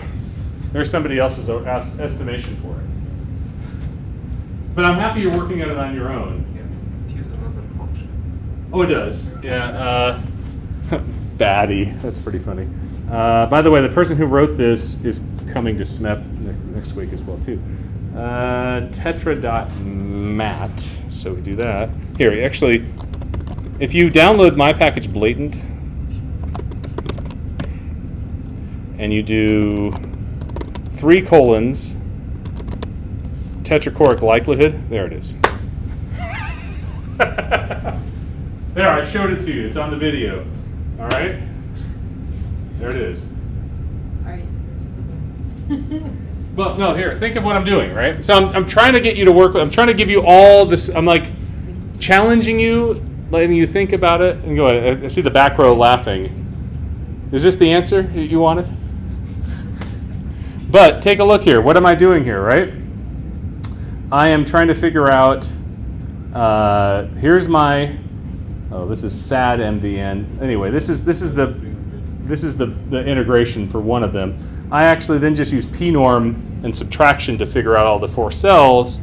There's somebody else's estimation for it. But I'm happy you're working on it on your own. Yeah, it uses another function. Oh, it does. Yeah. Baddie. That's pretty funny. By the way, the person who wrote this is coming to SMEP next week as well, too. Tetra.mat. So we do that. Here, actually, if you download my package Blatant, and you do 3 colons, tetrachoric likelihood, there it is. There, I showed it to you. It's on the video. All right? There it is. all right. Well, no, here, think of what I'm doing, right? So I'm trying to get you to work with, I'm trying to give you all this, I'm like challenging you, letting you think about it, and go ahead. I see the back row laughing. Is this the answer you wanted? But take a look here. What am I doing here, right? I am trying to figure out, here's my, oh, this is SAD MDN. Anyway, this is the integration for one of them. I actually then just use p-norm and subtraction to figure out all the 4 cells,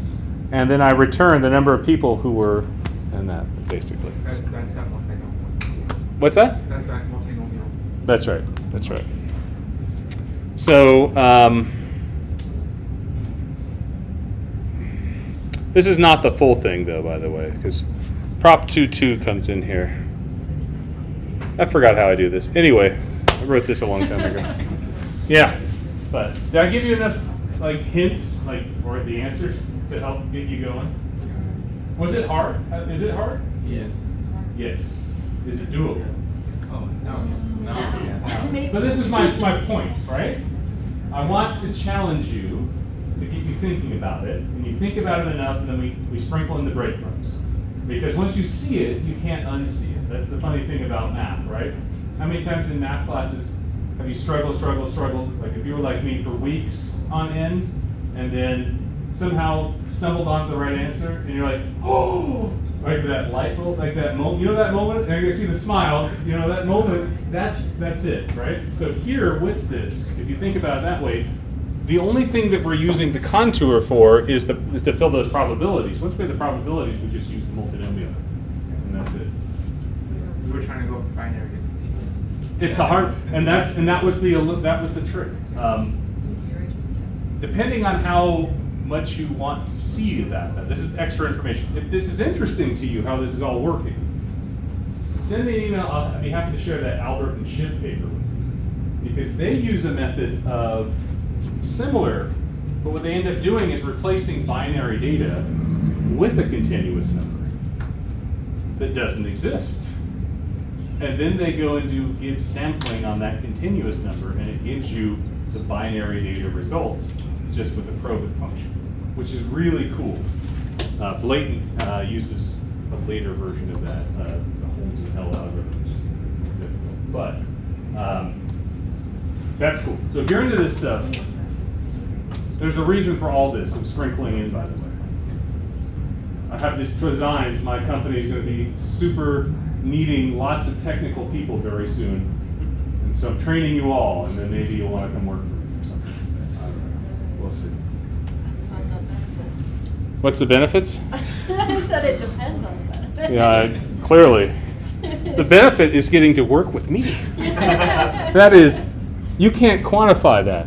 and then I return the number of people who were in that, basically. That's that multinomial. What's that? That's that multinomial. That's right. That's right. So this is not the full thing, though, by the way, because prop 2.2 comes in here. I forgot how I do this. Anyway, I wrote this a long time ago. Yeah, but did I give you enough like hints, like or the answers to help get you going? Was it hard? Is it hard? Yes. Yes. Is it doable? Oh, no. Maybe. But this is my point, right? I want to challenge you to get you thinking about it, and you think about it enough, and then we sprinkle in the breadcrumbs. Because once you see it, you can't unsee it. That's the funny thing about math, right? How many times in math classes have you struggled? Like if you were like me for weeks on end, and then somehow stumbled onto the right answer, and you're like, oh, like that light bulb, like that moment. You know that moment? And you see the smiles. You know that moment. That's it, right? So here with this, if you think about it that way, the only thing that we're using the contour for is to fill those probabilities. Once we have the probabilities, we just use the multinomial, and that's it. We were trying to go from binary to continuous. It's the hard, and that was the trick. Depending on how much you want to see that this is extra information. If this is interesting to you, how this is all working, send me an email. I'll be happy to share that Albert and Schiff paper with you, because they use a method of similar, but what they end up doing is replacing binary data with a continuous number that doesn't exist. And then they go and do give sampling on that continuous number, and it gives you the binary data results just with the probit function, which is really cool. Blatant uses a later version of that, the Holmes and Hell algorithm, which is difficult. But that's cool. So if you're into this stuff, there's a reason for all this. I'm sprinkling in, by the way. I have these designs. My company is going to be super needing lots of technical people very soon. And so I'm training you all, and then maybe you'll want to come work for me or something. I don't know. We'll see. On the benefits. What's the benefits? I said it depends on the benefits. Yeah, clearly. The benefit is getting to work with me. That is, you can't quantify that.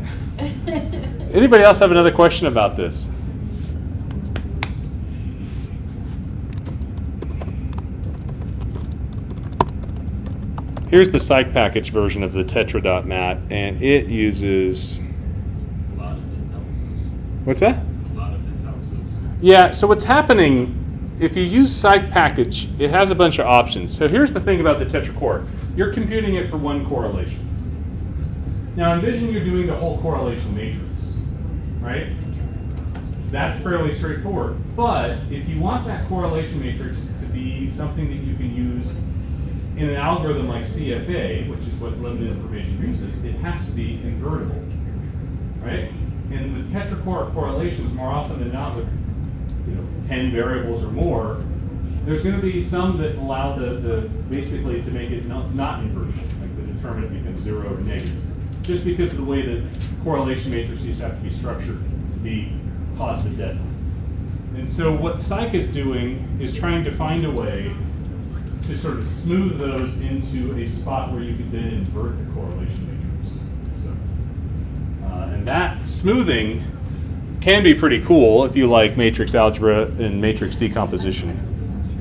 Anybody else have another question about this? Here's the psych package version of the tetra.mat, and it uses, A lot of it helps. what's that? A lot of it helps us. Yeah, so what's happening, if you use psych package, it has a bunch of options. So here's the thing about the tetra core. You're computing it for one correlation. Now envision you're doing the whole correlation matrix, right? That's fairly straightforward. But if you want that correlation matrix to be something that you can use in an algorithm like CFA, which is what limited information uses, it has to be invertible, right? And with tetracore correlations, more often than not, with 10 variables or more, there's going to be some that allow the basically to make it not invertible, like the determinant becomes 0 or negative, just because of the way that correlation matrices have to be structured to be positive definite. And so what psych is doing is trying to find a way to sort of smooth those into a spot where you could then invert the correlation matrix. So, and that smoothing can be pretty cool if you like matrix algebra and matrix decomposition,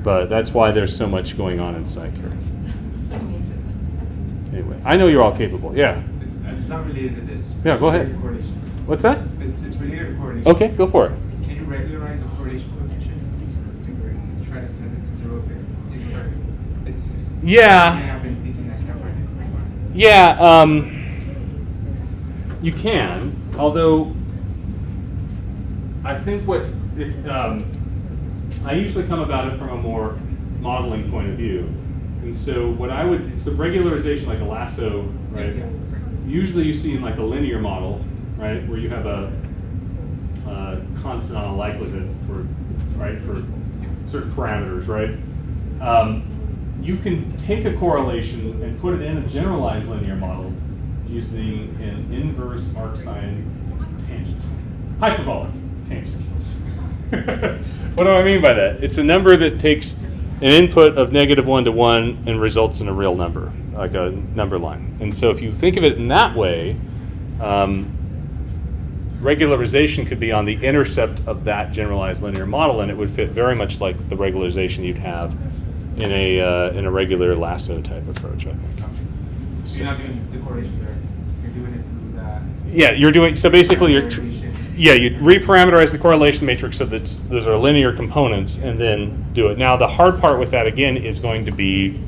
but that's why there's so much going on in psych here. Anyway, I know you're all capable. Yeah. It's not related to this. Yeah, go ahead. It's related to correlation. What's that? It's related to correlation. Okay, go for it. Can you regularize a correlation coefficient? Try to send it to 0 if it's. Yeah. I've been thinking that can't work. Yeah, you can, although I think I usually come about it from a more modeling point of view. And so it's a regularization like a lasso, right? Yeah. Usually you see in like a linear model, right, where you have a constant on a likelihood for certain parameters, right? You can take a correlation and put it in a generalized linear model using an inverse arcsine tangent. Hyperbolic tangent. What do I mean by that? It's a number that takes an input of -1 to 1 and results in a real number, like a number line. And so if you think of it in that way, regularization could be on the intercept of that generalized linear model, and it would fit very much like the regularization you'd have in a regular lasso type approach, I think. So you're not doing the correlation there. You're doing it through that. Yeah, you're doing so basically you're Correlation. yeah, you reparameterize the correlation matrix so that those are linear components and then do it. Now the hard part with that again is going to be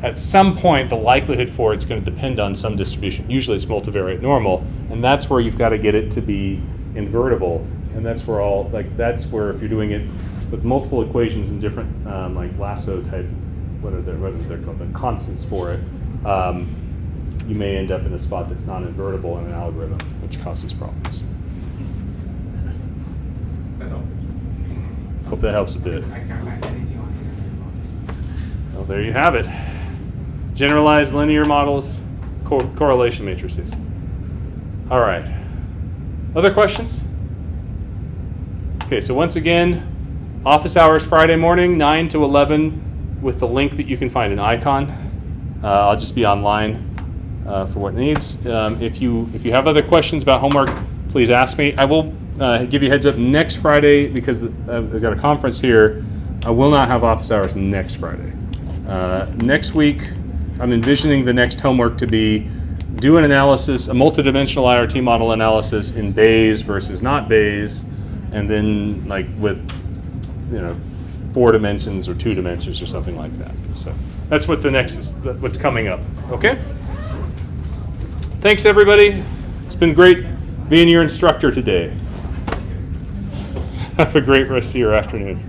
at some point the likelihood for it's going to depend on some distribution. Usually it's multivariate normal, and that's where you've got to get it to be invertible, and that's where if you're doing it with multiple equations and different like lasso type what are they're called, the constants for it, you may end up in a spot that's non-invertible in an algorithm, which causes problems. That's all. Hope that helps a bit. I can't find anything on here. Well, there you have it. Generalized linear models, correlation matrices. All right. Other questions? Okay, so once again, office hours Friday morning, 9 to 11, with the link that you can find an icon. I'll just be online for what needs. If you have other questions about homework, please ask me. I will give you a heads up next Friday because I've got a conference here. I will not have office hours next Friday. Next week, I'm envisioning the next homework to be do an analysis, a multidimensional IRT model analysis in Bayes versus not Bayes, and then like with 4 dimensions or 2 dimensions or something like that. So that's what the next is, what's coming up. Okay? Thanks everybody. It's been great being your instructor today. Have a great rest of your afternoon.